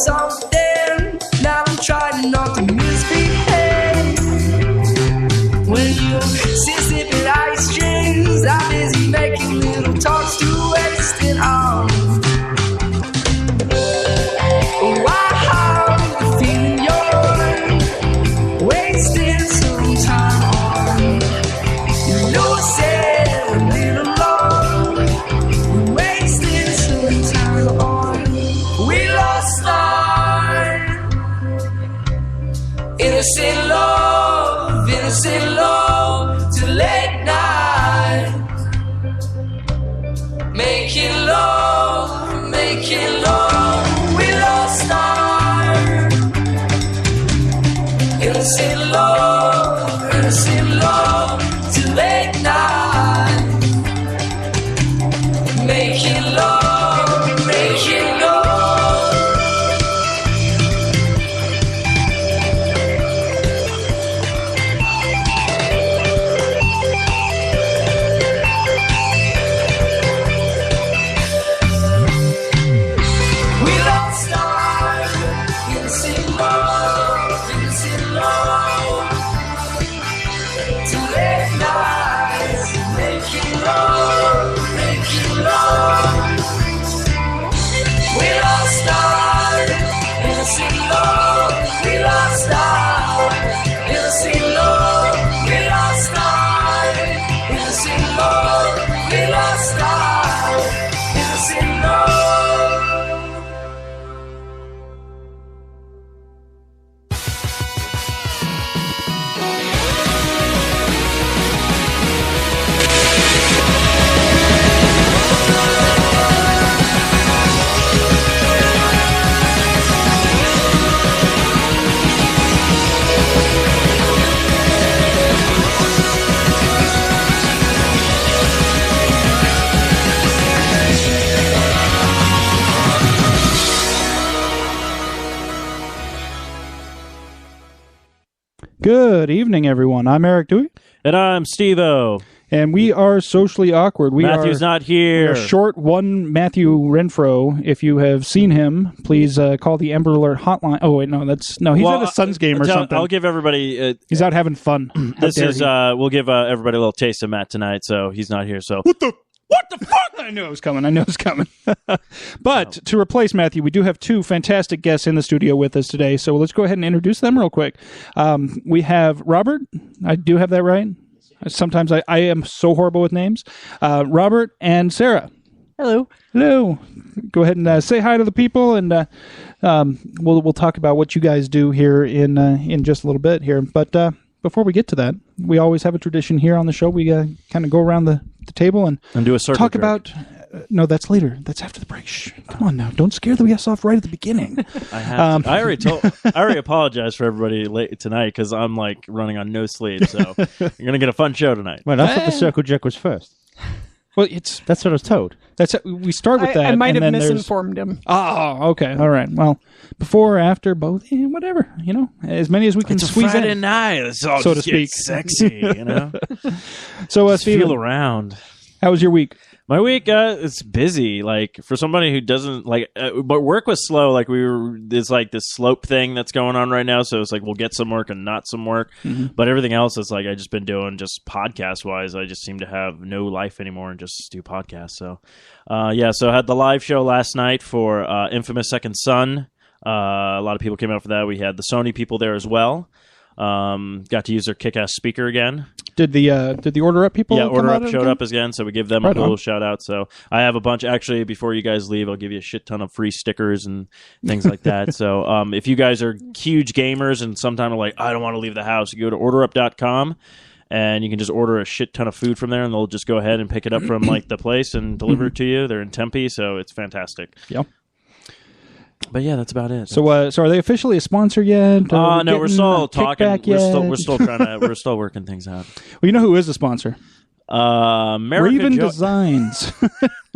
something. Now I'm trying not to misbehave. When you sit sipping ice strings, I'm busy making little talks to waste it on. Wow, the feeling you're wasting some time on. You lose it a little long, wasting some time on. We lost our innocent love to late night. Making love. We lost our innocent love to late night. Making love. Good evening, everyone. I'm Eric Dewey. And I'm Steve-O. And we are socially awkward. Matthew's not here. We're short one Matthew Renfro. If you have seen him, please call the Amber Alert hotline. Oh, wait, he's at a Suns game or something. I'll give everybody... he's out having fun. We'll give everybody a little taste of Matt tonight, so he's not here, so... What the fuck? I knew it was coming. But to replace Matthew, we do have two fantastic guests in the studio with us today. So let's go ahead and introduce them real quick. We have Robert. I do have that right. Sometimes I am so horrible with names. Robert and Sarrah. Hello. Go ahead and say hi to the people, and we'll talk about what you guys do here in just a little bit here. But before we get to that, we always have a tradition here on the show. We kind of go around the table and do a circle talk jerk. About no, that's later. That's after the break. Shh, come on now, don't scare the guests off right at the beginning. I already apologized for everybody late tonight because I'm like running on no sleep, so you're gonna get a fun show tonight. Well, I thought the circle jerk was first. Well, that's what I was told. We start with that. I might and have then misinformed him. Oh, okay, all right. Well, before, after, both, whatever. As many as we can it's squeeze Friday in, night, it's all so to just speak. sexy, So, just Steven, feel around. How was your week? My week, it's busy. Like for somebody who doesn't like, but work was slow. Like there's like this slope thing that's going on right now. So it's like we'll get some work and not some work. Mm-hmm. But everything else is like I just been doing just podcast wise. I just seem to have no life anymore and just do podcasts. So, So I had the live show last night for Infamous Second Son. A lot of people came out for that. We had the Sony people there as well. Got to use their kick-ass speaker again. Did the Order Up people? Yeah, Order Up showed again? up again, so we give them a cool shout out. So I have a bunch. Actually, before you guys leave, I'll give you a shit ton of free stickers and things like that. So if you guys are huge gamers and sometime are like, I don't want to leave the house, you go to orderup.com and you can just order a shit ton of food from there, and they'll just go ahead and pick it up from like the place and deliver it to you. They're in Tempe, so it's fantastic. Yeah. But yeah, that's about it. So are they officially a sponsor yet? No, we're still talking. We're still trying to. We're still working things out. Well, you know who is a sponsor? America Raven Designs.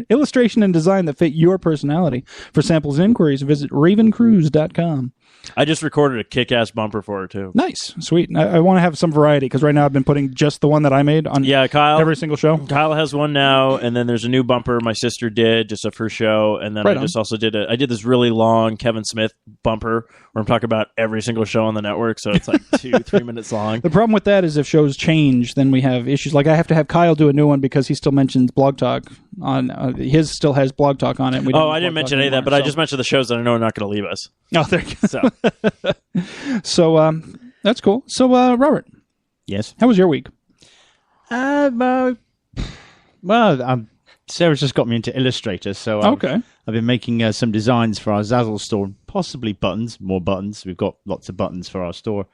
Illustration and design that fit your personality. For samples and inquiries, visit ravencruise.com. I just recorded a kick-ass bumper for her, too. Nice. Sweet. I want to have some variety because right now I've been putting just the one that I made on Kyle, every single show. Kyle has one now, and then there's a new bumper my sister did, just of her show, and then Right I did this really long Kevin Smith bumper where I'm talking about every single show on the network, so it's like 2-3 minutes long. The problem with that is if shows change, then we have issues. Like I have to have Kyle do a new one because he still mentions Blog Talk on his still has Blog Talk on it. I didn't mention any of that, but I just mentioned the shows that I know are not going to leave us. Oh, there you go. So, So that's cool. So Robert, Yes. how was your week? Well, Sarah's just got me into Illustrator, so Okay. I've been making some designs for our Zazzle store, possibly more buttons. We've got lots of buttons for our store.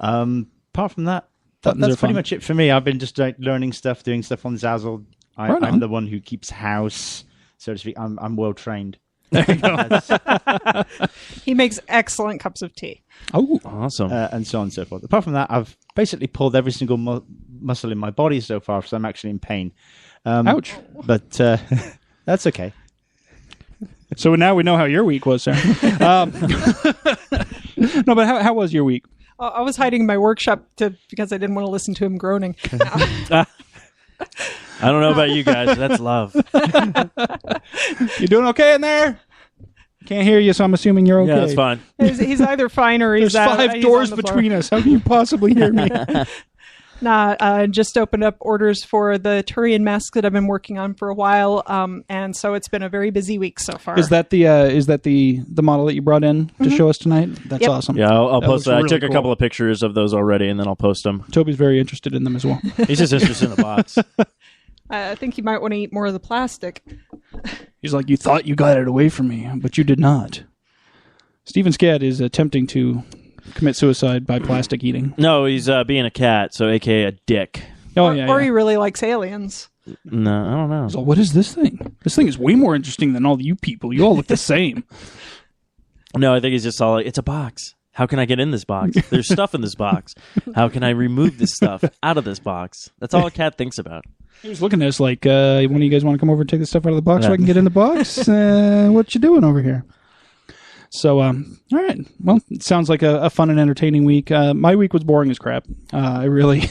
Apart from that, Buttons are that's pretty fun. much it for me. I've been just learning stuff, doing stuff on Zazzle. Right on. I'm the one who keeps house, so to speak. I'm well trained. He makes excellent cups of tea. Oh, awesome. And so on and so forth. Apart from that, I've basically pulled every single muscle in my body so far, so I'm actually in pain. ouch. But that's okay. So now we know how your week was, Sarah. No, but how was your week? I was hiding in my workshop because I didn't want to listen to him groaning. I don't know about you guys. That's love. You doing okay in there? Can't hear you, so I'm assuming you're okay. Yeah, that's fine. He's either fine or he's There's 5 doors on the floor. between us. How can you possibly hear me? Nah, just opened up orders for the Turian mask that I've been working on for a while, and so it's been a very busy week so far. Is that the model that you brought in to show us tonight? That's Yep. awesome. Yeah, I'll That post looks that. I really took a cool. couple of pictures of those already, and then I'll post them. Toby's very interested in them as well. He's just interested in the box. I think you might want to eat more of the plastic. He's like, you thought you got it away from me, but you did not. Stephen Scad is attempting to commit suicide by plastic eating. No, he's being a cat, so AKA a dick. Oh, or, yeah. or yeah. he really likes aliens. No, I don't know. So what is this thing? This thing is way more interesting than all you people. You all look the same. No, I think he's just all like, it's a box. How can I get in this box? There's stuff in this box. How can I remove this stuff out of this box? That's all a cat thinks about. He was looking at us like, one of you guys want to come over and take the stuff out of the box so I can get in the box? What you doing over here? So, all right. Well, it sounds like a fun and entertaining week. My week was boring as crap. I really...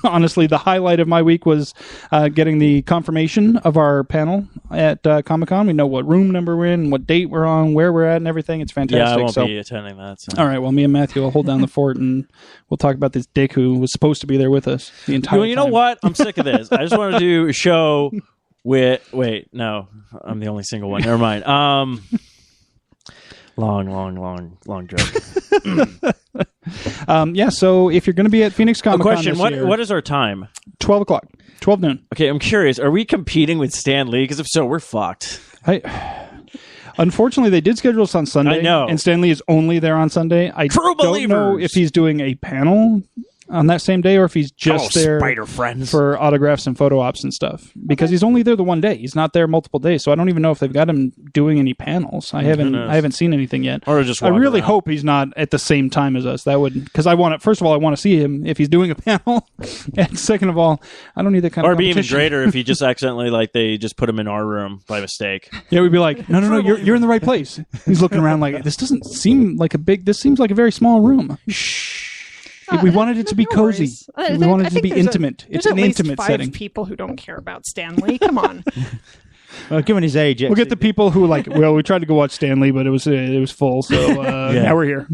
Honestly, the highlight of my week was getting the confirmation of our panel at Comic-Con. We know what room number we're in, what date we're on, where we're at, and everything. It's fantastic. Yeah, I won't so, be attending that. So. all right, well, me and Matthew will hold down the fort, and we'll talk about this dick who was supposed to be there with us the entire Well, you know time. what? I'm sick of this. I just want to do a show with... Wait, no. I'm the only single one. Never mind. Long joke. Yeah, so if you're going to be at Phoenix A Comic-Con question. this What year, is our time? 12 o'clock, 12 noon. Okay, I'm curious. Are we competing with Stan Lee? Because if so, we're fucked. Unfortunately, they did schedule us on Sunday. I know. And Stanley is only there on Sunday. I True don't know believers. if he's doing a panel on that same day or if he's just there Spider friends. for autographs and photo ops and stuff. Because he's only there the one day. He's not there multiple days. So I don't even know if they've got him doing any panels. I haven't seen anything yet. Or just I walk really around. hope he's not at the same time as us. That would, because first of all, I want to see him if he's doing a panel. And second of all, I don't need that kind Or of it'd be even competition. greater if he just accidentally, like, they just put him in our room by mistake. Yeah, we'd be like, no, you're in the right place. He's looking around like, this doesn't seem like this seems like a very small room. Shh. We wanted it to be No cozy. worries. We wanted I it to think be there's intimate. there's It's at an least intimate 5 setting. people who don't care about Stan Lee. Come on. Well, given his age, We'll get the people who we tried to go watch Stanley, but it was full, so now we're here.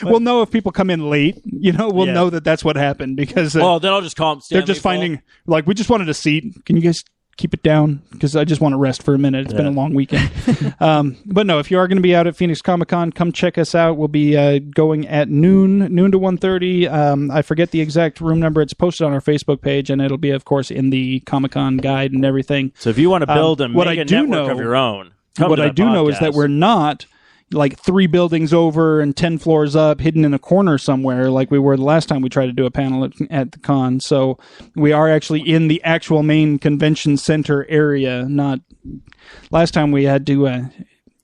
We'll know if people come in late. We'll know that that's what happened because Well, then I'll just call him Stan they're just finding we just wanted a seat. Can you guys keep it down? Because I just want to rest for a minute. It's been a long weekend. But no, if you are going to be out at Phoenix Comic-Con, come check us out. We'll be going at noon to 1:30. I forget the exact room number. It's posted on our Facebook page, and it'll be, of course, in the Comic-Con guide and everything. So if you want to build a what mega I do network know- of your own, come What to I that do know is that podcast. we're not 3 buildings over and 10 floors up, hidden in a corner somewhere like we were the last time we tried to do a panel at the con. So we are actually in the actual main convention center area. Not last time we had to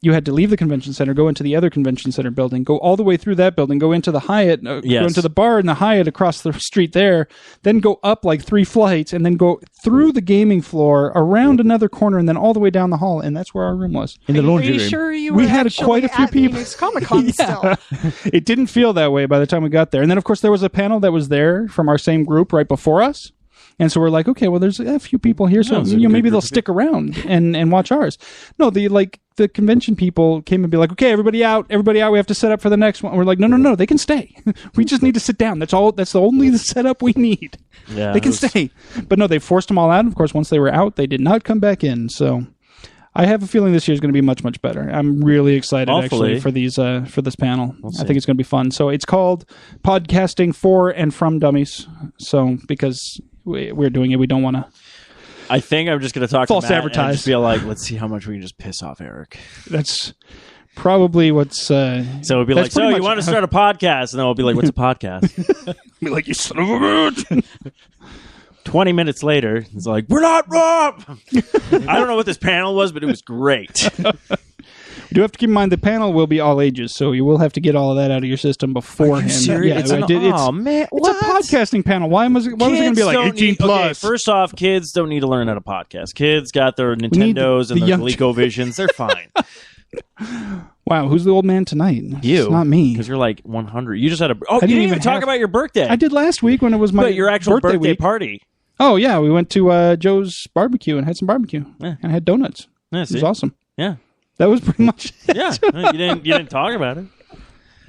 you had to leave the convention center, go into the other convention center building, go all the way through that building, go into the Hyatt, go into the bar in the Hyatt across the street there, then go up like 3 flights, and then go through the gaming floor, around another corner, and then all the way down the hall, and that's where our room was. In the laundry room. Are you room. sure you We were had actually quite a few at people. Phoenix Comic-Con still? It didn't feel that way by the time we got there. And then, of course, there was a panel that was there from our same group right before us. And so we're like, okay, well, there's a few people here, so maybe they'll stick around and watch ours. No, the convention people came and be like, okay, everybody out, we have to set up for the next one. We're like, no, they can stay. We just need to sit down. That's only the setup we need. Yeah, they can stay. But no, they forced them all out. And of course, once they were out, they did not come back in. So I have a feeling this year is going to be much, much better. I'm really excited actually for these for this panel. I think it's going to be fun. So it's called Podcasting for and from Dummies. So because we're doing it, we don't want to. I think I'm just going to talk false to Matt advertise. and just feel like, let's see how much we can just piss off Eric. That's probably what's. So it'd be like, so you want to start a podcast? And then we'll be like, what's a podcast? Be like, you son of a bitch. 20 minutes later, it's like, we're not wrong. I don't know what this panel was, but it was great. You do have to keep in mind the panel will be all ages, so you will have to get all of that out of your system beforehand. Serious? Yeah, Man, it's a podcasting panel. Why was it going to be like 18 plus? Okay, first off, kids don't need to learn how to podcast. Kids got their Nintendos and their ColecoVisions. They're fine. Wow, who's the old man tonight? You. It's not me. Because you're like 100. You just had a... Oh, I you didn't even talk about your birthday. I did last week when it was my your actual birthday week. party. Oh, yeah. We went to Joe's barbecue and had some barbecue. Yeah. And had donuts. Yeah, it was awesome. Yeah. That was pretty much it. Yeah. You didn't talk about it.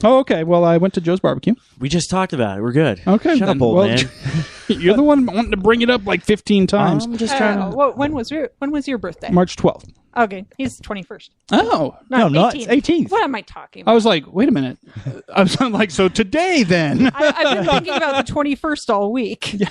Oh, okay. Well, I went to Joe's barbecue. We just talked about it. We're good. Okay. Shut up, old man. You're the one wanting to bring it up like 15 times. I'm just trying to... When was your birthday? March 12th. Okay. He's 21st. Oh. No, not 18th. 18th. What am I talking about? I was like, wait a minute. I was like, so today then. I've been thinking about the 21st all week. Yeah.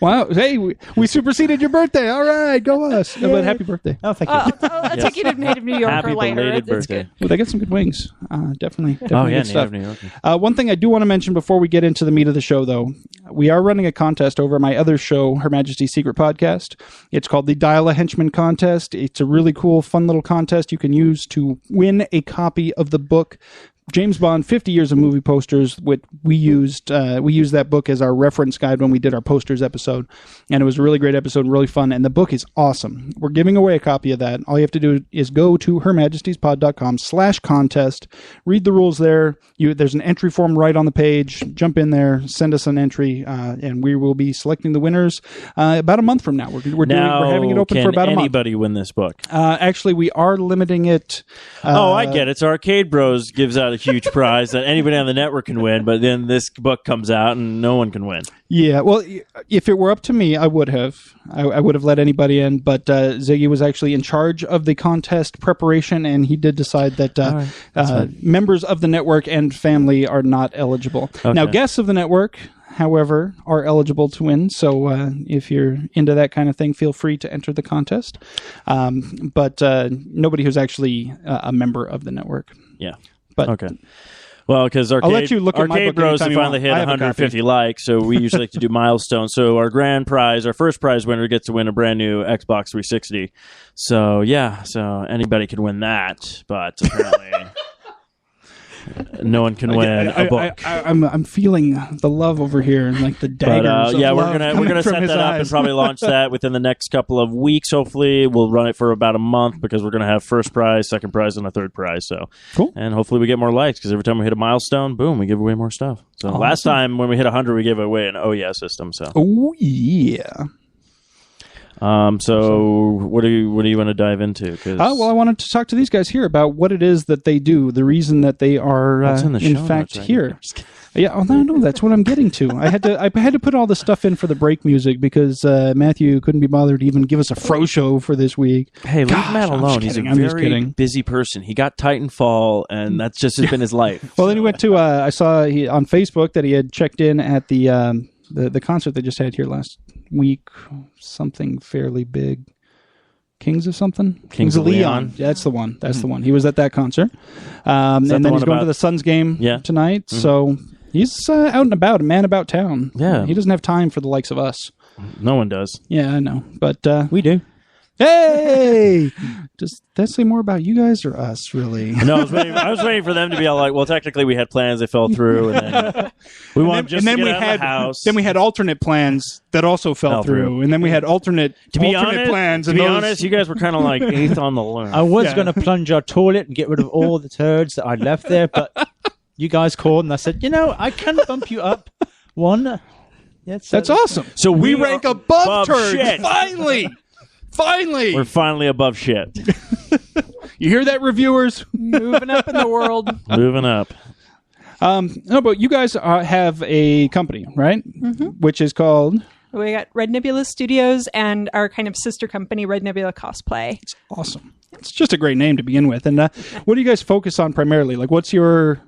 Wow. Hey, we superseded your birthday. All right. Go us. But happy birthday. Oh, thank you. I'll take you to Native New Yorker Happy later. belated It's birthday. good. Well, they got some good wings. Definitely Oh, yeah, good stuff. Native New Yorker. One thing I do want to mention before we get into the meat of the show, though, we are running a contest over my other show, Her Majesty's Secret Podcast. It's called the Dial a Henchman Contest. It's a really cool, fun little contest you can use to win a copy of the book James Bond, 50 Years of Movie Posters. We used that book as our reference guide when we did our posters episode, and it was a really great episode and really fun, and the book is awesome. We're giving away a copy of that. All you have to do is go to hermajestiespod.com/contest, read the rules there. There's an entry form right on the page. Jump in there, send us an entry, and we will be selecting the winners about a month from now. We're having it open for about a month. Can anybody win this book? Actually, we are limiting it. I get it. So Arcade Bros gives out a huge prize that anybody on the network can win, but then this book comes out and no one can win. Yeah, well, if it were up to me, I would have. I would have let anybody in, but Ziggy was actually in charge of the contest preparation, and he did decide that members of the network and family are not eligible. Okay. Now, guests of the network, however, are eligible to win, so if you're into that kind of thing, feel free to enter the contest. But nobody who's actually a member of the network. Yeah. But okay. Well, because I'll let you look at my Arcade book Bros have anytime you finally want. hit I have a 150 copy. likes, so we usually like to do milestones. So our grand prize, our first prize winner gets to win a brand new Xbox 360. So yeah, so anybody can win that, but apparently no one can win a book. I'm feeling the love over here, and like the daggers. But, yeah, of we're love gonna coming from set his that up and eyes. probably launch that within the next couple of weeks. Hopefully, we'll run it for about a month because we're gonna have first prize, second prize, and a third prize. So cool. And hopefully, we get more likes because every time we hit a milestone, boom, we give away more stuff. So last time when we hit 100, we gave away an Oh Yeah system. So oh yeah. So what do you want to dive into? Well, I wanted to talk to these guys here about what it is that they do, the reason that they are in fact here. Yeah, oh, no, that's what I'm getting to. I had to put all this stuff in for the break music because Matthew couldn't be bothered to even give us a fro show for this week. Hey, leave Matt alone. He's a very busy person. He got Titanfall, and that's just been his life. Well, then he went to. I saw on Facebook that he had checked in at the concert they just had here last week. Something fairly big. Kings of something? Kings of Leon. Yeah, that's the one. That's the one. He was at that concert. And then he's going to the Suns game tonight. Mm-hmm. So he's out and about, a man about town. Yeah. He doesn't have time for the likes of us. No one does. Yeah, I know. But we do. Hey! Does that say more about you guys or us, really? No, I was waiting for them to be all like, well, technically we had plans, they fell through, and then we wanted just to get out of the house. Then we had alternate plans that also fell through, and then we had alternate plans. To be honest, you guys were kind of like eighth on the list. I was going to plunge our toilet and get rid of all the turds that I'd left there, but you guys called, and I said, I can bump you up one. That's awesome. So we rank above turds. Shit. Finally! We're finally above shit. You hear that, reviewers? Moving up in the world. Moving up. No, but you guys have a company, right? Mm-hmm. Which is called... We got Red Nebula Studios and our kind of sister company, Red Nebula Cosplay. It's awesome. It's just a great name to begin with. And what do you guys focus on primarily? Like, what's your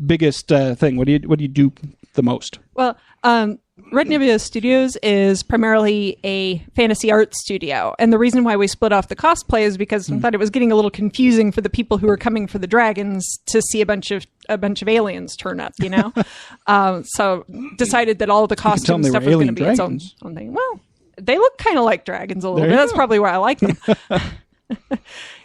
biggest thing? What do you do the most? Well, Red Nebula Studios is primarily a fantasy art studio, and the reason why we split off the cosplay is because we thought it was getting a little confusing for the people who were coming for the dragons to see a bunch of aliens turn up, so decided that all of the costume stuff was going to be its own thing. Well, they look kind of like dragons a little bit. That's probably why I like them.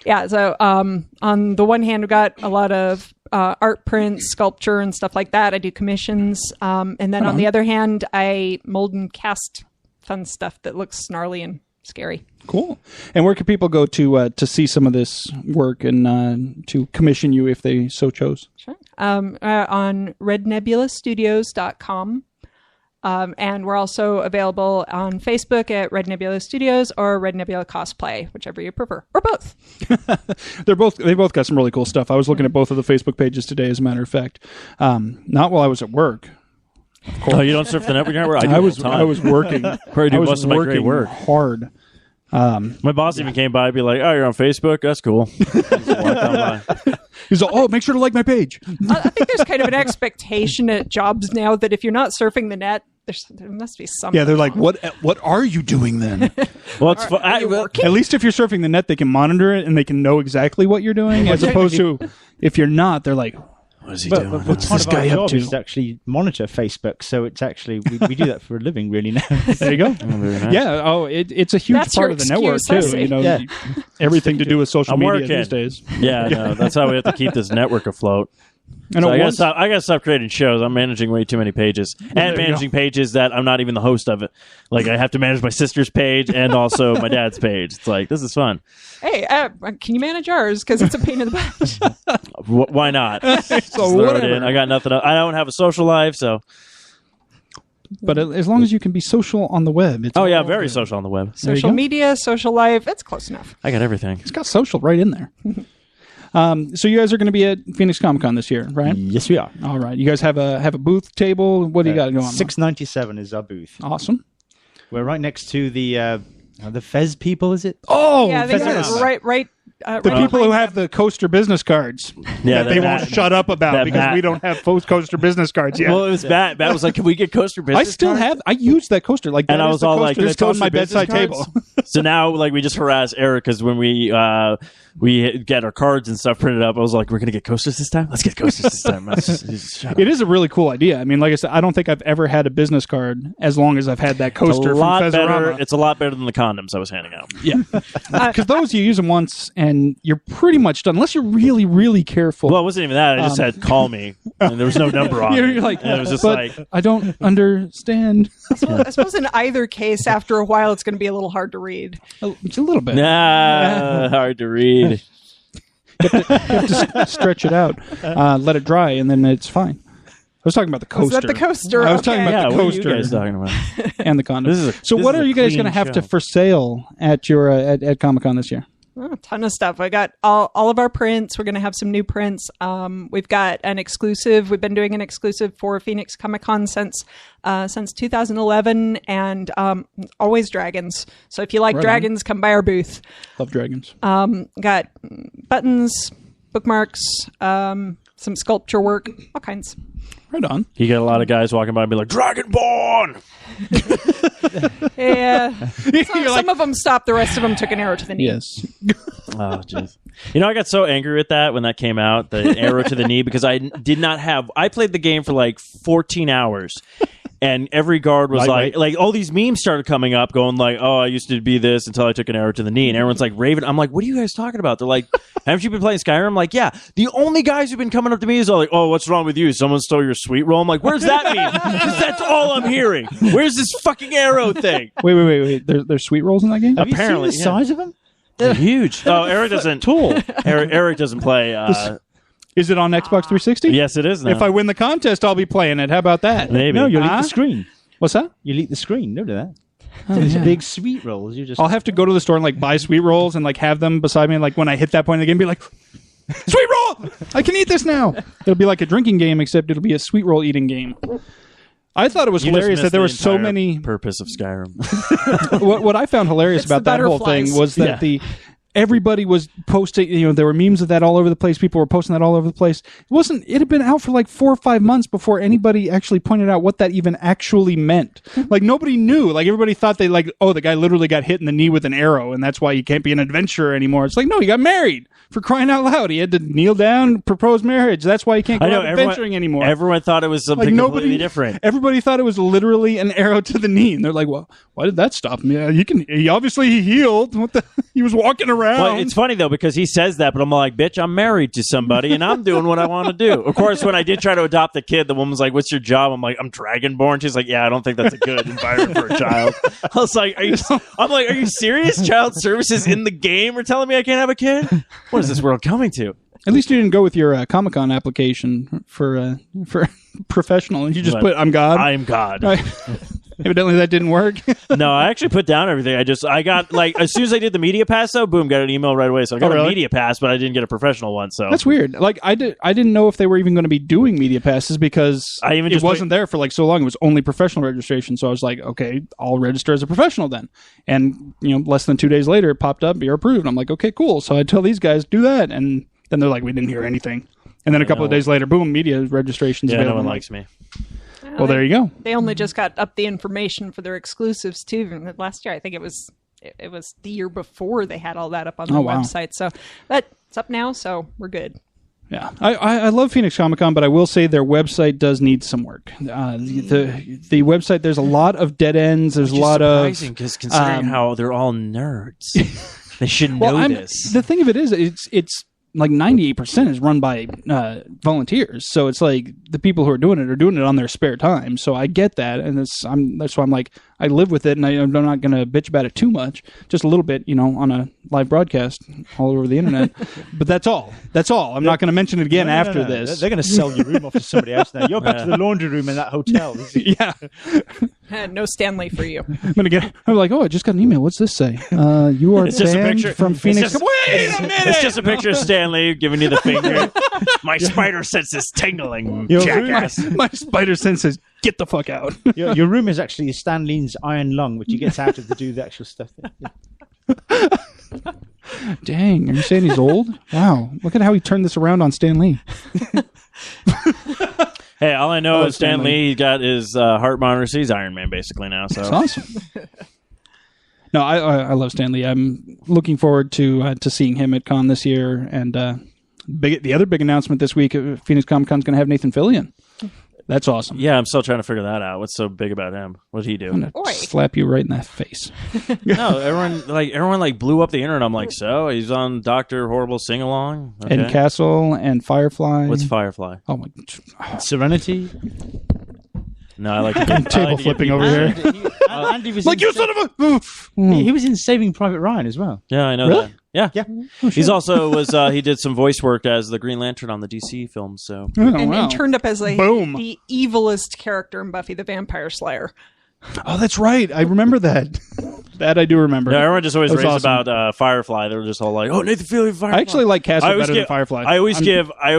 Yeah, so on the one hand, we've got a lot of art prints, sculpture, and stuff like that. I do commissions. And then on the other hand, I mold and cast fun stuff that looks snarly and scary. Cool. And where can people go to see some of this work and to commission you if they so chose? Sure. On rednebulastudios.com. And we're also available on Facebook at Red Nebula Studios or Red Nebula Cosplay, whichever you prefer, or both. They both got some really cool stuff. I was looking at both of the Facebook pages today, as a matter of fact. Not while I was at work. Oh, you don't surf the network anymore? I was working. I was working hard. My boss even came by and be like, "Oh, you're on Facebook? That's cool." He's like, "Oh, make sure to like my page." I think there's kind of an expectation at jobs now that if you're not surfing the net, there must be something. Yeah, they're like, "What are you doing then?" Well, it's at least if you're surfing the net, they can monitor it and they can know exactly what you're doing. As opposed to if you're not, they're like, "What is he doing? What's this guy up to?" Is to actually monitor Facebook, so it's actually we do that for a living, really now. There you go. Nice. Yeah. It's a huge part of the network too. Everything to do with social media these days. Yeah, no, that's how we have to keep this network afloat. So I gotta stop creating shows. I'm managing way too many pages, and managing pages that I'm not even the host of it. Like I have to manage my sister's page and also my dad's page. It's like, this is fun. Hey, can you manage ours? Because it's a pain in the butt. Why not? So whatever. I got nothing else. I don't have a social life, so. But as long as you can be social on the web. It's very social on the web. Social media, social life, it's close enough. I got everything. It's got social right in there. So you guys are going to be at Phoenix Comic-Con this year, right? Yes, we are. All right. You guys have a booth table. What do you got going on? 697 is our booth. Awesome. We're right next to the Fez people, is it? Oh, yeah, they got right. The people who have the coaster business cards that they won't shut up about because we don't have coaster business cards yet. Well, it was Matt. Matt was like, "Can we get coaster business cards?" I used that coaster. Like, and I was all like, "There's on my bedside table." So now, like, we just harass Eric because when we get our cards and stuff printed up, I was like, "We're gonna get coasters this time. Let's get coasters this time." It is a really cool idea. I mean, like I said, I don't think I've ever had a business card as long as I've had that coaster from Fezarama. It's a lot better than the condoms I was handing out. Yeah, because those you use them once and you're pretty much done, unless you're really, really careful. Well, it wasn't even that. I just said, "Call me," and there was no number on it. You're like, and it was just like, I don't understand. I suppose in either case, after a while, it's going to be a little hard to read. It's a little bit. Hard to read. You have to stretch it out, let it dry, and then it's fine. I was talking about the coaster. Was that the coaster? I was talking about the coaster. What are you guys talking about? And the condom. So what are you guys going to have to for sale at your at Comic-Con this year? Oh, a ton of stuff. I got all of our prints. We're going to have some new prints. We've got an exclusive. We've been doing an exclusive for Phoenix Comic-Con since 2011, and always dragons. So if you like dragons, come by our booth. Love dragons. Got buttons, bookmarks, some sculpture work, all kinds. Right on. You get a lot of guys walking by and be like, "Dragonborn!" Yeah. Some of them stopped. The rest of them took an arrow to the knee. Yes. Oh, jeez. I got so angry with that when that came out, the arrow to the knee, because I did not have... I played the game for like 14 hours, and every guard was like all these memes started coming up, going like, "Oh, I used to be this until I took an arrow to the knee," and everyone's like, "Raven." I'm like, "What are you guys talking about?" They're like, "Haven't you been playing Skyrim?" I'm like, "Yeah." The only guys who've been coming up to me is all like, "Oh, what's wrong with you? Someone stole your sweet roll." I'm like, "Where's that meme?" Because that's all I'm hearing. Where's this fucking arrow thing? Wait. There's sweet rolls in that game? Apparently, the size of them? They're huge. Oh, Eric doesn't. Tall. Eric doesn't play. Is it on Xbox 360? Yes, it is now. If I win the contest, I'll be playing it. How about that? Maybe. No, you'll eat the screen. What's that? You'll eat the screen. Don't do that. It's big sweet rolls. You just. I'll have to go to the store and like buy sweet rolls and like have them beside me. And like when I hit that point in the game, be like, "Sweet roll! I can eat this now." It'll be like a drinking game, except it'll be a sweet roll eating game. I thought it was hilarious that there were so many. Purpose of Skyrim. What I found hilarious about that whole thing was that everybody was posting, there were memes of that all over the place. People were posting that all over the place. It had been out for like 4 or 5 months before anybody actually pointed out what that even actually meant. Like nobody knew. Like everybody thought they the guy literally got hit in the knee with an arrow and that's why he can't be an adventurer anymore. It's like, no, he got married. For crying out loud. He had to kneel down, propose marriage. That's why he can't go out adventuring anymore. Everyone thought it was something completely different. Everybody thought it was literally an arrow to the knee. And they're like, well, why did that stop him? Yeah, he obviously healed. He was walking around. Well, it's funny, though, because he says that, but I'm like, bitch, I'm married to somebody, and I'm doing what I want to do. Of course, when I did try to adopt a kid, the woman's like, what's your job? I'm like, I'm Dragonborn. She's like, yeah, I don't think that's a good environment for a child. I was like, are you serious? Child services in the game are telling me I can't have a kid? What is this world coming to? At least you didn't go with your comicon application for professional. You just put, I'm God. I am God. Evidently that didn't work. No, I actually put down everything. I got as soon as I did the media pass, though, boom, got an email right away. So I got a media pass, but I didn't get a professional one. So that's weird. Like I didn't know if they were even going to be doing media passes because it wasn't there for like so long. It was only professional registration. So I was like, okay, I'll register as a professional then. And less than 2 days later, it popped up. You're approved. I'm like, okay, cool. So I tell these guys do that, and then they're like, we didn't hear anything. And then a couple of days later, boom, media registration's available. No one likes me. Well, there you go. They only just got up the information for their exclusives too. Last year, I think it was the year before they had all that up on the website. So that's up now. So we're good. Yeah, I love Phoenix Comic-Con, but I will say their website does need some work. The website, there's a lot of dead ends. There's a lot of because considering how they're all nerds, they should know this. The thing of it is, it's like 98% is run by volunteers. So it's like the people who are doing it on their spare time. So I get that, and that's why I'm like, I live with it, and I'm not going to bitch about it too much. Just a little bit, on a live broadcast all over the internet. But that's all. I'm not going to mention it again after this. They're going to sell your room off to somebody else now. You're back to the laundry room in that hotel. Yeah. No Stanley for you. I'm like, I just got an email. What's this say? You are banned from Phoenix. Wait a minute! It's just a picture of Stanley giving you the finger. My spider sense is tingling, jackass. My spider sense says, get the fuck out. Your room is actually Stan Lee's iron lung, which he gets out of to do the actual stuff. Dang, are you saying he's old? Wow, look at how he turned this around on Stan Lee. Hey, all I know is Stan Lee, he got his heart monitor. He's Iron Man basically now. So that's awesome. No, I love Stan Lee. I'm looking forward to seeing him at Con this year. And the other big announcement this week, Phoenix Comic-Con is going to have Nathan Fillion. That's awesome. Yeah, I'm still trying to figure that out. What's so big about him? What did he do? I'm gonna slap you right in that face. No, everyone blew up the internet. I'm like, so he's on Dr. Horrible Sing Along, okay. And Castle and Firefly. What's Firefly? Oh my, Serenity. No, I like to table flipping over here. Andy was like you son of a. He was in Saving Private Ryan as well. Yeah, I know really? that. Yeah. Oh, he's also he did some voice work as the Green Lantern on the DC films. So and turned up as the evilest character in Buffy the Vampire Slayer. Oh, that's right. I remember that. That I do remember. Yeah, everyone just always raves about Firefly. They were just all like, "Oh, Nathan Fillion, Firefly." I actually like Castle better than Firefly. I always give my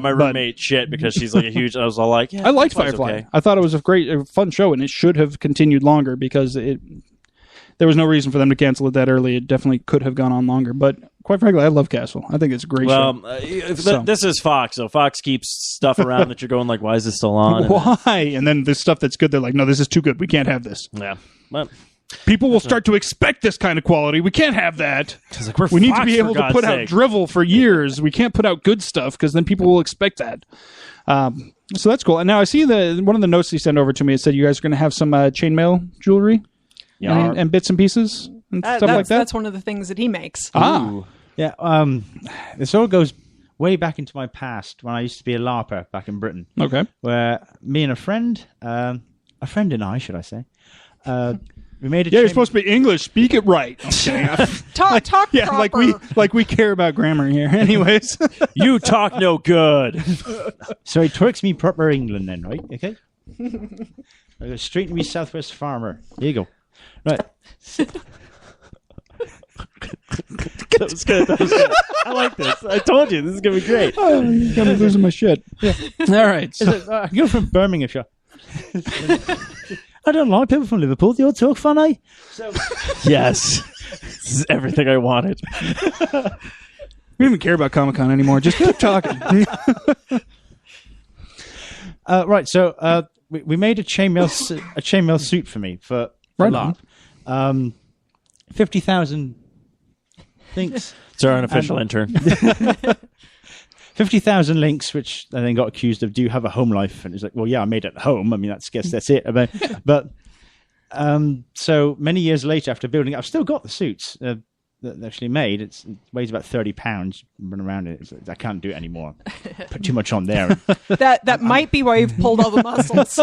roommate shit because she's like a huge. I was all like, "Yeah, I liked Firefly. Okay. I thought it was a fun show, and it should have continued longer because there was no reason for them to cancel it that early. It definitely could have gone on longer, but quite frankly, I love Castle. I think it's a great show. This is Fox, so Fox keeps stuff around that you're going like, why is this still on? Why? And then the stuff that's good, they're like, no, this is too good. We can't have this. Yeah. But People will start to expect this kind of quality. We can't have that. Like, we need to be able to put out drivel for years. We can't put out good stuff because then people will expect that. So that's cool. And now I see one of the notes he sent over to me. It said you guys are going to have some chainmail jewelry and bits and pieces and stuff like that. That's one of the things that he makes. Yeah. This all goes way back into my past when I used to be a LARPer back in Britain. Okay. Where me and a friend and I, should I say, we made a you're supposed to be English. Speak it right. Okay. Talk proper. like we care about grammar here. Anyways. You talk no good. So he twerks me proper England then, right? Okay. I go straight to me Southwest Farmer. Here you go. Right. That was good. I like this. I told you this is gonna be great. Oh, you got me losing my shit. Yeah. All right. So, I go from Birmingham. I don't like people from Liverpool. They all talk funny. So yes, this is everything I wanted. We don't even care about Comic-Con anymore. Just keep talking. Right. So we made a chainmail suit for me for LARP. 50,000 links. It's our unofficial intern. 50,000 links, which I then got accused of, do you have a home life? And it's like, well, yeah, I made it at home. I mean, guess that's it. But so many years later, after building it, I've still got the suits that they actually made. It weighs about 30 pounds. Run around it. I can't do it anymore. Put too much on there. That might be why you've pulled all the muscles.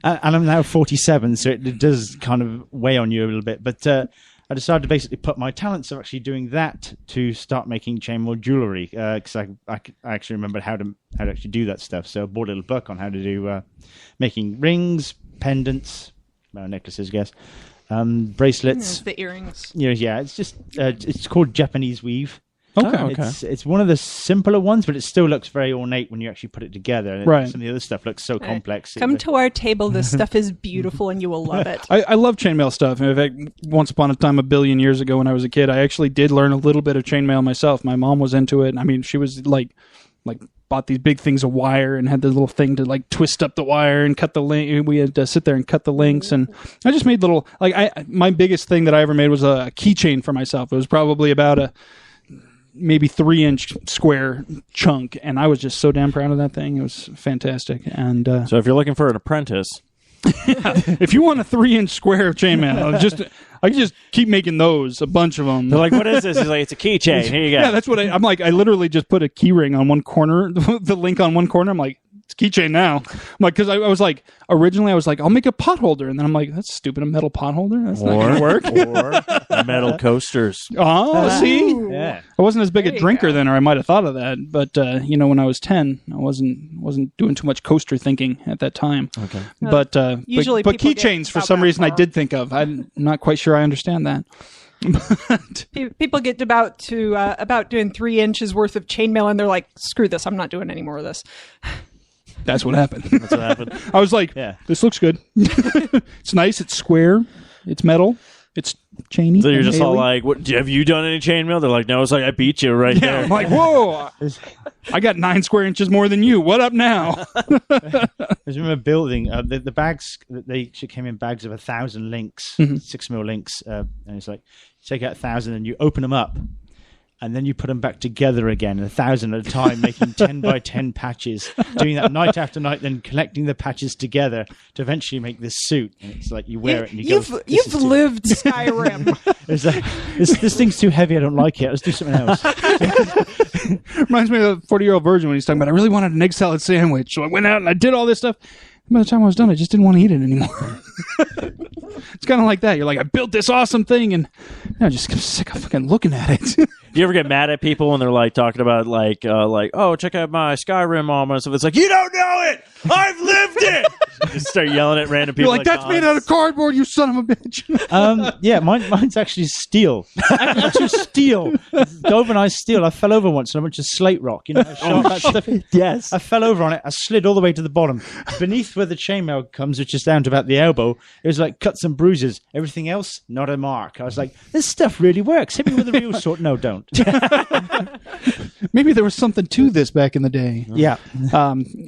And I'm now 47, so it does kind of weigh on you a little bit. But I decided to basically put my talents of actually doing that to start making chainmail jewelry, because I actually remembered how to actually do that stuff. So I bought a little book on how to do making rings, pendants, necklaces, I guess, bracelets. The earrings. Yeah, it's just it's called Japanese weave. Okay. It's one of the simpler ones, but it still looks very ornate when you actually put it together. Right. Some of the other stuff looks so complex. Come to our table. This stuff is beautiful, and you will love it. I love chainmail stuff. In fact, once upon a time, a billion years ago when I was a kid, I actually did learn a little bit of chainmail myself. My mom was into it. I mean, she was like bought these big things of wire and had this little thing to like twist up the wire and cut the link. We had to sit there and cut the links, and I just made little my biggest thing that I ever made was a keychain for myself. It was probably about a maybe 3-inch square chunk, and I was just so damn proud of that thing. It was fantastic. And so if you're looking for an apprentice, if you want a 3-inch square of chainmail, I can just keep making those, a bunch of them. They're like, what is this? He's like, it's a keychain. Here you go. Yeah, that's what I'm like. I literally just put a key ring on one corner, the link on one corner. I'm like, it's keychain now. I'm like, because I was like, originally I was like, I'll make a pot holder, and then I'm like, that's stupid, a metal pot holder. That's not gonna work. Or metal coasters. Oh, see, Yeah. I wasn't as big There a you drinker go. then, or I might have thought of that. But when I was 10, I wasn't doing too much coaster thinking at that time. Okay. But usually but people get keychains for about some that reason I far. did think of. I'm not quite sure I understand that. But People get about doing 3 inches worth of chainmail, and they're like, "Screw this! I'm not doing any more of this." that's what happened. That's what happened. I was like, Yeah. this looks good. It's nice. It's square. It's metal. It's chainy. So you're and just all naily. like, "What? Have you done any chainmail?" They're like, "No." It's like, I beat you right Yeah, there. I'm like, whoa! I got 9 square inches more than you. What up now? I remember building the bags. They actually came in bags of 1,000 links, 6mm links, and it's like you take out 1,000 and you open them up, and then you put them back together again, 1,000 at a time, making 10 by 10 patches. Doing that night after night, then collecting the patches together to eventually make this suit. And it's like you wear it and you go. You've lived Skyrim. It's like, this thing's too heavy. I don't like it. Let's do something else. Reminds me of the 40-year-old virgin when he's talking about, I really wanted an egg salad sandwich. So I went out and I did all this stuff. And by the time I was done, I just didn't want to eat it anymore. It's kind of like that. You're like, I built this awesome thing, and now I'm just sick of fucking looking at it. Do you ever get mad at people when they're like talking about like, oh, check out my Skyrim armor and stuff? It's like, you don't know it. I've lived it. Just start yelling at random people. You're like, that's made out of cardboard, you son of a bitch. Yeah, mine's actually steel. Actually steel. Galvanized steel. I fell over once on a bunch of slate rock. You know, that stuff. Yes. I fell over on it. I slid all the way to the bottom. Beneath where the chainmail comes, which is down to about the elbow, it was like cuts and bruises. Everything else, not a mark. I was like, this stuff really works. Hit me with a real sword. No, don't. Maybe there was something to this back in the day. Yeah.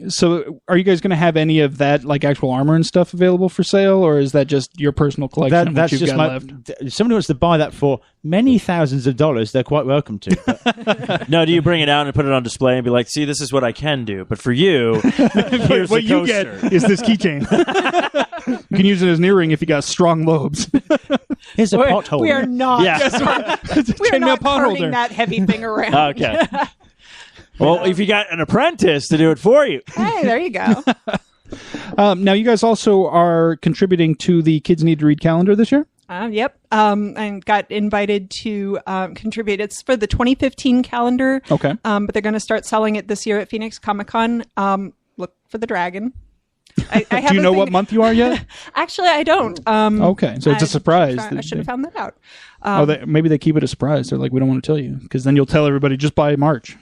So are you guys going to have any of that, like actual Marvel armor and stuff available for sale, or is that just your personal collection of what That's you've just got left? If somebody wants to buy that for many thousands of dollars, they're quite welcome to. But No, do you bring it out and put it on display and be like, see, this is what I can do, but for you, here's What the you coaster. get is this keychain. You can use it as an earring if you got strong lobes. here's a pothole. We are not. Yeah. We are Chainmail not pot carting holder. that heavy thing around. Okay. Well, if you got an apprentice to do it for you. Hey, there you go. Now, you guys also are contributing to the Kids Need to Read calendar this year? Yep. And got invited to contribute. It's for the 2015 calendar. Okay. But they're going to start selling it this year at Phoenix Comic-Con. Look for the dragon. I Do you know what month you are yet? Actually, I don't. Okay, so it's a surprise. I should have found that out. Maybe they keep it a surprise. They're like, we don't want to tell you, because then you'll tell everybody just by March.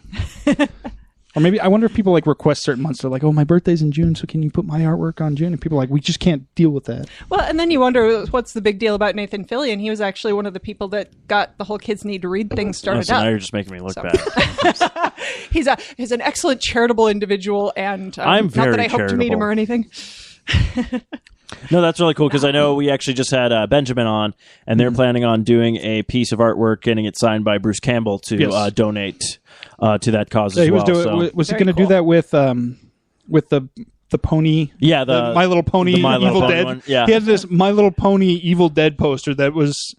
Or maybe, I wonder if people like request certain months. They're like, oh, my birthday's in June, so can you put my artwork on June? And people are like, we just can't deal with that. Well, and then you wonder what's the big deal about Nathan Fillion. He was actually one of the people that got the whole Kids Need to Read thing started So up. now you're just making me look bad. He's an excellent charitable individual, and I'm not very that I hope to meet him charitable. or anything. No, that's really cool because I know we actually just had Benjamin on, and they're planning on doing a piece of artwork, getting it signed by Bruce Campbell to Yes. donate to that cause So as he well. was he Very going to do cool. that with the pony? Yeah, the My Little Pony the My Little Evil Pony Dead. one, yeah. He had this My Little Pony Evil Dead poster that was.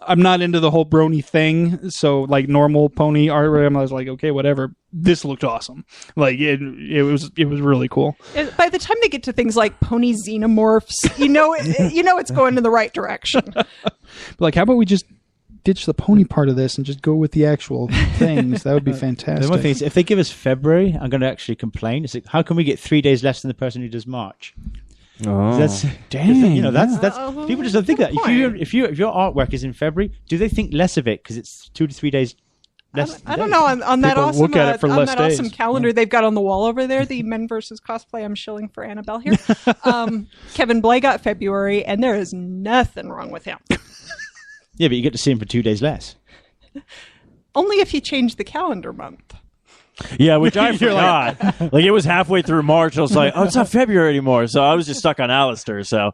I'm not into the whole brony thing, so like normal pony art. I was like, okay, whatever. This looked awesome. Like it was really cool. By the time they get to things like pony xenomorphs, you know it's going in the right direction. But like, how about we just ditch the pony part of this and just go with the actual things? That would be fantastic. The one thing is, if they give us February, I'm going to actually complain. It's like, how can we get 3 days less than the person who does March? Oh. That's Dang, that's people just don't think that. If your artwork is in February, do they think less of it because it's 2 to 3 days less? I don't know on that People awesome look at it for on less that days. awesome calendar they've got on the wall over there. The Men versus Cosplay. I'm shilling for Annabelle here. Kevin Blay got February, and there is nothing wrong with him. Yeah, but you get to see him for 2 days less. Only if you change the calendar month. Yeah, which I forgot. Like it was halfway through March. I was like, oh, it's not February anymore. So I was just stuck on Alistair. So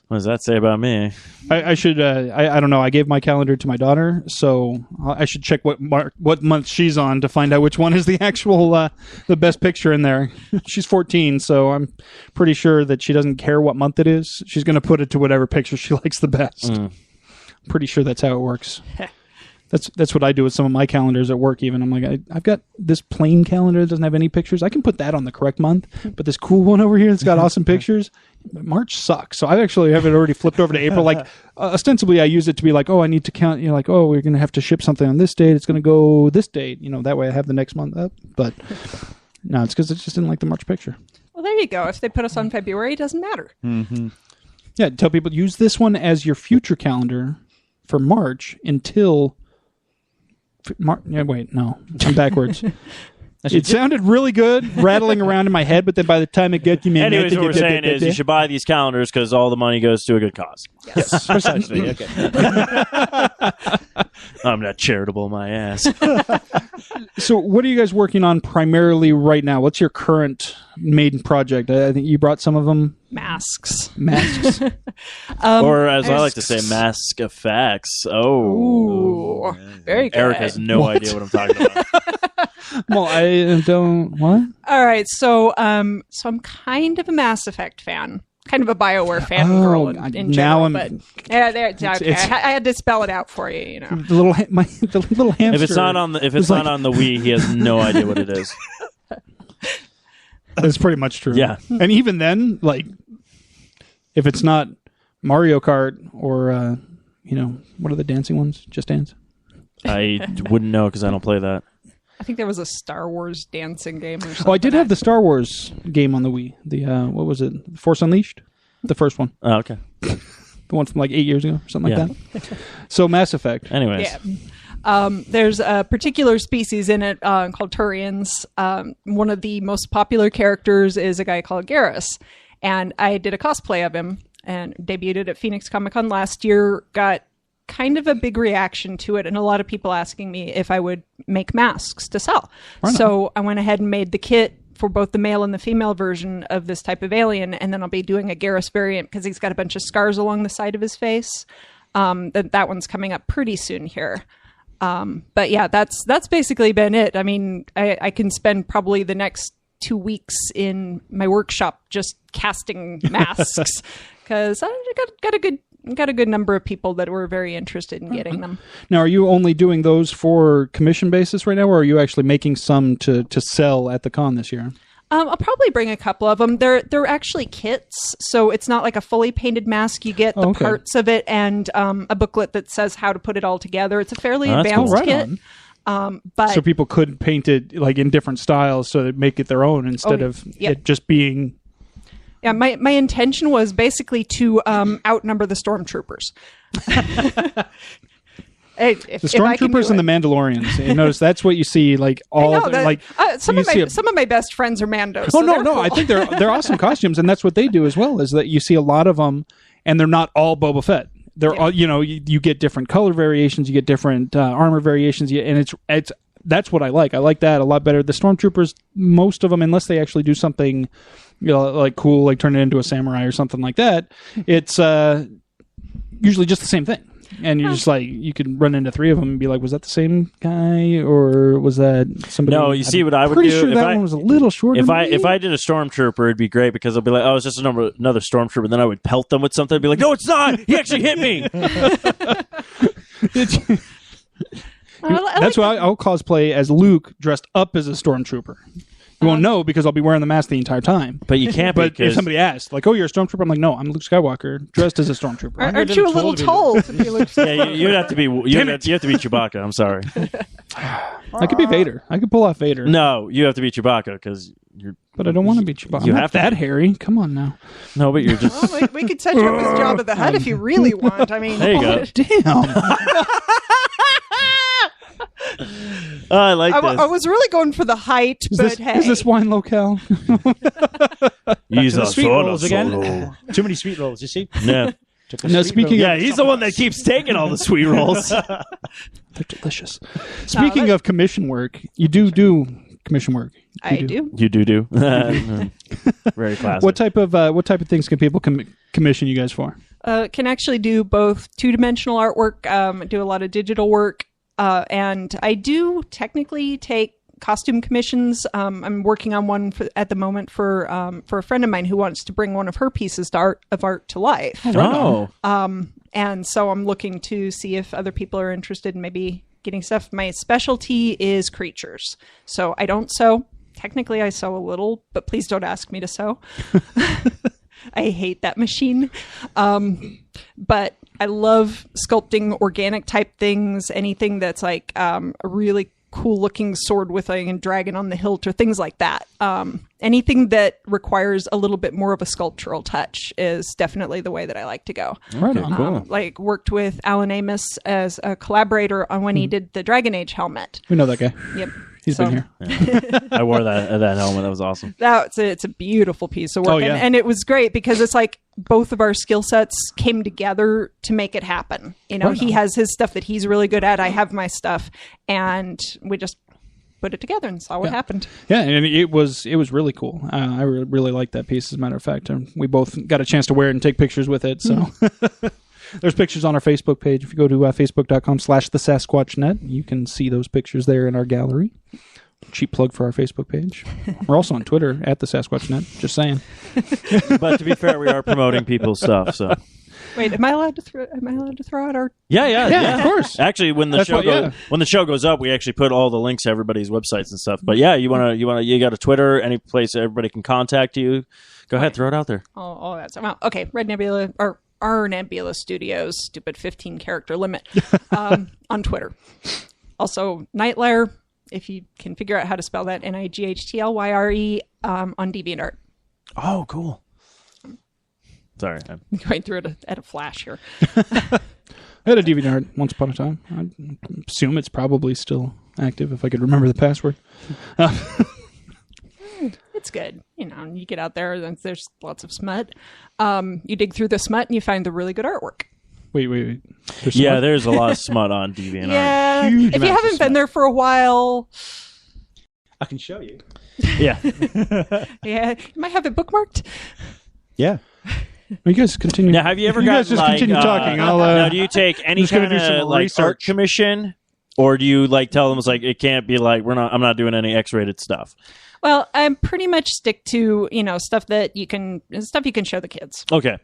what does that say about me? I should. I don't know. I gave my calendar to my daughter, so I should check what month she's on to find out which one is the actual the best picture in there. She's 14, so I'm pretty sure that she doesn't care what month it is. She's going to put it to whatever picture she likes the best. Pretty sure that's how it works. That's what I do with some of my calendars at work. Even I'm like, I've got this plain calendar that doesn't have any pictures. I can put that on the correct month, but this cool one over here that's got awesome pictures. March sucks. So I actually have it already flipped over to April. Like ostensibly, I use it to be like, oh, I need to count. You know, like, oh, we're going to have to ship something on this date. It's going to go this date. You know, that way I have the next month up. But no, it's because I just didn't like the March picture. Well, there you go. If they put us on February, it doesn't matter. Yeah, tell people use this one as your future calendar for March until. Yeah, wait, no, I'm backwards. It sounded really good, rattling around in my head, but then by the time it gets you, Anyways, what we're saying is you should buy these calendars because all the money goes to a good cause. Yes, precisely. Okay. I'm not charitable, my ass. So, what are you guys working on primarily right now? What's your current maiden project? I think you brought some of them. Masks. Masks. Or as I like to say, mask effects. Oh. Ooh, very good. Eric has no idea what I'm talking about. Well, I don't. What? All right, so I'm kind of a Mass Effect fan, kind of a BioWare fangirl in now general. I'm- But yeah, there. Okay, it's- I had to spell it out for you. You know, The little the little hamster. If it's not on the on the Wii, he has no idea what it is. That's pretty much true. Yeah. And even then, like, if it's not Mario Kart or what are the dancing ones? Just Dance. I wouldn't know because I don't play that. I think there was a Star Wars dancing game or something. Oh, I did have the Star Wars game on the Wii. The what was it? Force Unleashed, the first one, Oh, okay. the one from like 8 years ago, or something Yeah. like that. So Mass Effect. Anyways. Yeah. There's a particular species in it called Turians. One of the most popular characters is a guy called Garrus. And I did a cosplay of him and debuted it at Phoenix Comic-Con last year. Got kind of a big reaction to it and a lot of people asking me if I would make masks to sell. So I went ahead and made the kit for both the male and the female version of this type of alien, and then I'll be doing a Garrus variant because he's got a bunch of scars along the side of his face. That one's coming up pretty soon here. But yeah, that's basically been it. I mean, I can spend probably the next 2 weeks in my workshop just casting masks because I got a good number of people that were very interested in getting them. Now, are you only doing those for commission basis right now, or are you actually making some to sell at the con this year? I'll probably bring a couple of them. They're actually kits, so it's not like a fully painted mask. You get the parts of it and a booklet that says how to put it all together. It's a fairly advanced kit. But so people could paint it like in different styles, so they make it their own instead of it just being. Yeah, my intention was basically to outnumber the stormtroopers. The stormtroopers and the Mandalorians. You notice that's what you see. Like some of my best friends are Mandos. Oh no, cool. I think they're awesome costumes, and that's what they do as well. Is that you see a lot of them, and they're not all Boba Fett. They're all, you get different color variations, you get different armor variations, and it's that's what I like. I like that a lot better. The stormtroopers, most of them, unless they actually do something, like cool, like turn it into a samurai or something like that, it's usually just the same thing. And you're just like, you could run into three of them and be like, was that the same guy or was that somebody? No, you see what I would pretty do? Sure that one was a little shorter. If I did a stormtrooper, it'd be great because I'll be like, oh, it's just another stormtrooper. Then I would pelt them with something. I'd be like, no, it's not. He actually hit me. That's why I'll cosplay as Luke dressed up as a stormtrooper. You won't know because I'll be wearing the mask the entire time. But you can't. But if somebody asks, like, "Oh, you're a stormtrooper," I'm like, "No, I'm Luke Skywalker dressed as a stormtrooper." Aren't you a little tall to be Luke Skywalker? Yeah, you'd have to be. You have to be Chewbacca. I'm sorry. I could be Vader. I could pull off Vader. No, you have to be Chewbacca because you're. But I don't want to be Chewbacca. You I'm have not that hairy. Come on now. No, but you're just. Well, we could set you up as Jabba the Hutt if you really want. I mean, there you go. Damn. Oh, I like this. I was really going for the height, but hey. Is this wine locale? He's a sweet soda rolls again. solo. Too many sweet rolls, you see? Yeah. No, speaking Yeah, he's the one that keeps taking all the sweet rolls. They're delicious. Speaking of commission work, you do commission work. I do. You do. Very classic. What type of things can people commission you guys for? Can actually do both two-dimensional artwork, do a lot of digital work, and I do technically take costume commissions. I'm working on one at the moment for a friend of mine who wants to bring one of her pieces of art to life. Oh. And so I'm looking to see if other people are interested in maybe getting stuff. My specialty is creatures, so I don't sew. Technically, I sew a little, but please don't ask me to sew. I hate that machine. But I love sculpting organic type things, anything that's like a really cool looking sword with a dragon on the hilt or things like that. Anything that requires a little bit more of a sculptural touch is definitely the way that I like to go. Right on. Cool. Like worked with Alan Amos as a collaborator on when he did the Dragon Age helmet. We know that guy. Yep. He's been here. Yeah. I wore that helmet. That was awesome. It's a beautiful piece of work. Oh, yeah. And it was great because it's like both of our skill sets came together to make it happen. He has his stuff that he's really good at. I have my stuff. And we just put it together and saw what happened. Yeah, and it was really cool. I really liked that piece, as a matter of fact. We both got a chance to wear it and take pictures with it. So there's pictures on our Facebook page. If you go to facebook.com/thesasquatchnet, you can see those pictures there in our gallery. Cheap plug for our Facebook page. We're also on Twitter @thesasquatchnet. Just saying. But to be fair, we are promoting people's stuff. So wait, am I allowed to throw out our? Yeah, of course. Actually, when the show goes up, we actually put all the links to everybody's websites and stuff. But yeah, you got a Twitter, any place everybody can contact you. Go ahead, throw it out there. Oh, that's well, okay. Red Nebula or our Nebula Studios, stupid 15 character limit on Twitter. Also, Nightlyre. If you can figure out how to spell that, NIGHTLYRE on DeviantArt. Oh, cool. Sorry. I'm going through it at a flash here. I had a DeviantArt once upon a time. I assume it's probably still active if I could remember the password. It's good. You get out there, and there's lots of smut. You dig through the smut, and you find the really good artwork. Wait. There's a lot of smut on DeviantArt. Yeah, if you haven't been there for a while, I can show you. Yeah. Yeah, you might have it bookmarked. Yeah. You guys continue. Now, have you ever You got guys just continue talking. now, do you take any just gonna kind do some of like art research. commission, or do you like tell them it's like it can't be like I'm not doing any X-rated stuff? Well, I pretty much stick to stuff you can show the kids. Okay.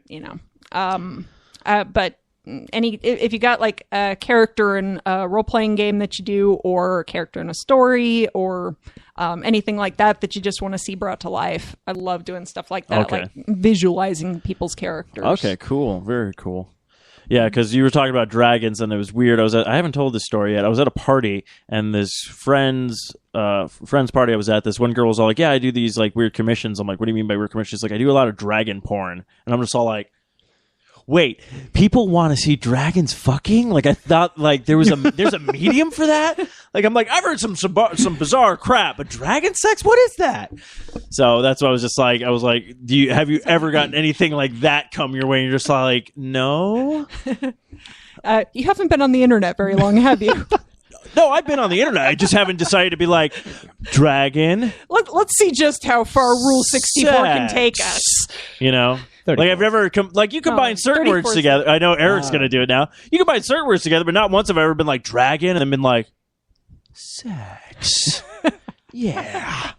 But if you got like a character in a role playing game that you do, or a character in a story, or anything like that you just want to see brought to life, I love doing stuff like that, Okay. like visualizing people's characters. Okay. Cool. Very cool. Yeah, because you were talking about dragons, and it was weird. I haven't told this story yet. I was at a party, and this friend's party I was at, this one girl was all like, "Yeah, I do these like weird commissions." I'm like, "What do you mean by weird commissions?" She's like, "I do a lot of dragon porn," and I'm just all like, "Wait, people want to see dragons fucking?" Like I thought, like there's a medium for that. Like I'm like, I've heard some bizarre crap, but dragon sex, what is that? So that's what I was just like. I was like, have you ever gotten anything like that come your way? And you're just like, no. You haven't been on the internet very long, have you? No, I've been on the internet. I just haven't decided to be like, dragon. Let's see just how far Rule 64 can take us. You know? 34. Like I've never like you combine certain words 34 together. I know Eric's going to do it now. You combine certain words together, but not once have I ever been like dragon and then been like sex. Yeah.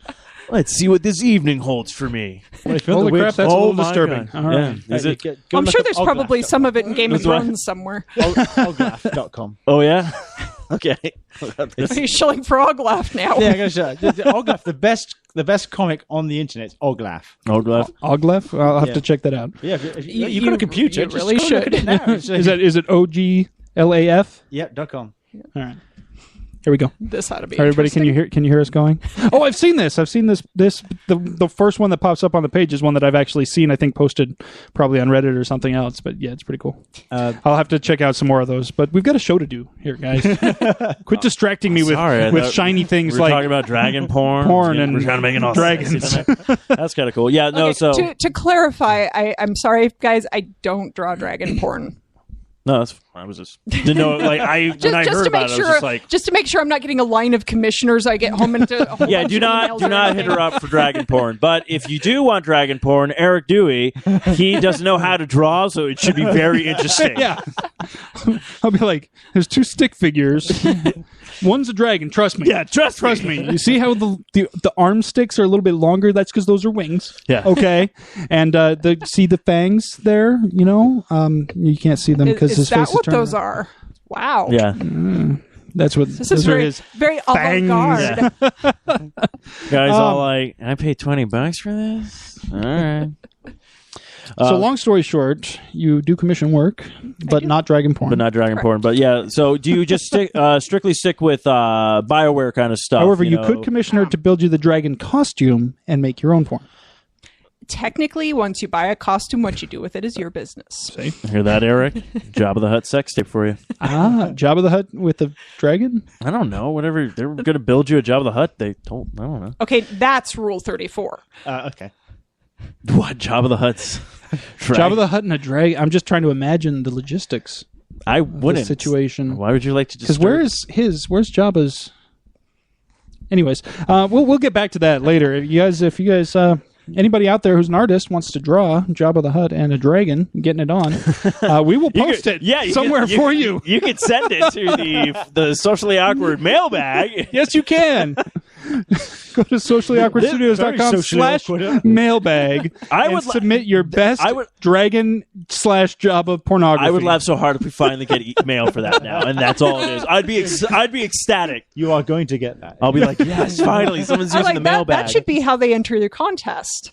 Let's see what this evening holds for me. Holy crap, that's a little disturbing. God. All right. Yeah. Is it? I'm sure there's probably some of it in Game of Thrones somewhere. Oglaf.com. Oh yeah. Okay. He's shilling for Oglaf now. Yeah, I gotta show you. Oglaf, the best comic on the internet is Oglaf. Oglaf. Oglaf? I'll have Yeah. to check that out. Yeah, if you've got a computer. you just really go look at should. it now. Is it OGLAF? Yeah, .com. All right. Here we go. This ought to be Everybody, can interesting. you hear us going? Oh, I've seen this. The first one that pops up on the page is one that I've actually seen. I think posted probably on Reddit or something else. But yeah, it's pretty cool. I'll have to check out some more of those. But we've got a show to do here, guys. Quit distracting me with shiny things We're like talking about dragon porn. and we're trying to make it all dragons. sexy tonight. That's kind of cool. Yeah. No. Okay, So to clarify, I'm sorry, guys. I don't draw dragon porn. no. I was just didn't know. Like when I heard about it, I was just like. just to make sure I'm not getting a line of commissioners. I get home into a whole Yeah, bunch do of emails or not hit anything. her up for dragon porn. But if you do want dragon porn, Eric Dewey, he doesn't know how to draw, so it should be very interesting. Yeah. I'll be like, there's two stick figures. One's a dragon. Trust me. Yeah, trust me. You see how the arm sticks are a little bit longer? That's because those are wings. Yeah. Okay. And see the fangs there? You know, you can't see them because Is his that face is what turned those around. are? Wow. Yeah. That's what This those is are very, his very fangs. avant-garde. Guys all like, I paid $20 for this? All right. So long story short, you do commission work, but not dragon porn. But not dragon porn. But yeah, so do you just strictly stick with BioWare kind of stuff? However, you know? could commission her to build you the dragon costume and make your own porn. Technically, once you buy a costume, what you do with it is your business. See? Hear that, Eric? Jabba the Hutt sex tape for you. Jabba the Hutt with the dragon? I don't know. Whatever. They were going to build you a Jabba the Hutt. They told. I don't know. Okay, that's Rule 34. Okay. What? Jabba the Hutt's Jabba the Hutt and a dragon. I'm just trying to imagine the logistics. I of the wouldn't. situation. Why would you like to? Because where's Jabba's? Anyways, we'll get back to that later. If you guys, anybody out there who's an artist wants to draw Jabba the Hutt and a dragon, getting it on, we will post it somewhere for you. You could send it to the socially awkward mailbag. Yes, you can. Go to sociallyawkwardstudios.com/mailbag and submit your best dragon/Jabba pornography. I would laugh so hard if we finally get mail for that now, and that's all it is. I'd be ecstatic. You are going to get that. I'll be like, yes, finally, someone's I using like the that. mailbag. That should be how they enter your contest.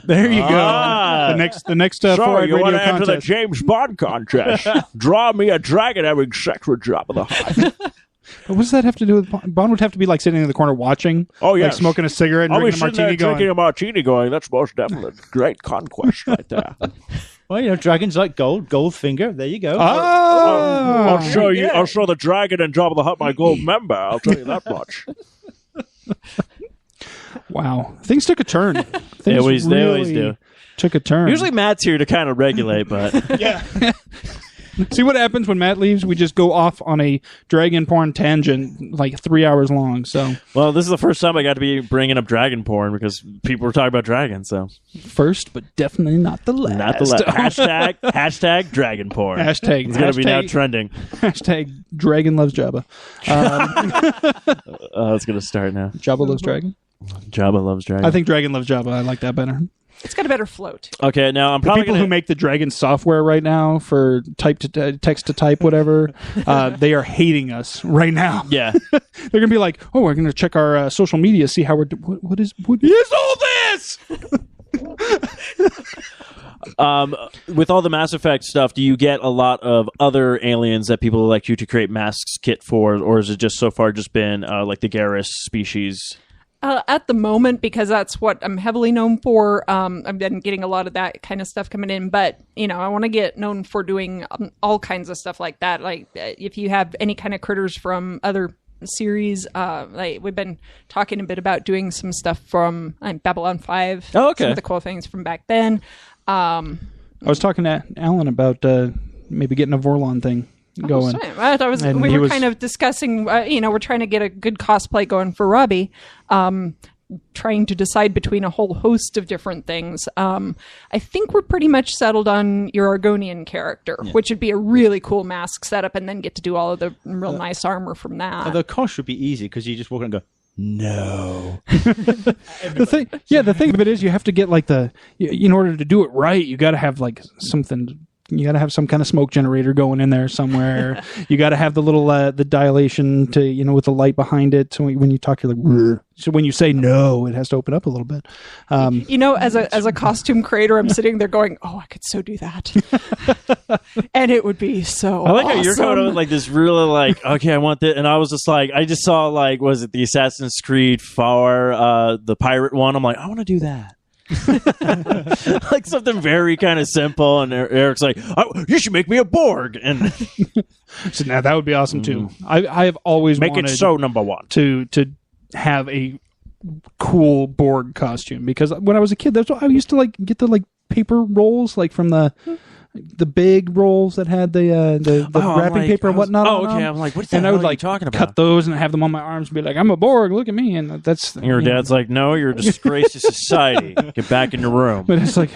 There you go. The next So Forward you Radio want to enter the contest. James Bond contest? Draw me a dragon having sex with Jabba the Hutt. But what does that have to do with Bond? Bond would have to be like sitting in the corner watching, Oh, like yes. smoking a cigarette and I'll be drinking a sitting there martini going. drinking a martini going, that's most definitely a great conquest right there. Well, dragons like Goldfinger. There you go. Oh, I'll show you. I'll show the dragon and Jabba the Hutt my gold member. I'll tell you that much. wow. Things took a turn. They always really do. Took a turn. Usually Matt's here to kind of regulate, but yeah. See what happens when Matt leaves? We just go off on a dragon porn tangent, like 3 hours long. So, well, this is the first time I got to be bringing up dragon porn because people were talking about dragons. So first, but definitely not the last. Not the hashtag dragon porn. Hashtag it's going to be now trending. Hashtag dragon loves Jabba. It's going to start now. Jabba loves dragon. Jabba loves dragon. I think dragon loves Jabba. I like that better. It's got a better float. Okay, now I'm the probably people who make the Dragon software right now for text to type, whatever. They are hating us right now. Yeah, they're gonna be like, "Oh, we're gonna check our social media, see how we're. What is all this?" With all the Mass Effect stuff, do you get a lot of other aliens that people elect you to create masks kit for, or is it just so far just been like the Garrus species? At the moment, because that's what I'm heavily known for, I've been getting a lot of that kind of stuff coming in. But, I want to get known for doing all kinds of stuff like that. Like, if you have any kind of critters from other series, like we've been talking a bit about doing some stuff from Babylon 5. Oh, okay. Some of the cool things from back then. I was talking to Alan about maybe getting a Vorlon thing going. We were kind of discussing, we're trying to get a good cosplay going for Robbie, trying to decide between a whole host of different things. I think we're pretty much settled on your Argonian character, which would be a really cool mask setup, and then get to do all of the real nice armor from that. The cost would be easy because you just walk in and go, no. The thing of it is you have to get like in order to do it right, you got to have like something. You got to have some kind of smoke generator going in there somewhere. You got to have the little the dilation to with the light behind it. So when you talk, you're like, "Rrr." So when you say no, it has to open up a little bit. As a costume creator, I'm sitting there going, "Oh, I could so do that," and it would be so. I like awesome. how you're going with like this really like, okay, I want this, and I was just like, I just saw like, was it the Assassin's Creed 4, the pirate one? I'm like, I want to do that. Like something very kind of simple, and Eric's like, oh, you should make me a Borg, and so now that would be awesome too. I have always make wanted it so number one to have a cool Borg costume, because when I was a kid, that's what I used to like get the like paper rolls like from the big rolls that had the wrapping paper and whatnot. Okay. I'm like, what the hell I would are you talking about? Cut those and have them on my arms and be like, I'm a Borg, look at me. And that's your dad's like, no, you're a disgrace to society. Get back in your room. But it's like,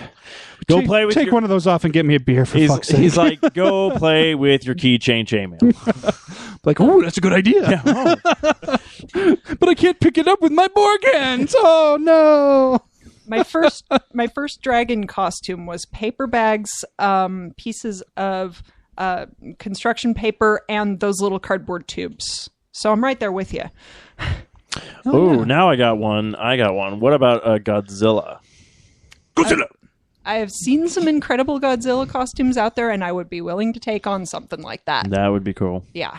take one of those off and get me a beer for fuck's sake. He's like, go play with your keychain chainmail. Like, oh, that's a good idea. Yeah, but I can't pick it up with my Borg hands. Oh no. My first dragon costume was paper bags, pieces of construction paper, and those little cardboard tubes. So I'm right there with you. Now I got one. What about Godzilla? Godzilla! I have seen some incredible Godzilla costumes out there, and I would be willing to take on something like that. That would be cool. Yeah.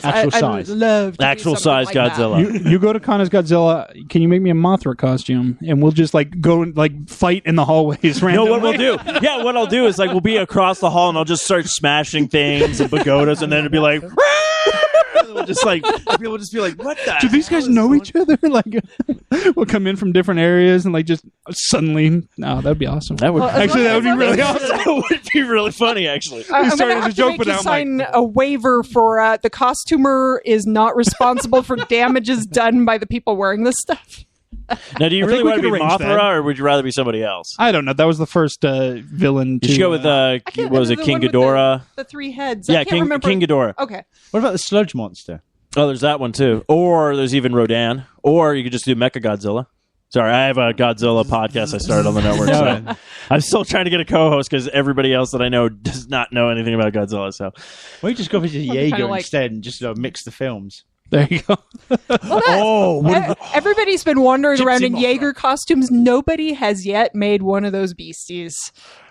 Actual size. I'd love to actual do something size like Godzilla. You go to Con as Godzilla. Can you make me a Mothra costume? And we'll just like go like fight in the hallways. Randomly. No, what we'll do? Yeah, what I'll do is like we'll be across the hall and I'll just start smashing things and pagodas, and then it'll be like. We'll just like people will just be like, what the? Do these guys know each other? Like, we'll come in from different areas and like just suddenly. No, that'd be awesome. That would that would be really awesome. That would be really funny, actually. I'm started going as a joke, but to now I'm sign like- a waiver for the costumer is not responsible for damages done by the people wearing this stuff. Now, do you I really think we want to could be arrange Mothra, that. or would you rather be somebody else? I don't know. That was the first villain. You should go with what was it, King Ghidorah? The three heads. Yeah, I can't remember. King Ghidorah. Okay. What about the sludge monster? Oh, there's that one too. Or there's even Rodan. Or you could just do Mecha Godzilla. Sorry, I have a Godzilla podcast I started on the network. So I'm still trying to get a co-host because everybody else that I know does not know anything about Godzilla. So, Well, you just go visit Jaeger like- instead and just mix the films. There you go. Everybody's been wandering around in Mothra. Jaeger costumes. Nobody has yet made one of those beasties.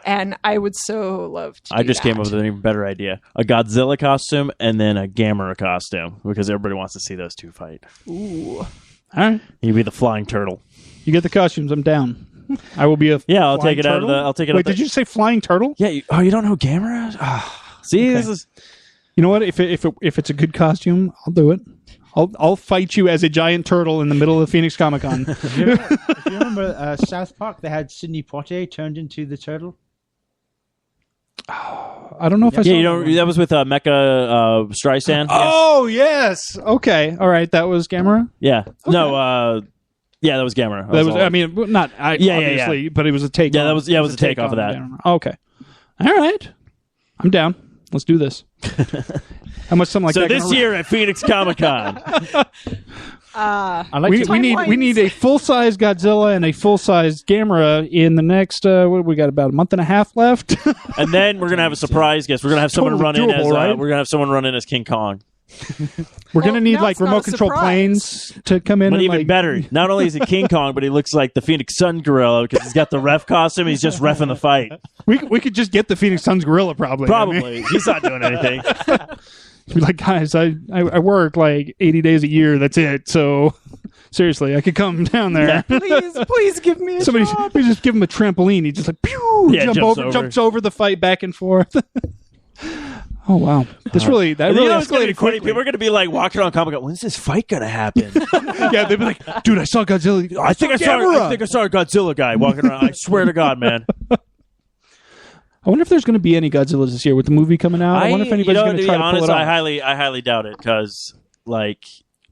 And I would so love to I do just that. came up with an even better idea: a Godzilla costume and then a Gamera costume, because everybody wants to see those two fight. Ooh. All right, You'd be the flying turtle. you get the costumes. I'm down. I will be a. Yeah, I'll flying take it out of turtle? the. I'll take it. Wait, out the, did you say flying turtle? Yeah. You don't know who Gamera is? See, Okay. this is. You know what? If it's a good costume, I'll do it. I'll fight you as a giant turtle in the middle of Phoenix Comic-Con. If you remember South Park, they had Sidney Poitier turned into the turtle. I don't know if I saw Yeah, you don't. That was with Mecha Streisand. Oh, yes. Okay. All right. That was Gamera? Yeah. No. Yeah, that was Gamera. That was, I mean, not obviously, but it was a take. Yeah, that was. Yeah, it was a take off of that. Gamera. Okay. All right. I'm down. Let's do this. How much something like that? So this year at Phoenix Comic-Con. We need a full-size Godzilla and a full-size Gamera in the next, we got about a month and a half left. And then we're going to have a surprise guest. We're going to have someone Totally run in as doable, right? we're going to have someone run in as King Kong. We're going to need now it's not remote a control surprise. planes to come in. But and even better, not only is he King Kong, but he looks like the Phoenix Sun Gorilla because he's got the ref costume. He's just reffing the fight. We could just get the Phoenix Suns gorilla probably. Probably. He's not doing anything. Be like, guys, I work like 80 days a year. That's it. So seriously, I could come down there. Yeah. Please give me a job. We just give him a trampoline. He just like pew, Yeah, jumps over the fight back and forth. Oh wow, that really It's gonna be escalated funny. quickly. People are going to be like walking around Comic-Con. When's this fight going to happen? Yeah, they'd be like, dude, I saw Godzilla. I think I saw a Godzilla guy walking around. I swear to God, man. I wonder if there's going to be any Godzillas this year with the movie coming out. I wonder if anybody's going to try to pull it off. I highly doubt it because, like,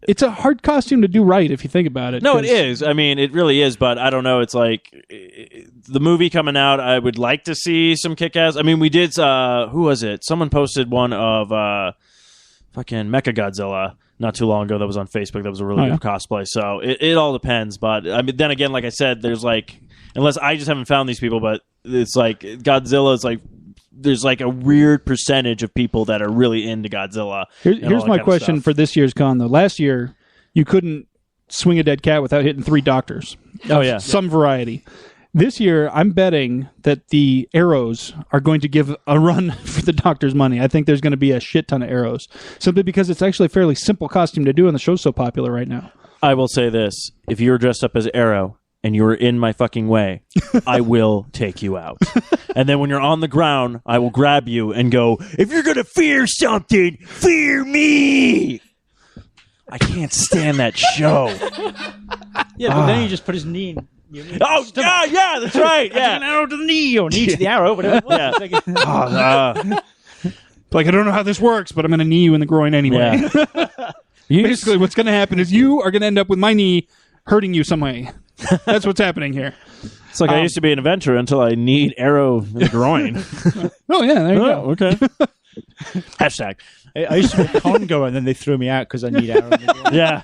It's a hard costume to do right if you think about it. no, it is. I mean, it really is. But I don't know. It's like the movie coming out. I would like to see some kick-ass. I mean, we did. Who was it? Someone posted one of fucking Mechagodzilla not too long ago. That was on Facebook. That was a really good cosplay. So it all depends. But I mean, then again, like I said, there's like, unless I just haven't found these people, but it's like Godzilla is like. There's like a weird percentage of people that are really into Godzilla. Here's my question for this year's con, though. Last year, you couldn't swing a dead cat without hitting 3 doctors. Oh, yeah. Some variety. This year, I'm betting that the arrows are going to give a run for the doctor's money. I think there's going to be a shit ton of arrows. Simply because it's actually a fairly simple costume to do, and the show's so popular right now. I will say this. If you're dressed up as Arrow and you're in my fucking way, I will take you out. And then when you're on the ground, I will grab you and go, if you're going to fear something, fear me. I can't stand that show. Yeah, but then you just put his knee in. Oh, yeah, that's right. Yeah. An arrow to the knee or knee to the arrow, whatever it was. Yeah. Like, I don't know how this works, but I'm going to knee you in the groin anyway. Yeah. Basically, what's going to happen is you are going to end up with my knee hurting you some way. That's what's happening here. It's like I used to be an adventurer until I need Arrow in the groin. Oh, yeah, there you go. Okay. Hashtag. I used to be a con goer, and then they threw me out because I need arrow. Yeah.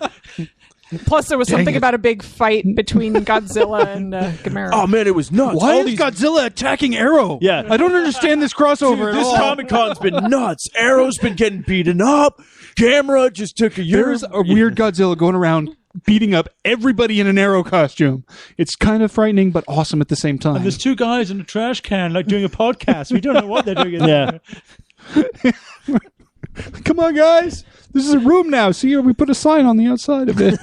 Plus, there was something about a big fight between Godzilla and Gamera. Oh, man, it was nuts. Why All is these... Godzilla attacking Arrow? Yeah. I don't understand this crossover Dude, this at all. Comic-Con's been nuts. Arrow's been getting beaten up. Gamera just took a year. There's a weird Godzilla going around beating up everybody in an Arrow costume. It's kind of frightening, but awesome at the same time. And there's 2 guys in a trash can, like doing a podcast. We don't know what they're doing. Yeah. Come on, guys. This is a room now. See, we put a sign on the outside of it.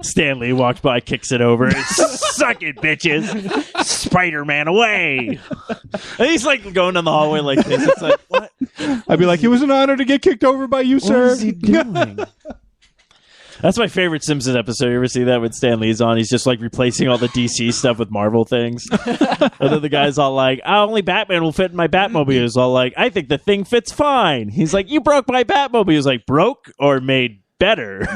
Stanley walks by, kicks it over. Suck it, bitches. Spider-Man away. And he's like going down the hallway like this. It's like, what? I'd be like, it was an honor to get kicked over by you, sir. What is he doing? That's my favorite Simpsons episode. You ever see that when Stan Lee's on? He's just like replacing all the DC stuff with Marvel things. And then the guy's all like, only Batman will fit in my Batmobile. He's all like, I think the thing fits fine. He's like, you broke my Batmobile. He's like, broke or made better?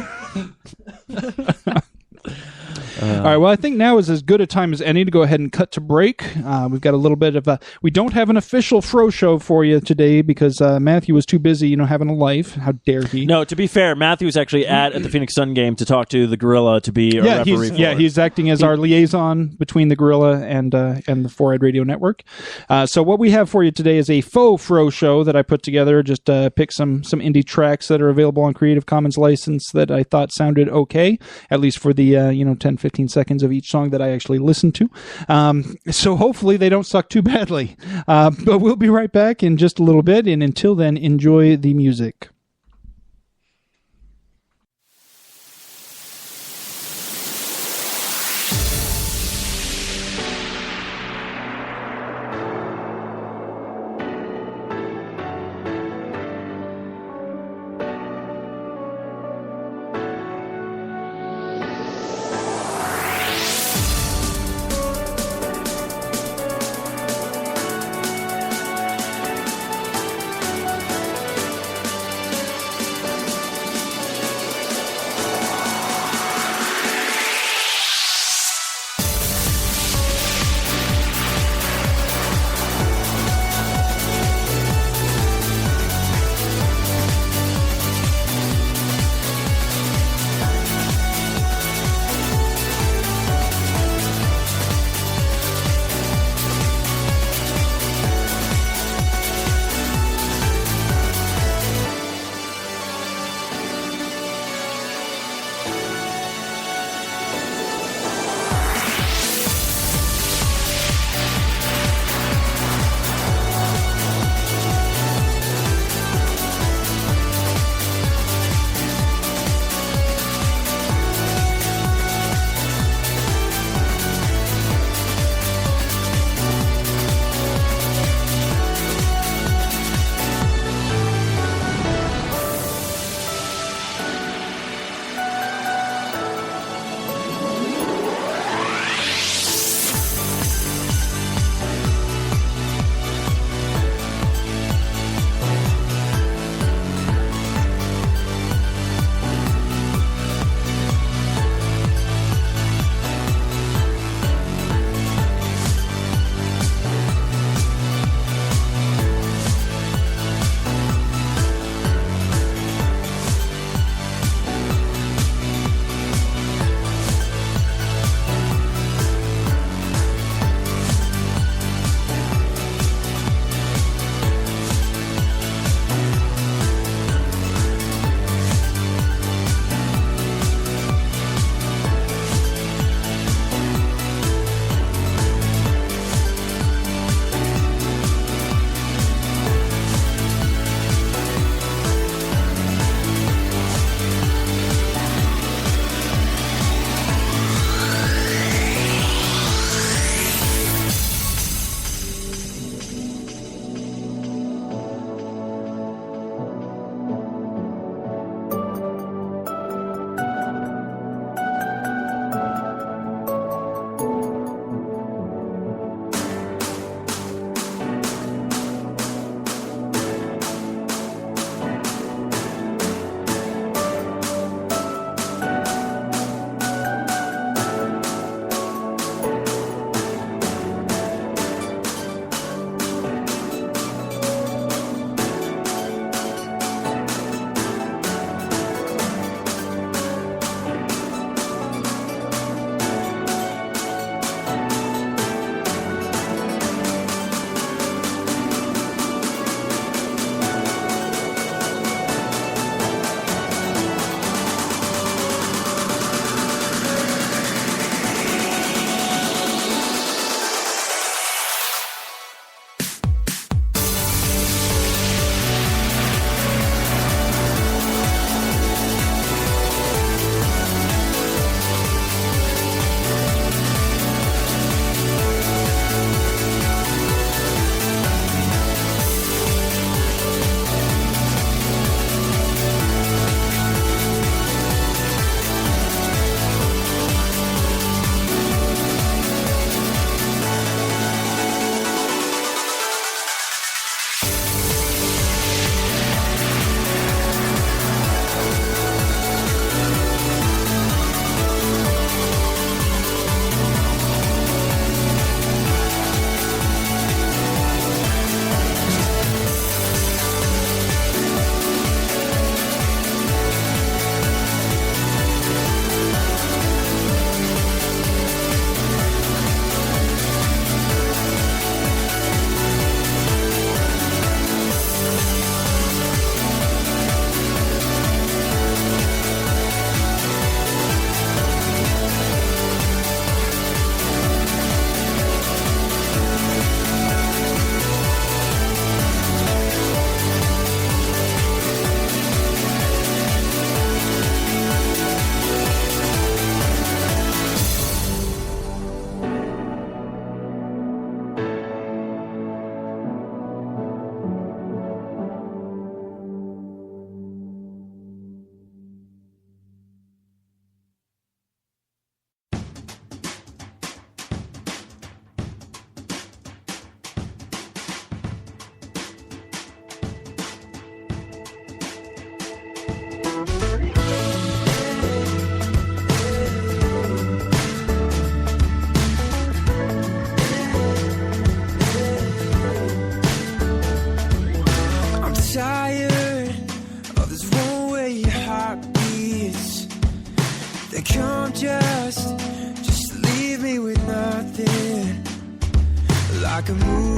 All right, well, I think now is as good a time as any to go ahead and cut to break. We've got a little bit of a... We don't have an official Fro show for you today because Matthew was too busy, having a life. How dare he? No, to be fair, Matthew's actually at the Phoenix Sun game to talk to the gorilla to be a referee for. He's acting as our liaison between the gorilla and the 4-Eyed Radio Network. So what we have for you today is a faux Fro show that I put together. Just pick some indie tracks that are available on Creative Commons license that I thought sounded okay, at least for the 10, 15 seconds of each song that I actually listened to. So hopefully they don't suck too badly. But we'll be right back in just a little bit. And until then, enjoy the music.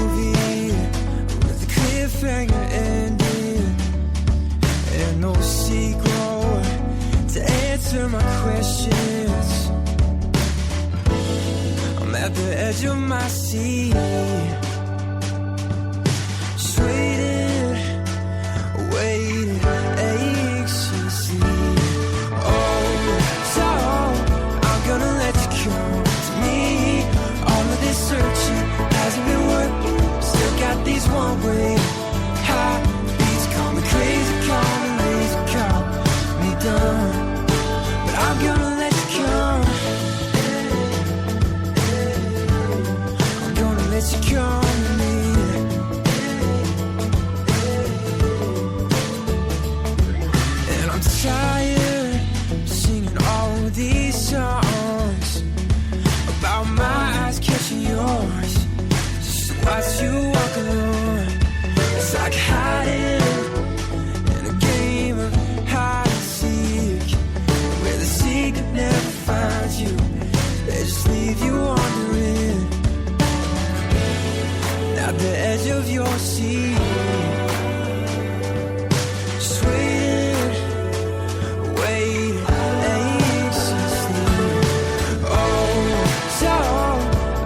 movie with a cliffhanger ending and no sequel to answer my questions. I'm at the edge of my seat, just waiting, anxiously. Oh, so I'm gonna let you come to me. All of this searching hasn't been working. Still got these one-way heartbeats. Call me crazy, call me lazy, call me dumb, but I'm gonna let you come. I'm gonna let you come to me. And I'm tired of singing all these songs about my eyes catching yours, just to watch you walk alone. It's like hiding in a game of hide and seek, where the secret never finds you. They just leave you wandering at the edge of your seat, just waiting, anxiously. Oh, so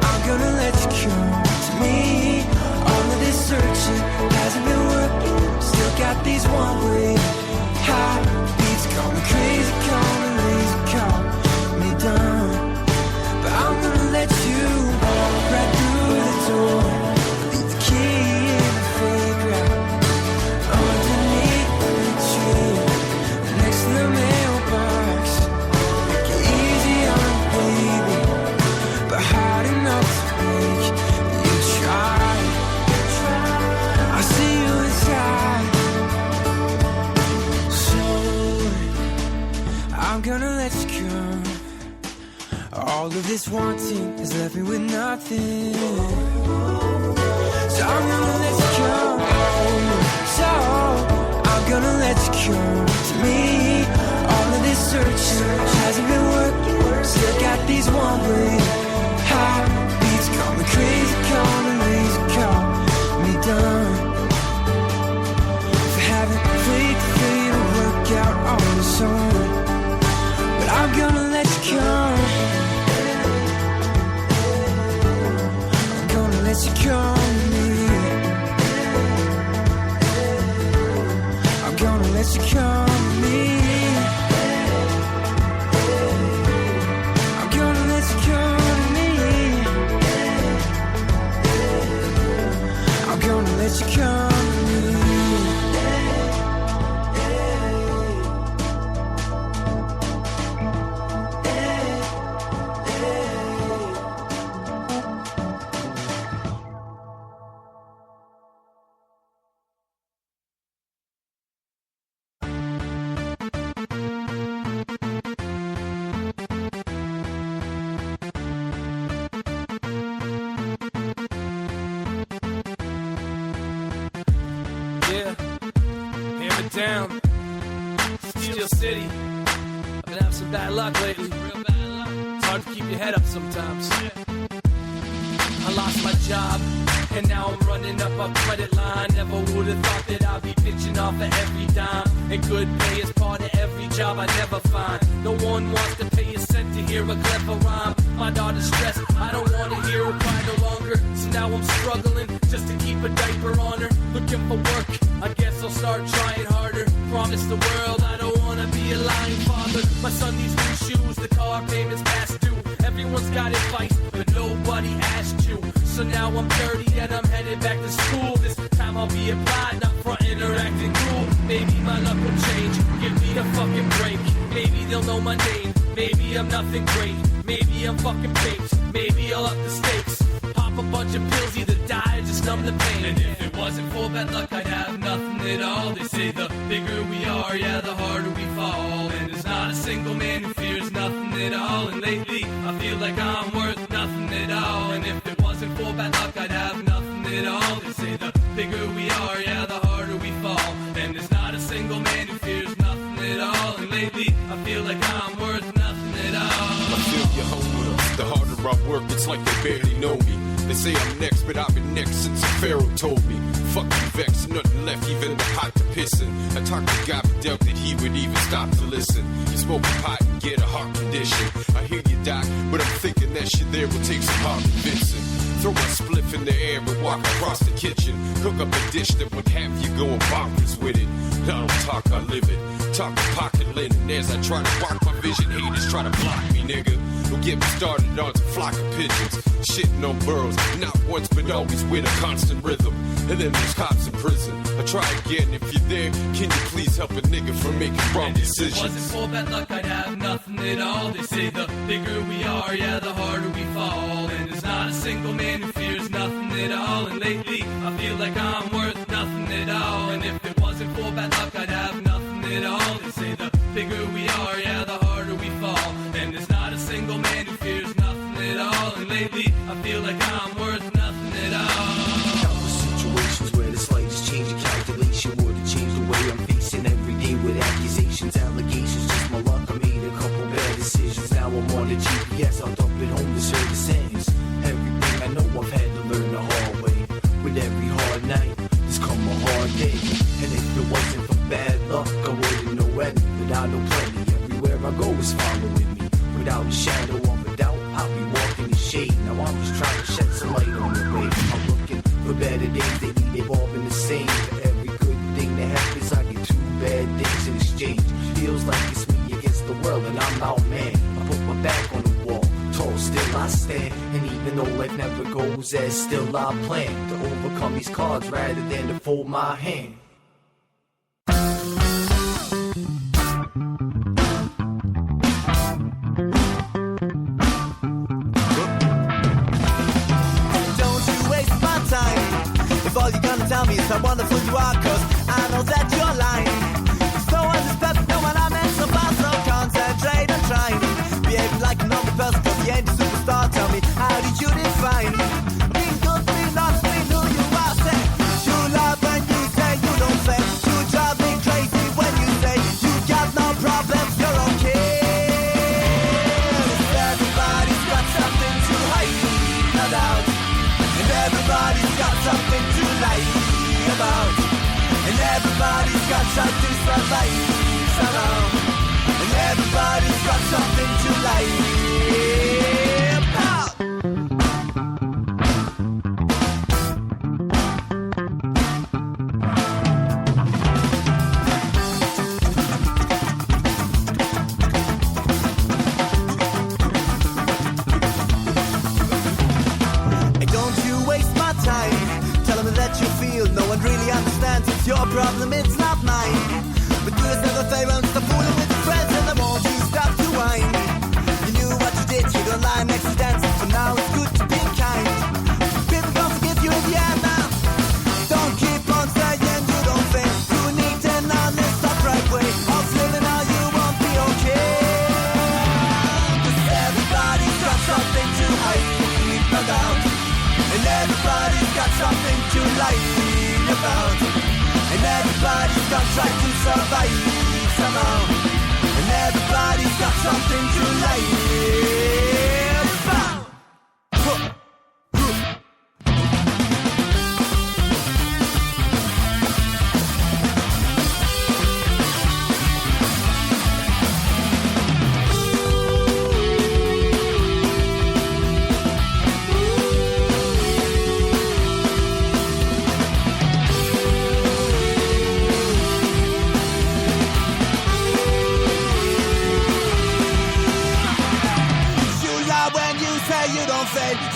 I'm gonna let you come to me. All of this searching hasn't been working. Still got these one-way heartbeats. Call me crazy, call me lazy, call me dumb, but I'm gonna let you walk right through the door. Leave the key in the fake ground underneath the tree, next to the mailbox. Make it easy on me, baby, but hard enough to make you try. I see you inside, so I'm gonna let you come. All of this wanting has left me with nothing, so I'm gonna let you come. So I'm gonna let you come to me. All of this searching hasn't been working. Still got these one-way heartbeats. Call me crazy, call me lazy, call me dumb, for having faith to work out on its own. But I'm gonna let you come. I'm gonna let you come to me. I'm gonna let you come to me. I'm gonna let you come to me. I'm gonna let you come to me. Down, Steel City. I've been having some bad luck lately. Real bad luck. It's hard to keep your head up sometimes. I lost my job, and now I'm running up a credit line. Never would've thought that I'd be pitching off at every dime, and good pay is part of every job I never find. No one wants to pay a cent to hear a clever rhyme. My daughter's stressed, I don't want to hear her cry no longer. So now I'm struggling just to keep a diaper on her. Looking for work, I guess I'll start trying harder. Promise the world I don't want to be a lying father. My son needs new shoes, the car payment's past due. Everyone's got advice, but nobody asked you. So now I'm 30 and I'm headed back to school. This time I'll be applied, not frontin' or acting cool. Maybe my luck will change, give me a fucking break. Maybe they'll know my name, maybe I'm nothing great. Maybe I'm fucking faked, maybe I'll up the stakes. Pop a bunch of pills, either die or just numb the pain. And if it wasn't for bad luck, I'd have nothing at all. They say the bigger we are, yeah, the harder we fall. And there's not a single man who fears nothing at all. And lately, I feel like I'm worth nothing at all. And if it wasn't for bad luck, I'd have nothing at all. They say the bigger we are, yeah, the harder we fall. And there's not a single man who fears nothing at all. And lately, I feel like I'm worth nothing at all. I feel your homework. The harder I work, it's like they barely know me. They say I'm next, but I've been next since a pharaoh told me. Fucking vexed, nothing left, even the pot to piss in. I talked to God, but doubt that he would even stop to listen. You smoke a pot and get a heart condition. I hear you, Doc, but I'm thinking that shit there will take some hard convincing. Throw my spliff in the air and walk across the kitchen. Cook up a dish that would have you going bonkers with it. I don't talk, I live it. Talk to pocket linen as I try to walk my vision. Haters try to block me, nigga. Don't get me started on a flock of pigeons. Shitting on burrows, not once but always with a constant rhythm. And then there's cops in prison. I try again, if you're there, can you please help a nigga from making wrong decisions? If it wasn't for bad luck, I'd have nothing at all. They say the bigger we are, yeah, the harder we fall. And there's not a single man who fears nothing at all. And lately, I feel like I'm worth nothing at all. And if it wasn't for bad luck, I'd have nothing at all. They say the bigger we are, yeah, the harder we fall. And there's not a single man who fears nothing at all. And lately, I feel like I'm worth nothing at all. Countless situations where the slightest change in calculation would have changed the way I'm facing every day with accusations, allegations, just my luck. I made a couple bad decisions. Now I'm on the GPS, I'll dump it home to serve the sentence. Everything I know I've had to learn the hard way. With every hard night, there's come a hard day. And if it wasn't for bad luck, I wouldn't know any. But I know plenty, everywhere I go is following me. Without a shadow of a doubt, I'll be walking in shade. Now I'm just trying to shed some light on the way. I'm looking for better days, they need they've all been the same. For every good thing that happens, I get two bad things in exchange. Feels like it's me against the world and I'm outman. I put my back on the wall, tall still I stand. And even though life never goes as still I plan to overcome these cards rather than to fold my hand. All you're gonna tell me is how wonderful you are, cause I know that you're lying. So I just perfect, no one I meant so far, so concentrate on trying. Behaving like a normal person, cause you ain't a superstar. Tell me, how did you define being good, being honest, being who you are? Say, you love when you say you don't say. You drive me crazy when you say you got no problems, you're okay. Everybody's got something to hide, no doubt. And everybody's got something to lie about. And everybody's got something to survive somehow. And everybody's got something to lie about. No one really understands, it's your problem, it's not mine. But do us never favor, stop fooling with your friends, and I won't you stop to whine. You knew what you did, you don't lie next to dancing, for now it's good to be kind. People don't forgive you in the end now. Don't keep on saying you don't think. You need an honest, upright way of living, or you won't be okay. Cause everybody's got something to hide, no doubt. And everybody's got something to lie about. And everybody's gonna try to survive somehow. And everybody's got something to lie about.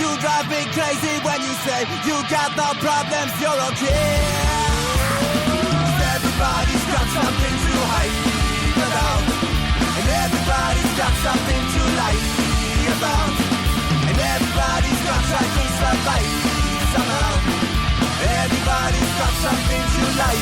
You drive me crazy when you say you got no problems, you're okay. Everybody's got something to hide about. And everybody's got something to lie about. And everybody's got something to survive somehow. Everybody's got something to lie.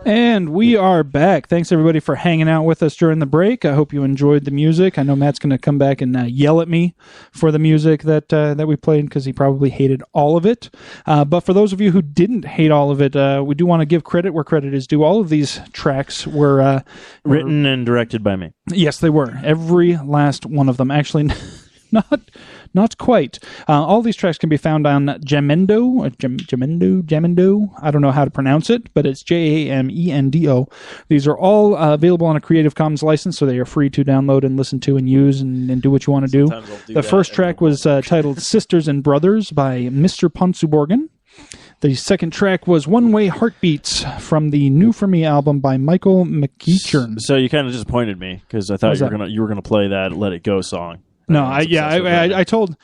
And we are back. Thanks, everybody, for hanging out with us during the break. I hope you enjoyed the music. I know Matt's going to come back and yell at me for the music that we played because he probably hated all of it. But for those of you who didn't hate all of it, we do want to give credit where credit is due. All of these tracks were written and directed by me. Yes, they were. Every last one of them. Actually, not quite. All these tracks can be found on Jamendo. I don't know how to pronounce it, but it's Jamendo. These are all available on a Creative Commons license, so they are free to download and listen to and use and do what you want to do. The first track was titled Sisters and Brothers by Mr. Ponsuborgan. The second track was One Way Heartbeats from the New For Me album by Michael McEachern. So you kind of disappointed me because I thought you were gonna play that Let It Go song. No, I told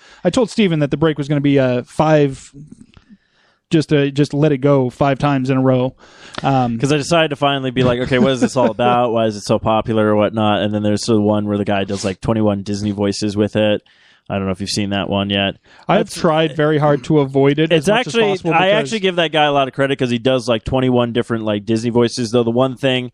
Steven that the break was going to be 5, just let it go 5 times in a row. Because I decided to finally be like, okay, what is this all about? Why is it so popular or whatnot? And then there's the one where the guy does like 21 Disney voices with it. I don't know if you've seen that one yet. I've tried very hard to avoid it. It's actually, I actually give that guy a lot of credit because he does like 21 different like Disney voices. Though the one thing,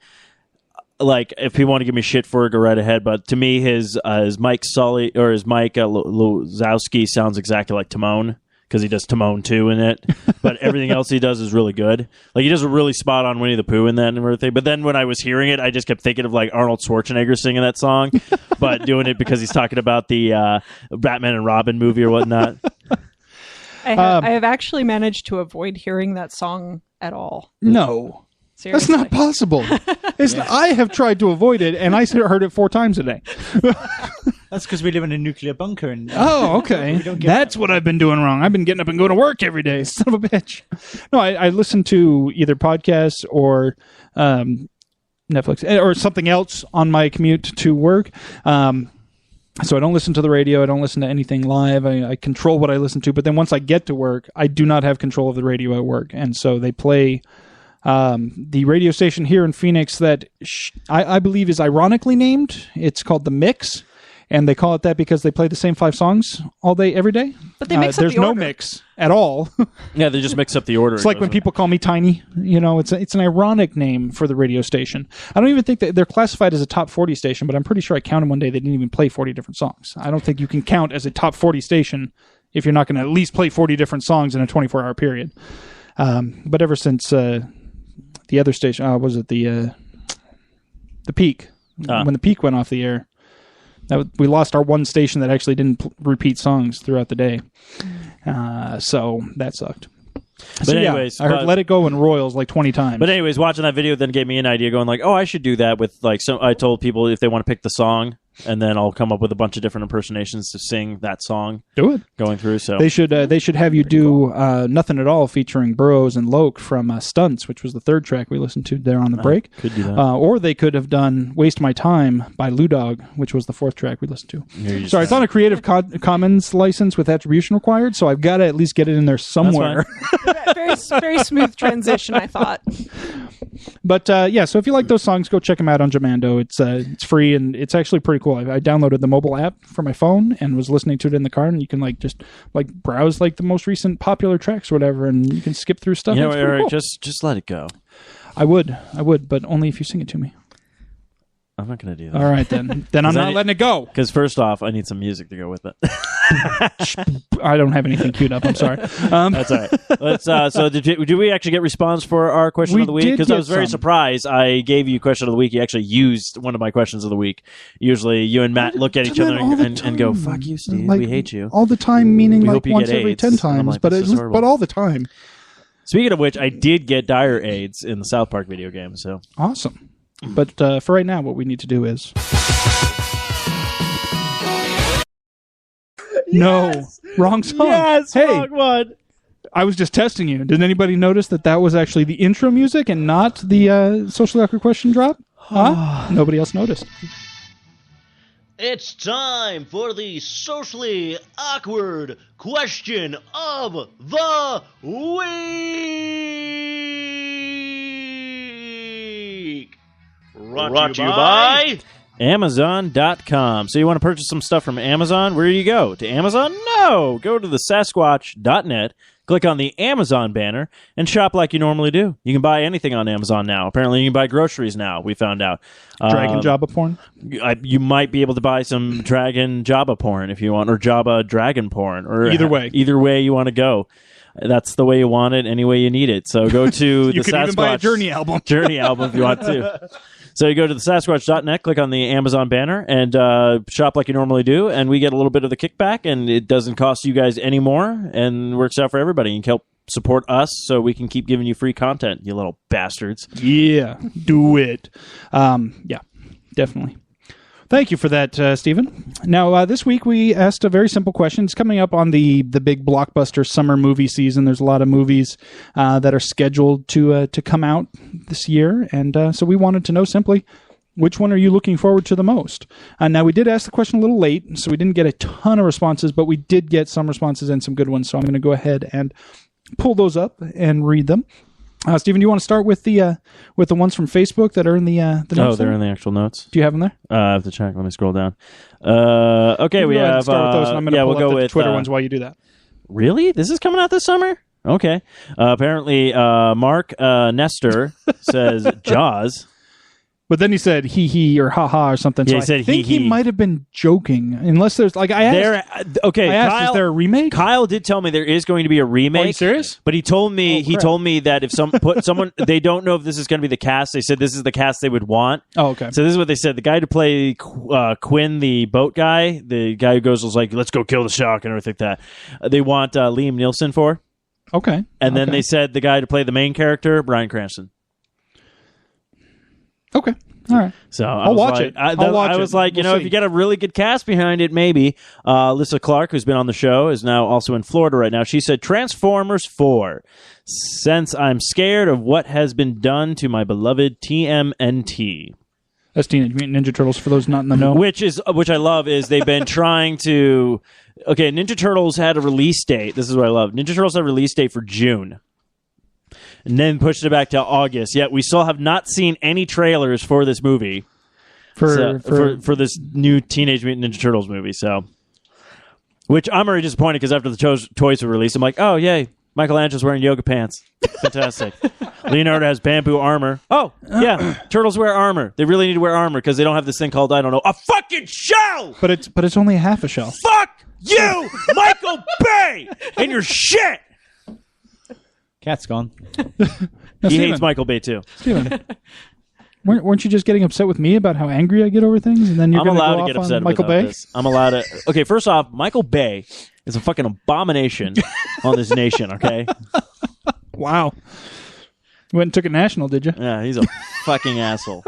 like, if people want to give me shit for it, go right ahead. But to me, his Mike Sully or his Mike Lozowski sounds exactly like Timon because he does Timon too in it. But everything else he does is really good. Like, he does a really spot on Winnie the Pooh in that and everything. But then when I was hearing it, I just kept thinking of like Arnold Schwarzenegger singing that song, but doing it because he's talking about the Batman and Robin movie or whatnot. I have actually managed to avoid hearing that song at all. No. Seriously. That's not possible. I have tried to avoid it, and I heard it 4 times a day. That's because we live in a nuclear bunker. And oh, okay. That's what I've been doing wrong. I've been getting up and going to work every day. Son of a bitch. No, I listen to either podcasts or Netflix or something else on my commute to work. So I don't listen to the radio. I don't listen to anything live. I control what I listen to. But then once I get to work, I do not have control of the radio at work. And so they play the radio station here in Phoenix that I believe is ironically named. It's called The Mix, and they call it that because they play the same 5 songs all day, every day. But they mix up there's the order. no mix at all. Yeah, they just mix up the order. It's like when people call me Tiny. You know, it's an ironic name for the radio station. I don't even think that they're classified as a top 40 station, but I'm pretty sure I counted one day they didn't even play 40 different songs. I don't think you can count as a top 40 station if you're not going to at least play 40 different songs in a 24-hour period. But ever since the other station, was it the Peak? When the Peak went off the air, we lost our one station that actually didn't repeat songs throughout the day. So that sucked. But anyways, I heard "Let It Go" and "Royals" like 20 times. But anyways, watching that video then gave me an idea, going like, "Oh, I should do that with like." So I told people if they want to pick the song, and then I'll come up with a bunch of different impersonations to sing that song. Do it. Going through, so they should have you do "Nothing at All" featuring Burroughs and Loke from Stunts, which was the third track we listened to there on the break. Could do that. Or they could have done "Waste My Time" by Lou Dog, which was the fourth track we listened to. Sorry, it's on a Creative Commons license with attribution required, so I've got to at least get it in there somewhere. Very smooth transition, I thought. But so if you like those songs, go check them out on Jamendo. It's free and it's actually pretty cool. I downloaded the mobile app for my phone and was listening to it in the car, and you can just browse the most recent popular tracks or whatever, and you can skip through stuff. You know, Eric, cool. just let it go. I would, but only if you sing it to me. I'm not going to do that. All right, then. Then I'm not letting it go. Because first off, I need some music to go with it. I don't have anything queued up. I'm sorry. That's all right. Let's. So did we actually get response for our question of the week? Because I was very surprised. I gave you question of the week. You actually used one of my questions of the week. Usually, you and Matt look at each other and go, "Fuck you, Steve. We hate you." All the time, meaning we like once every 10 times, but all the time. Speaking of which, I did get dire AIDS in the South Park video game. So awesome. But for right now, what we need to do is... No, wrong song. Yes, hey, wrong one. I was just testing you. Did anybody notice that was actually the intro music and not the socially awkward question drop? Huh? Nobody else noticed. It's time for the socially awkward question of the week. Brought to you by Amazon.com. So you want to purchase some stuff from Amazon? Where do you go? To Amazon? No! Go to the Sasquatch.net, click on the Amazon banner, and shop like you normally do. You can buy anything on Amazon now. Apparently, you can buy groceries now, we found out. Dragon Jabba porn? You might be able to buy some Dragon Jabba porn if you want, or Jabba Dragon porn. Or Either way. Either way you want to go. That's the way you want it, any way you need it. So go to You the can even buy a Sasquatch Journey album. Journey album if you want to. So you go to the Sasquatch.net, click on the Amazon banner, and shop like you normally do, and we get a little bit of the kickback, and it doesn't cost you guys any more, and works out for everybody. You can help support us so we can keep giving you free content, you little bastards. Yeah, do it. Yeah, definitely. Thank you for that, Stephen. Now, this week we asked a very simple question. It's coming up on the big blockbuster summer movie season. There's a lot of movies that are scheduled to come out this year, and so we wanted to know simply, which one are you looking forward to the most? Now, we did ask the question a little late, so we didn't get a ton of responses, but we did get some responses and some good ones, so I'm going to go ahead and pull those up and read them. Stephen, do you want to start with the ones from Facebook that are in the notes? Oh, they're in the actual notes. Do you have them there? I have to check. Let me scroll down. Okay, we have. Start with those, and I'm going to we'll pull go up the with Twitter ones while you do that. Really? This is coming out this summer? Okay. Apparently, Mark Nestor says Jaws. But then he said he or ha ha or something. Yeah, so he said I think he. he might have been joking, unless there's like I asked. Okay, I asked, Kyle, is there a remake? Kyle did tell me there is going to be a remake. Are you serious? But he told me crap. that if someone they don't know if this is going to be the cast. They said this is the cast they would want. Oh, okay. So this is what they said: the guy to play Quinn, the boat guy, the guy who goes was like, "Let's go kill the shark" and everything like that. They want Liam Neeson for. Okay. And then they said the guy to play the main character, Bryan Cranston. Okay. All right. So I'll watch it. I was it. like, We'll if see. you get a really good cast behind it, maybe. Alyssa Clark, who's been on the show, is now also in Florida right now. She said Transformers 4. Since I'm scared of what has been done to my beloved TMNT. That's Teenage Mutant Ninja Turtles for those not in the know. Which I love is they've been trying to. Okay, Ninja Turtles had a release date. This is what I love. Ninja Turtles had a release date for June. And then pushed it back to August. Yet we still have not seen any trailers for this movie. For this new Teenage Mutant Ninja Turtles movie. So, which I'm already disappointed because after the toys were released, I'm like, oh yay, Michelangelo's wearing yoga pants. Fantastic. Leonardo has bamboo armor. Oh yeah, turtles wear armor. They really need to wear armor because they don't have this thing called a fucking shell. But it's only a half a shell. Fuck you, Michael Bay, and your shit. Cat's gone. He hates Michael Bay too. Steven, weren't you just getting upset with me about how angry I get over things, and then you're I'm going to allowed go to get off upset on Michael about Bay? this. I'm allowed to. Okay, first off, Michael Bay is a fucking abomination on this nation. Okay. Wow. You went and took it national, did you? Yeah, he's a fucking asshole.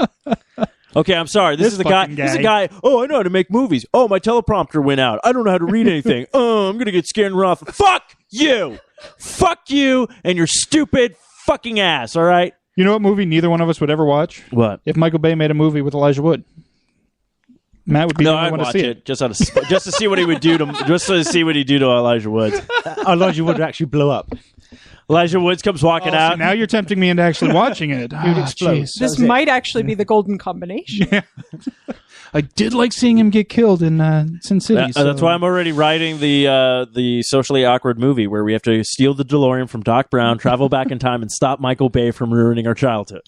Okay, I'm sorry. This is a guy. fucking This is a guy. Oh, I know how to make movies. Oh, my teleprompter went out. I don't know how to read anything. Oh, I'm gonna get scared and run off. Fuck you. Fuck you and your stupid fucking ass. All right. You know what movie neither one of us would ever watch? What? If Michael Bay made a movie with Elijah Wood. Matt would be the only I'd one to watch see it just to see what he would do to Elijah Woods. Elijah Wood actually blew up. Elijah Woods comes walking So out. now you're tempting me into actually watching it. He would explode. jeez. This might actually be the golden combination. I did like seeing him get killed in Sin City. That's why I'm already writing the socially awkward movie where we have to steal the DeLorean from Doc Brown, travel back in time, and stop Michael Bay from ruining our childhood.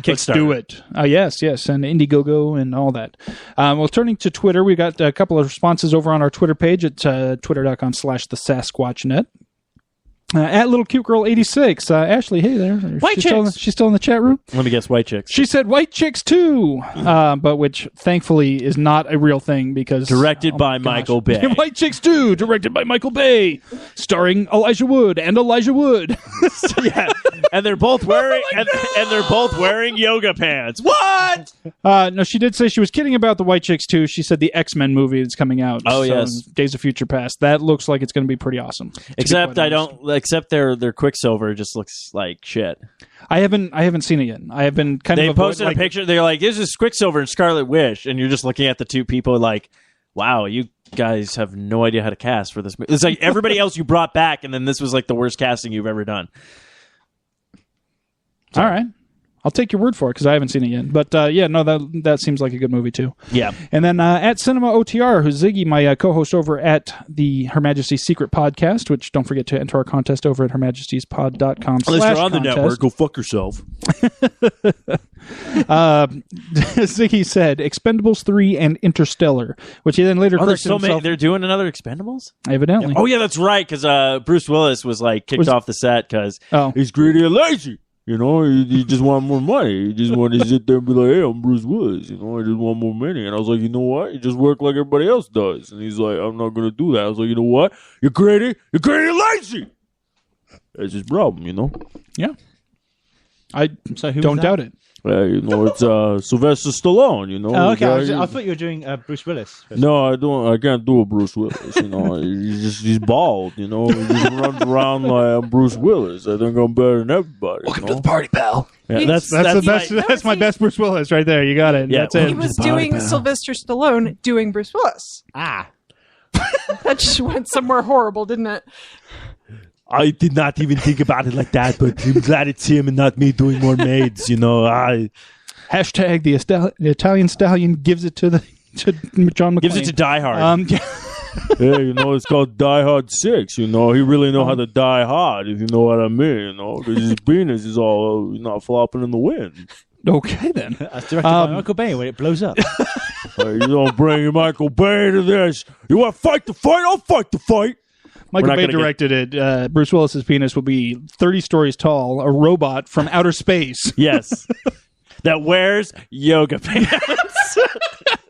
Let's do it. Yes, and Indiegogo and all that. Well, turning to Twitter, we got a couple of responses over on our Twitter page at twitter.com/thesasquatchnet. At Little Cute Girl 86, Ashley, hey there. White She's still in the chat room. Let me guess, white chicks. She said White Chicks too, but which thankfully is not a real thing because Directed by Michael Bay. White Chicks 2, directed by Michael Bay, starring Elijah Wood and Elijah Wood. Yeah, and they're both wearing and they're both wearing yoga pants. What? No, she did say she was kidding about the White Chicks 2. She said the X-Men movie that's coming out. Oh, yes. Days of Future Past. That looks like it's going to be pretty awesome. Except their Quicksilver just looks like shit. I haven't seen it yet. I have been kind They of posted a picture. They're like, "This is Quicksilver and Scarlet Witch," and you're just looking at the two people like, "Wow, you guys have no idea how to cast for this movie." It's like everybody else you brought back, and then this was like the worst casting you've ever done. All right. I'll take your word for it because I haven't seen it yet. But that seems like a good movie too. Yeah. And then at Cinema OTR, who's Ziggy, my co-host over at the Her Majesty's Secret Podcast, which don't forget to enter our contest over at hermajestyspod.com. Unless you're on the network, go fuck yourself. Ziggy said Expendables 3 and Interstellar, which he then later corrected himself. They're doing another Expendables? Evidently. Oh, yeah, that's right, because Bruce Willis was like kicked off the set because he's greedy and lazy. You know, he just want more money. He just want to sit there and be like, hey, I'm Bruce Willis. You know, I just want more money. And I was like, you know what? You just work like everybody else does. And he's like, I'm not going to do that. I was like, you know what? You're greedy and lazy. That's his problem, you know? Yeah. I don't doubt it. You know, it's Sylvester Stallone, you know. Oh, okay. I thought you were doing Bruce Willis. No, I don't. I can't do a Bruce Willis. You know, he's bald. You know, he just runs around like I'm Bruce Willis. I think I'm better than everybody. Welcome to the party, pal. Yeah, that's the best. That's my best Bruce Willis right there. You got it. Yeah, that's it. He was doing Sylvester Stallone doing Bruce Willis. Ah. That just went somewhere horrible, didn't it? I did not even think about it like that, but I'm glad it's him and not me doing more maids. You know, Hashtag the Italian Stallion gives it to John McClane. Gives it to Die Hard. Yeah. Yeah, you know, it's called Die Hard 6. You know, he really know how to die hard, if you know what I mean. You know, because his penis is all not flopping in the wind. Okay, then. That's directed by Michael Bay when it blows up. You don't bring Michael Bay to this. You want to fight the fight? I'll fight the fight. Michael Bay directed it. Bruce Willis's penis will be 30 stories tall, a robot from outer space. Yes. That wears yoga pants.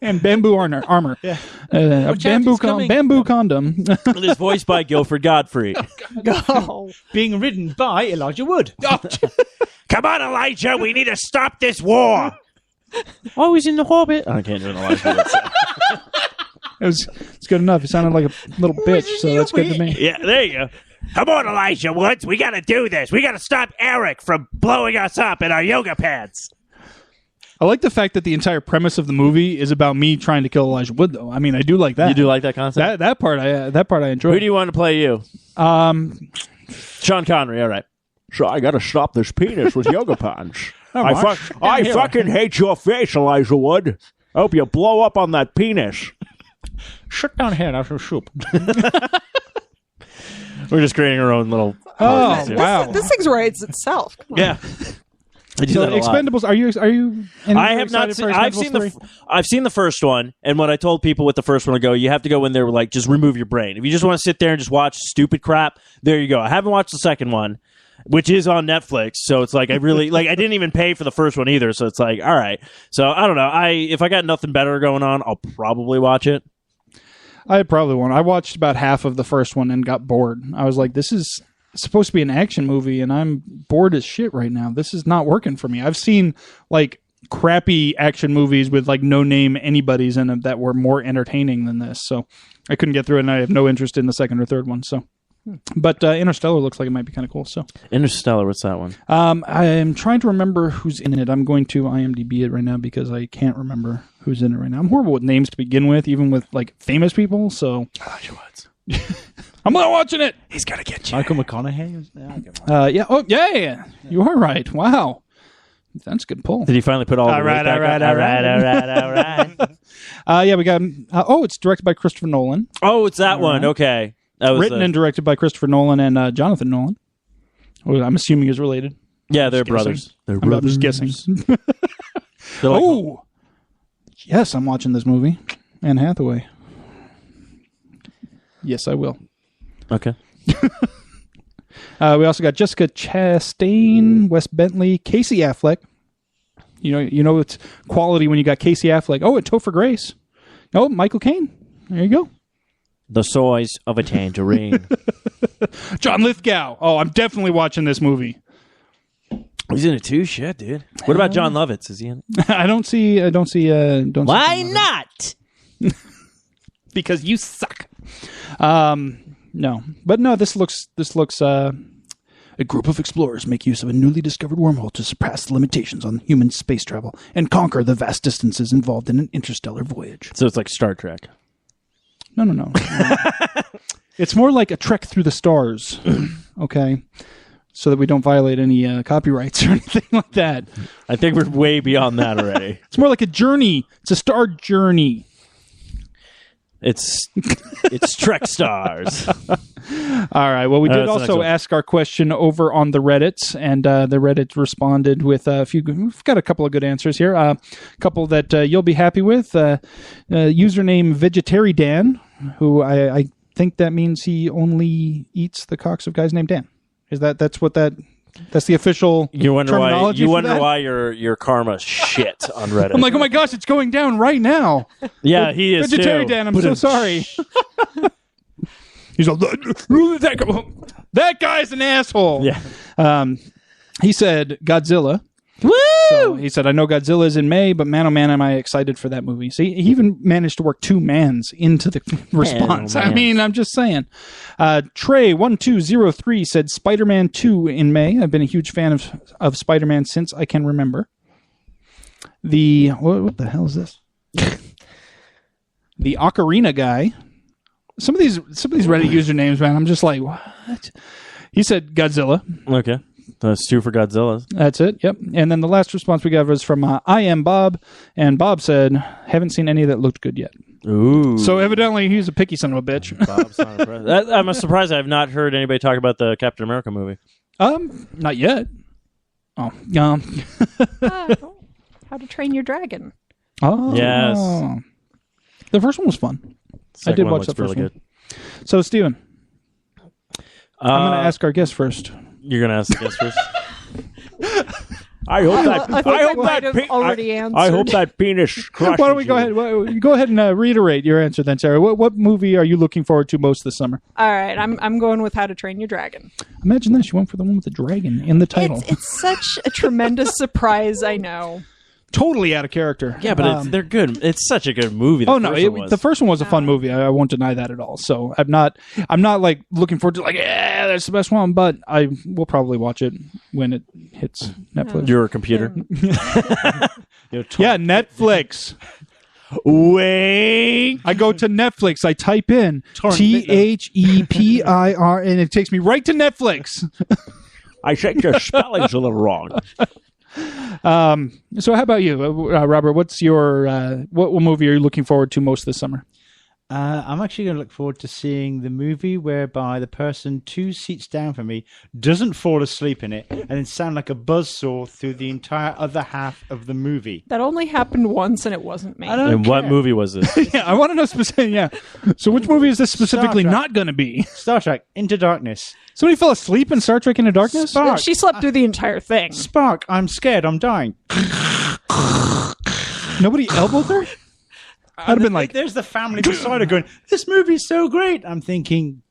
And bamboo armor. Yeah. A bamboo condom. It is voiced by Guilford Godfrey. Being ridden by Elijah Wood. Come on, Elijah. We need to stop this war. Oh, he's in the Hobbit. I can't do an Elijah Wood. It's good enough. He sounded like a little bitch, so that's good to me. Yeah, there you go. Come on, Elijah Woods. We got to do this. We got to stop Eric from blowing us up in our yoga pants. I like the fact that the entire premise of the movie is about me trying to kill Elijah Wood, though. I mean, I do like that. You do like that concept? That part I enjoy. Who do you want to play you? Sean Connery, all right. So I got to stop this penis with yoga pants. I fucking hate your face, Elijah Wood. I hope you blow up on that penis. Shut down here and have some soup. We're just creating our own little... Oh, wow. This thing writes itself. Come on. Yeah. I do so that a lot. Expendables, are you I have not seen, I've seen the first one, and what I told people with the first one, I go, you have to go in there like, just remove your brain. If you just want to sit there and just watch stupid crap, there you go. I haven't watched the second one, which is on Netflix, so it's like I really like I didn't even pay for the first one either, so it's like, all right. So I don't know. If I got nothing better going on, I'll probably watch it. I probably won't. I watched about half of the first one and got bored. I was like, this is supposed to be an action movie, and I'm bored as shit right now. This is not working for me. I've seen like crappy action movies with like no name anybody's in them that were more entertaining than this, so I couldn't get through it, and I have no interest in the second or third one. So, but Interstellar looks like it might be kind of cool. So Interstellar, what's that one? I am trying to remember who's in it. I'm going to IMDb it right now because I can't remember who's in it right now. I'm horrible with names to begin with, even with like famous people. So I'm not watching it. He's got to get you. Michael McConaughey? Yeah. Oh, yeah. You are right. Wow. That's a good pull. Did he finally put all right? Yeah, we got... it's directed by Christopher Nolan. Oh, it's that one. Okay. That was written and directed by Christopher Nolan and Jonathan Nolan. Who I'm assuming is related. Yeah, they're brothers. I'm just guessing. Oh! Yes, I'm watching this movie. Anne Hathaway. Yes, I will. Okay. We also got Jessica Chastain, Wes Bentley, Casey Affleck. You know it's quality when you got Casey Affleck. Oh, and Topher Grace. Oh, Michael Caine. There you go. The size of a tangerine. John Lithgow. Oh, I'm definitely watching this movie. He's in it too. Shit, dude. What about John Lovitz? Is he in it? I don't see. Why not? Because you suck. No, but no. This looks. A group of explorers make use of a newly discovered wormhole to surpass the limitations on human space travel and conquer the vast distances involved in an interstellar voyage. So it's like Star Trek. No. It's more like a trek through the stars. Okay. so that we don't violate any copyrights or anything like that. I think we're way beyond that already. It's more like a journey. It's a star journey. It's Trek stars. All right. Well, we did that's the also next one. ask our question over on the Reddits, and the Reddit responded with a few. We've got a couple of good answers here. A couple that you'll be happy with. Username VegetariDan, who I think that means he only eats the cocks of guys named Dan. That's the official terminology. You wonder why your karma shit on Reddit. I'm like, oh my gosh, it's going down right now. Yeah, he is Vegetarian too. Dan, I'm so sorry. He's all, that guy's an asshole. Yeah. He said Godzilla. Woo! So he said, I know Godzilla is in May, but man, oh man, am I excited for that movie. See, he even managed to work 2 mans into the response. Man. I mean, I'm just saying. Trey1203 said Spider-Man 2 in May. I've been a huge fan of Spider-Man since I can remember. What the hell is this? The Ocarina guy. Some of these Reddit usernames, man, I'm just like, what? He said Godzilla. Okay. That's 2 for Godzilla. That's it. Yep. And then the last response we got was from I Am Bob, and Bob said, "Haven't seen any that looked good yet." Ooh. So evidently he's a picky son of a bitch. Bob's not impressed. I'm surprised I have not heard anybody talk about the Captain America movie. Not yet. Oh, How to Train Your Dragon. Oh, Yes. The first one was fun. I did watch the first one. Good. So, Steven, I'm going to ask our guest first. You're going to ask the guest first? I hope that penis crushes. Why don't we go ahead? Go ahead and reiterate your answer then, Sarah. What movie are you looking forward to most this summer? All right, I'm going with How to Train Your Dragon. Imagine this. You went for the one with the dragon in the title. It's such a tremendous surprise, I know. Totally out of character. Yeah, but they're good. It's such a good movie. The first one was a fun movie. I won't deny that at all. So I'm not like looking forward to like, yeah, that's the best one. But I will probably watch it when it hits Netflix. Your computer. Yeah, Netflix. Wait. I go to Netflix. I type in THEPIR, and it takes me right to Netflix. I think your spelling's a little wrong. So how about you, Robert? What's your what movie are you looking forward to most this summer? I'm actually going to look forward to seeing the movie whereby the person 2 seats down from me doesn't fall asleep in it and then sound like a buzzsaw through the entire other half of the movie. That only happened once, and it wasn't me. And what movie was this? Yeah, I want to know specifically. Yeah. So which movie is this specifically not going to be? Star Trek Into Darkness. Somebody fell asleep in Star Trek Into Darkness? Spark. She slept through the entire thing. Spark, I'm scared, I'm dying. Nobody elbowed her? I'd have been like, there's the family beside her going, this movie's so great. I'm thinking,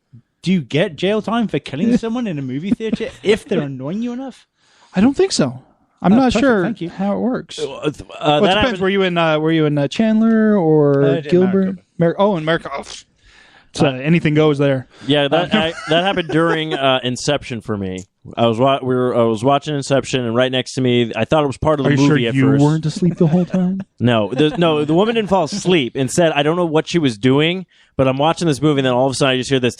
do you get jail time for killing someone in a movie theater if they're annoying you enough? I don't think so. I'm not perfect, sure thank you. how it works. Well, It depends. Were you in Chandler or Gilbert? America. Oh, so anything goes there. Yeah, that happened during Inception for me. I was watching Inception, and right next to me, I thought it was part of the movie at first. You weren't asleep the whole time? No, the woman didn't fall asleep. Instead, I don't know what she was doing, but I'm watching this movie, and then all of a sudden, I just hear this.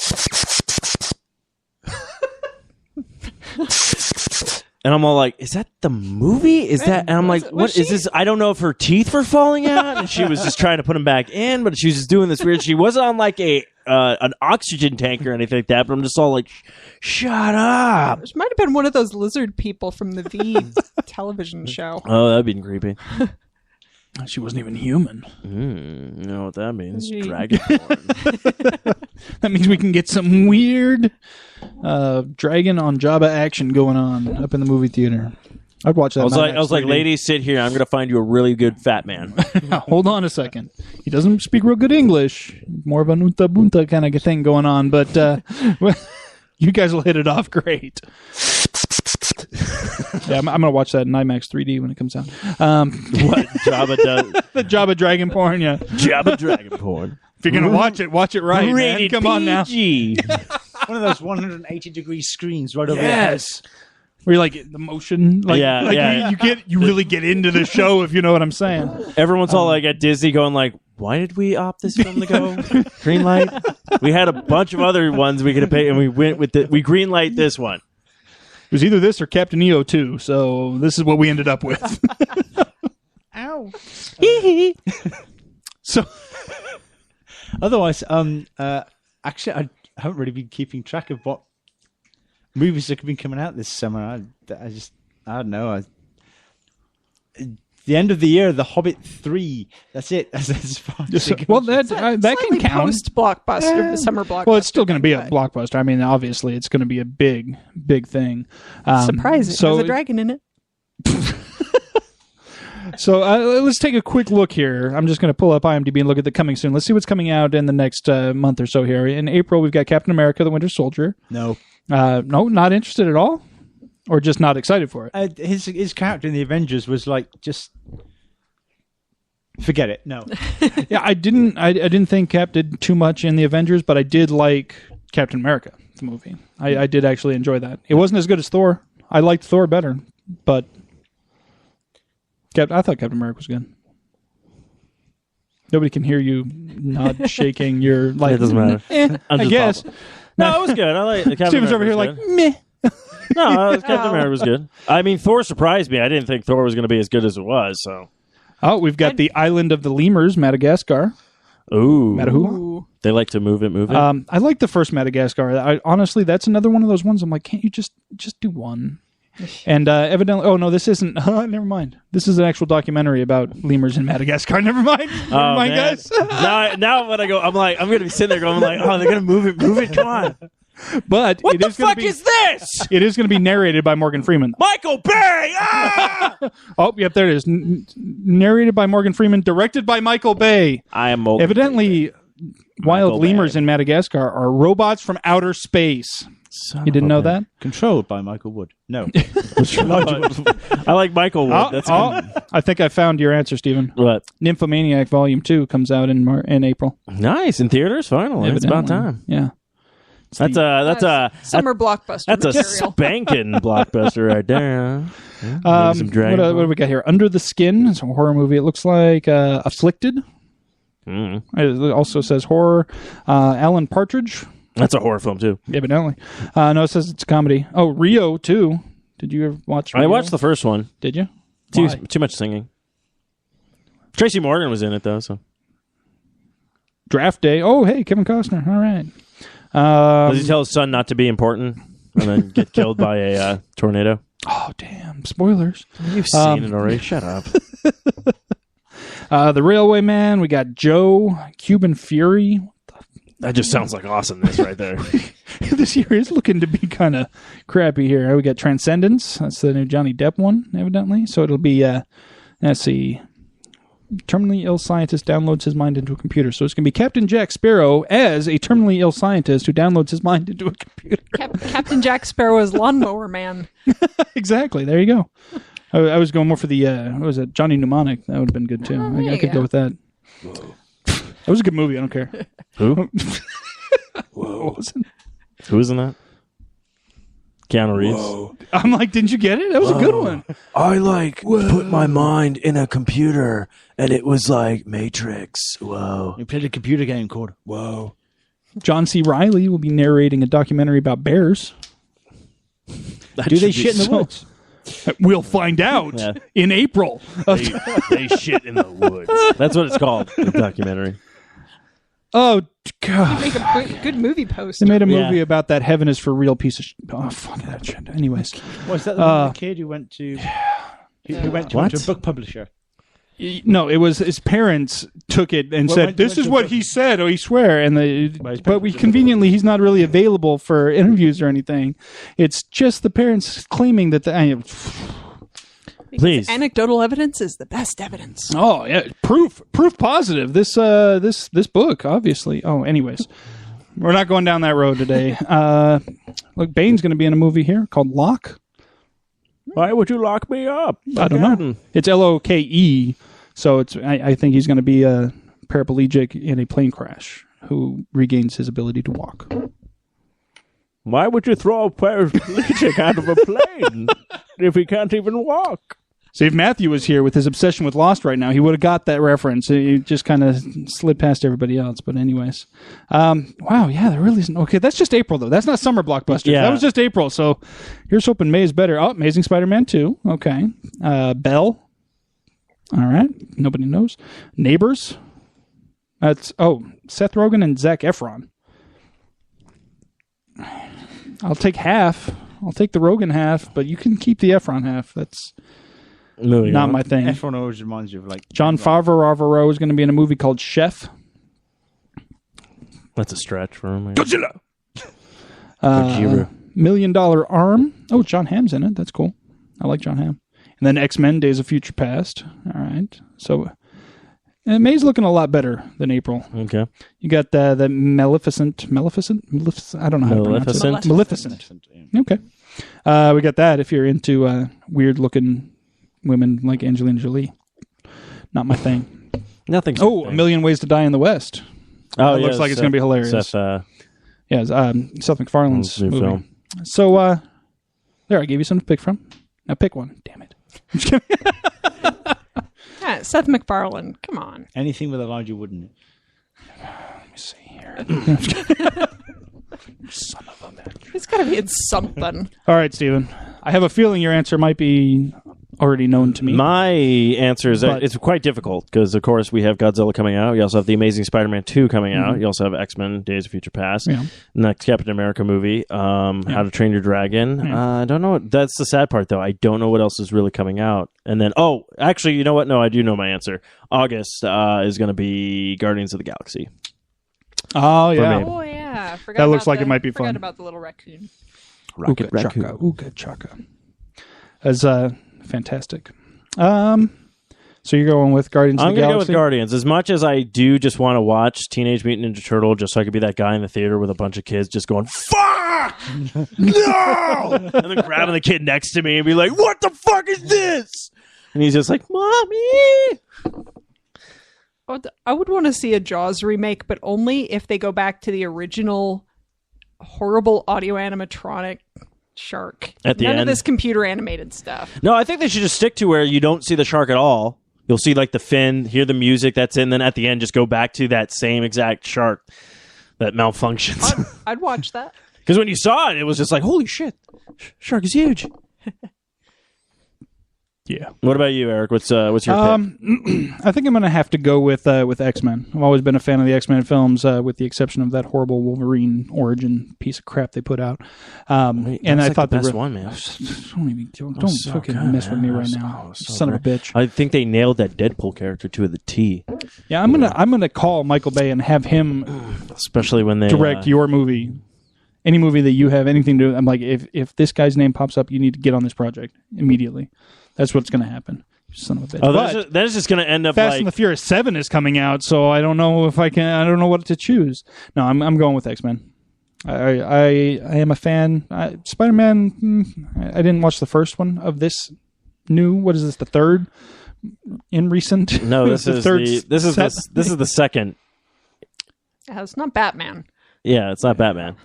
And I'm all like, is that the movie? Is that? And I'm like, what is this? I don't know if her teeth were falling out, and she was just trying to put them back in, but she was just doing this weird. She wasn't on like an oxygen tank or anything like that, but I'm just all like, shut up. This might have been one of those lizard people from the V television show. Oh, that'd be creepy. She wasn't even human. You know what that means? Dragon porn. That means we can get some weird dragon on Jabba action going on up in the movie theater. I'd watch that. I was like, ladies, sit here. I'm going to find you a really good fat man. Hold on a second. He doesn't speak real good English. More of a nunta bunta kind of thing going on, but you guys will hit it off great. Yeah, I'm going to watch that in IMAX 3D when it comes out. What Jabba does? The Jabba dragon porn, yeah. Jabba dragon porn. If you're going to watch it right, man. Come on now. One of those 180-degree screens right over your head. Where you like the motion, you really get into the show, if you know what I'm saying. Everyone's all like at Disney going like, why did we opt this film to go green light? We had a bunch of other ones we could have paid, and we went with we green light this one. was either this or Captain EO 2, so this is what we ended up with. Ow. So, otherwise, actually, I haven't really been keeping track of what movies have been coming out this summer. I don't know. The end of the year, The Hobbit 3. That's it. That's as far as it goes. Well, that can count. Post blockbuster, summer blockbuster. Well, it's still going to be a blockbuster. I mean, obviously, it's going to be a big, big thing. Surprising. So, There's a dragon in it. So let's take a quick look here. I'm just going to pull up IMDb and look at the coming soon. Let's see what's coming out in the next month or so here. In April, we've got Captain America: The Winter Soldier. No. No, not interested at all, or just not excited for it. His character in the Avengers was like just forget it. No. Yeah, I didn't think Cap did too much in the Avengers, but I did like Captain America, the movie. I did actually enjoy that. It wasn't as good as Thor. I liked Thor better, but I thought Captain America was good. Nobody can hear you not shaking your like. It doesn't matter. I guess. No, it was good. I like Captain Steven's America over here was like good. meh. No, Captain America was good. I mean, Thor surprised me. I didn't think Thor was going to be as good as it was. So, we've got the Island of the Lemurs, Madagascar. ooh, Matahula. they like to move it. I like the first Madagascar. Honestly, that's another one of those ones. I'm like, can't you just do one? And evidently, oh no, this isn't. Never mind. This is an actual documentary about lemurs in Madagascar. Never mind. Never mind, man. guys. now when I go, I'm like, I'm going to be sitting there going, like, oh, they're going to move it. Come on. But What it the is gonna fuck be, is this? It is going to be narrated by Morgan Freeman. Michael Bay! Ah! Oh, yep, there it is. Narrated by Morgan Freeman, directed by Michael Bay. I am Morgan. Evidently, wild Michael lemurs Bay. in Madagascar are robots from outer space. Son You didn't of know a that? Controlled by Michael Wood. No. I like Michael Wood. That's I think I found your answer, Stephen. what? Nymphomaniac Volume 2 comes out in April. Nice in theaters. Finally, it's about time. Yeah. That's a Summer blockbuster that's a material. spanking blockbuster right there. Yeah, maybe some Dragon What Ball. do we got here? Under the Skin. It's a horror movie. It looks like Afflicted. Mm. It also says horror. Alan Partridge. That's a horror film too. Evidently. No, it says it's a comedy. Oh, Rio 2. Did you ever watch Rio? I watched the first one. Did you? Too much singing. Tracy Morgan was in it though. So Draft Day. Oh, hey, Kevin Costner. All right. does he tell his son not to be important and then get killed by a tornado? Oh, damn. Spoilers. You've seen it already. Shut up. The Railway Man. We got Joe. Cuban Fury. That just sounds like awesomeness right there. This year is looking to be kind of crappy here. We got Transcendence. That's the new Johnny Depp one, evidently. So it'll be, let's see, terminally ill scientist downloads his mind into a computer. So it's going to be Captain Jack Sparrow as a terminally ill scientist who downloads his mind into a computer. Captain Jack Sparrow is Lawnmower Man. Exactly. There you go. I was going more for the, what was it, Johnny Mnemonic. That would have been good, too. I could go with that. Whoa. That was a good movie. I don't care. Who? Whoa. Who was in that? Keanu Reeves. I'm like, didn't you get it? That was a good one. I put my mind in a computer and it was like Matrix. Whoa. We played a computer game called Whoa. John C. Reilly will be narrating a documentary about bears. Do They Shit in the Woods? We'll find out in April. They shit in the woods. That's what it's called. The documentary. Oh, God. Make a good movie post. They made a movie about that Heaven is for Real piece of oh, fuck that shit. Anyways. Was that the kid who went to went to a book publisher? No, it was his parents took it and said, "This is what he said." Oh, he swear, and but conveniently he's not really available for interviews or anything. It's just the parents claiming that Please. Anecdotal evidence is the best evidence. Oh yeah, proof positive. This book, obviously. Oh, anyways, we're not going down that road today. Look, Bane's going to be in a movie here called Locke. Why would you lock me up? I don't know. It's Loke, so it's. I think he's going to be a paraplegic in a plane crash who regains his ability to walk. Why would you throw a paraplegic out of a plane if he can't even walk? See, if Matthew was here with his obsession with Lost right now, he would have got that reference. He just kind of slid past everybody else. But anyways. Wow, yeah, there really isn't. Okay, that's just April, though. That's not summer blockbusters. Yeah. That was just April. So here's hoping May is better. Oh, Amazing Spider-Man 2. Okay. Belle. All right. Nobody knows. Neighbors. Seth Rogen and Zac Efron. I'll take half. I'll take the Rogen half, but you can keep the Efron half. That's not my thing. Efron always reminds you of like John Favreau is going to be in a movie called Chef. That's a stretch for him. Godzilla. $1 Million Arm. Oh, John Hamm's in it. That's cool. I like John Hamm. And then X-Men: Days of Future Past. All right. So May's looking a lot better than April. Okay. You got the Maleficent. I don't know how to pronounce it. Maleficent. Okay. We got that if you're into weird-looking women like Angelina Jolie. Not my thing. Nothing. Oh, A Million Ways to Die in the West. Oh, it looks like it's going to be hilarious. Seth MacFarlane's movie. film. So, there, I gave you something to pick from. Now pick one. Damn it. I'm just kidding. Yeah, Seth MacFarlane. Come on. Anything with Elijah Wood in it. Let me see here. Son of a bitch. It's got to be in something. All right, Steven. I have a feeling your answer might be already known to me. My answer is that it's quite difficult because, of course, we have Godzilla coming out. We also have The Amazing Spider-Man 2 coming out. You also have X-Men: Days of Future Past. Yeah. Next Captain America movie. How to Train Your Dragon. Yeah. I don't know. That's the sad part, though. I don't know what else is really coming out. And then, actually, you know what? No, I do know my answer. August is going to be Guardians of the Galaxy. Oh, yeah. Oh, yeah. That looks like it might be fun. Forgot about the little raccoon. Rocket Raccoon. Ooga Chaka. That's fantastic. So you're going with Guardians of the Galaxy? I'm going to go with Guardians. As much as I do just want to watch Teenage Mutant Ninja Turtle just so I could be that guy in the theater with a bunch of kids just going, fuck! No! And then grabbing the kid next to me and be like, what the fuck is this? And he's just like, Mommy! I would want to see a Jaws remake, but only if they go back to the original horrible audio animatronic shark. At the None end? of this computer animated stuff. No, I think they should just stick to where you don't see the shark at all. You'll see like the fin, hear the music that's in, then at the end just go back to that same exact shark that malfunctions. I'd watch that. Because when you saw it, it was just like, holy shit, shark is huge. Yeah. What about you, Eric? What's your pick? I think I'm going to have to go with X-Men. I've always been a fan of the X-Men films, with the exception of that horrible Wolverine origin piece of crap they put out. And I thought the best one, man. Don't fucking mess with me right now, son of a bitch. I think they nailed that Deadpool character to the T. Yeah, I'm gonna call Michael Bay and have him, especially when they direct your movie. Any movie that you have anything to do, I'm like, if this guy's name pops up, you need to get on this project immediately. That's what's going to happen. Son of a bitch. Oh, that's just going to end up Fast like... and the Furious 7 is coming out, so I don't know if I don't know what to choose. No, I'm going with X-Men. I am a fan. Spider-Man, I didn't watch the first one of this new, what is this, the third in recent? No, this is the second. It's not Batman. Yeah, it's not Batman.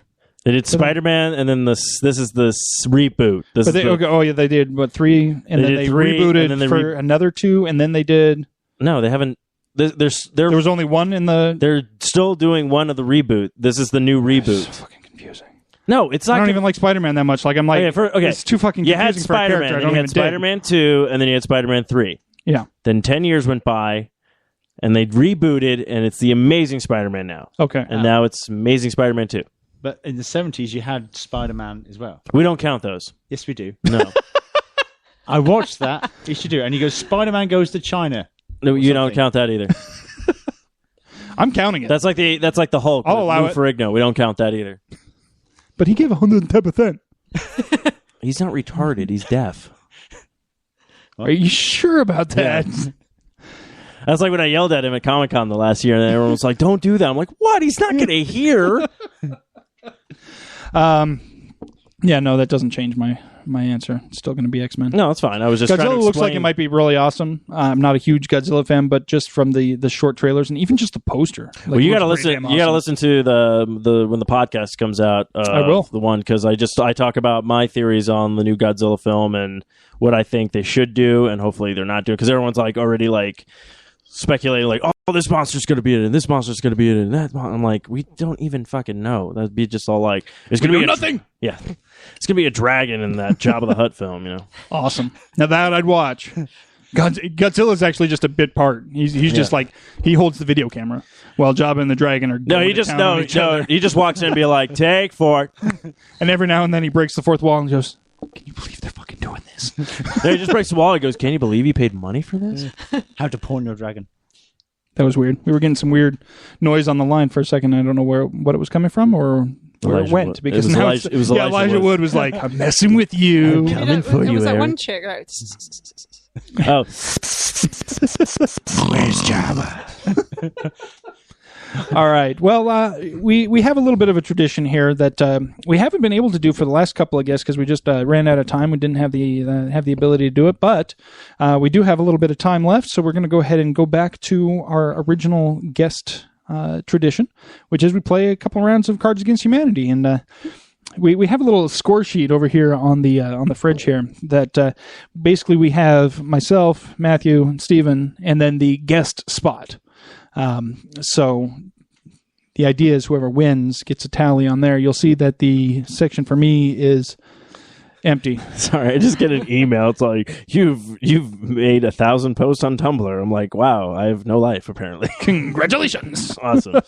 They did Spider-Man, and then this is the reboot. They did what, 3, and then they rebooted and then for another 2, and then they did. No, they haven't. There was only one in the. They're still doing one of the reboot. This is the new reboot. So fucking confusing. No, it's not. I don't even like Spider-Man that much. Like I'm like, it's too fucking confusing. You had Spider-Man, for a character. and you had Spider-Man 2, and then you had Spider-Man 3. Yeah. Then 10 years went by. And they rebooted, and it's the Amazing Spider-Man now. Okay. And now it's Amazing Spider-Man 2. But in the 70s, you had Spider-Man as well. We don't count those. Yes, we do. No. I watched that. You should do it. And he goes, Spider-Man goes to China. No, you don't count that either. I'm counting it. That's like the Hulk. I'll allow it. Ferrigno. We don't count that either. But he gave 110%. He's not retarded. He's deaf. Are you sure about that? Yeah. That's like when I yelled at him at Comic-Con the last year, and everyone was like, don't do that. I'm like, what? He's not going to hear. Yeah, no, that doesn't change my my answer. It's still going to be X-Men. No, it's fine. I was just trying to Godzilla looks like it might be really awesome. I'm not a huge Godzilla fan, but just from the short trailers and even just the poster. Like, well, you got to listen. You got to listen to the when the podcast comes out. I will. The one because I talk about my theories on the new Godzilla film and what I think they should do, and hopefully they're not doing because everyone's like already like speculating like, oh, this monster's going to be in it, and this monster's going to be in it, and that. I'm like, we don't even fucking know. That'd be just all like, it's going to be nothing. Yeah, it's going to be a dragon in that Jabba the Hutt film, you know. Awesome. Now that I'd watch. Godzilla's actually just a bit part. He's just like he holds the video camera while Jabba and the dragon are. No, he just walks in and be like, take 4, and every now and then he breaks the fourth wall and goes, "Can you believe they're fucking doing this?" Then he just breaks the wall. He goes, "Can you believe he paid money for this?" How to porn your dragon. That was weird. We were getting some weird noise on the line for a second. I don't know what it was coming from or where it went. Because it was now Elijah Wood was like, "I'm messing with you." I'm coming for you, It was that Eric. one chick. Oh, Where's Jabba? All right. Well, we have a little bit of a tradition here that we haven't been able to do for the last couple of guests because we just ran out of time. We didn't have the ability to do it, but we do have a little bit of time left, so we're going to go ahead and go back to our original guest tradition, which is we play a couple rounds of Cards Against Humanity, and we have a little score sheet over here on the fridge here that basically we have myself, Matthew, and Stephen, and then the guest spot. So the idea is whoever wins gets a tally on there. You'll see that the section for me is empty. sorry, I just get an email. It's like you've made 1,000 posts on Tumblr. I'm like, wow, I have no life apparently. Congratulations! Awesome.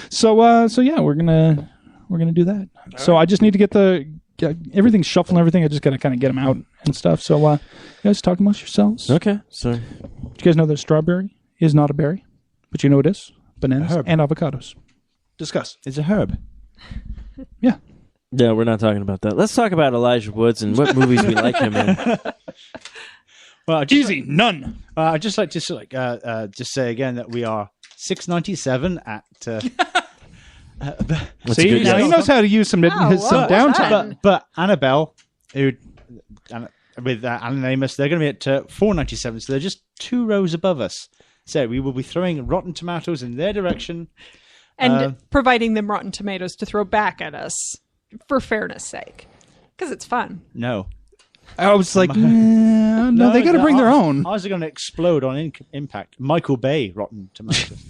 So yeah, we're gonna do that. So I just need to get everything's shuffled and everything. I just gotta kind of get them out and stuff. So you guys talk amongst yourselves. Okay, so do you guys know that strawberry is not a berry, but you know it is bananas and avocados. Discuss. It's a herb. Yeah. Yeah, we're not talking about that. Let's talk about Elijah Woods and what movies we like him in. Well, easy, none. I'd just like to just say again that we are $6.97 at. See, now he knows how to use some downtime. But Annabelle, with Alan Amos, they're going to be at $4.97, so they're just 2 rows above us. So we will be throwing Rotten Tomatoes in their direction. And providing them Rotten Tomatoes to throw back at us for fairness' sake. Because it's fun. No. I was like, no, they got to bring their own. Ours are going to explode on impact. Michael Bay Rotten Tomatoes.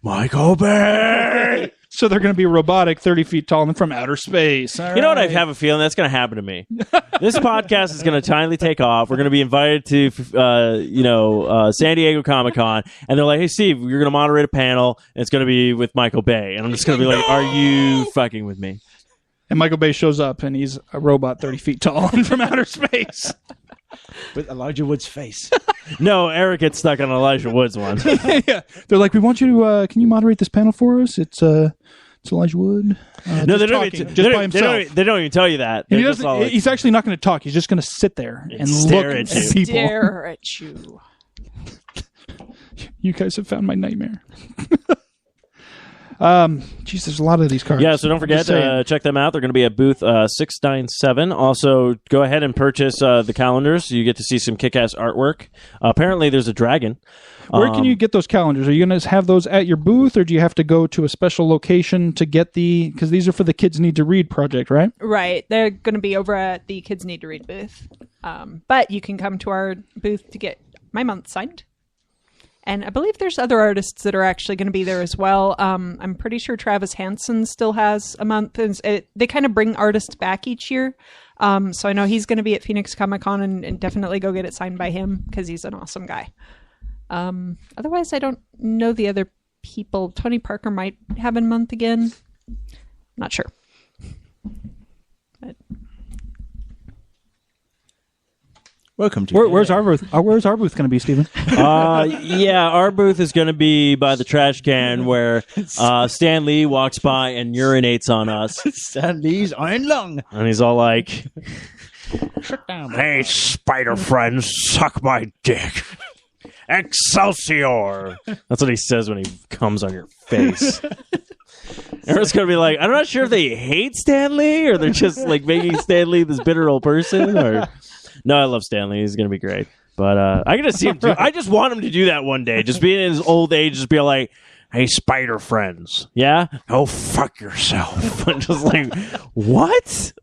Michael Bay! So they're going to be robotic, 30 feet tall, and from outer space. You know what? I have a feeling that's going to happen to me. This podcast is going to finally take off. We're going to be invited to, San Diego Comic-Con, and they're like, "Hey, Steve, you're going to moderate a panel, and it's going to with Michael Bay." And I'm just going to be like, "Are you fucking with me?" And Michael Bay shows up, and he's a robot 30 feet tall and from outer space. With Elijah Wood's face. No, Eric gets stuck on Elijah Wood's one. Yeah. They're like, "We want you to, can you moderate this panel for us? It's Elijah Wood." No, they don't even, just by himself. They don't even tell you that. And he's actually not going to talk. He's just going to sit there and stare look at you. people. Stare at you. You guys have found my nightmare. Jeez, there's a lot of these cards. Yeah, so don't forget to check them out. They're going to be at booth 697. Also, go ahead and purchase the calendars. You get to see some kick-ass artwork. Apparently, there's a dragon. Where can you get those calendars? Are you going to have those at your booth, or do you have to go to a special location to get because these are for the Kids Need to Read project, right? Right. They're going to be over at the Kids Need to Read booth. But you can come to our booth to get my month signed. And I believe there's other artists that are actually going to be there as well. I'm pretty sure Travis Hansen still has a month. They kind of bring artists back each year. So I know he's going to be at Phoenix Comic-Con and definitely go get it signed by him because he's an awesome guy. Otherwise, I don't know the other people. Tony Parker might have a month again. Not sure. But Welcome to where's our booth? Where's our booth going to be, Stephen? Yeah, our booth is going to be by the trash can where Stan Lee walks by and urinates on us. Stan Lee's Iron Lung. And he's all like, Shut down. Hey, spider friends, suck my dick. Excelsior! That's what he says when he comes on your face. Everyone's gonna be like, I'm not sure if they hate Stan Lee or they're just like making Stan Lee this bitter old person. Or no, I love Stan Lee. He's gonna be great. But I gotta see him. I just want him to do that one day. Just being in his old age, just be like, "Hey, spider friends, yeah, go fuck yourself." I'm just like, what?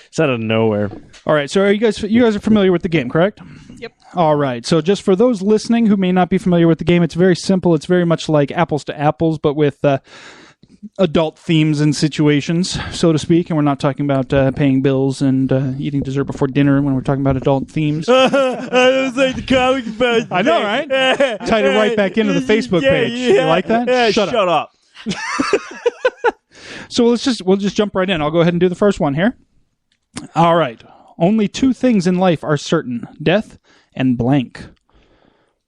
It's out of nowhere. All right, so you guys are familiar with the game, correct? Yep. All right, so just for those listening who may not be familiar with the game, it's very simple. It's very much like apples to apples, but with adult themes and situations, so to speak. And we're not talking about paying bills and eating dessert before dinner when we're talking about adult themes. I was like the comic book. I know, right? Tied it right back into the Facebook page. You like that? Yeah, shut up. So we'll just jump right in. I'll go ahead and do the first one here. All right. Only two things in life are certain: death and blank.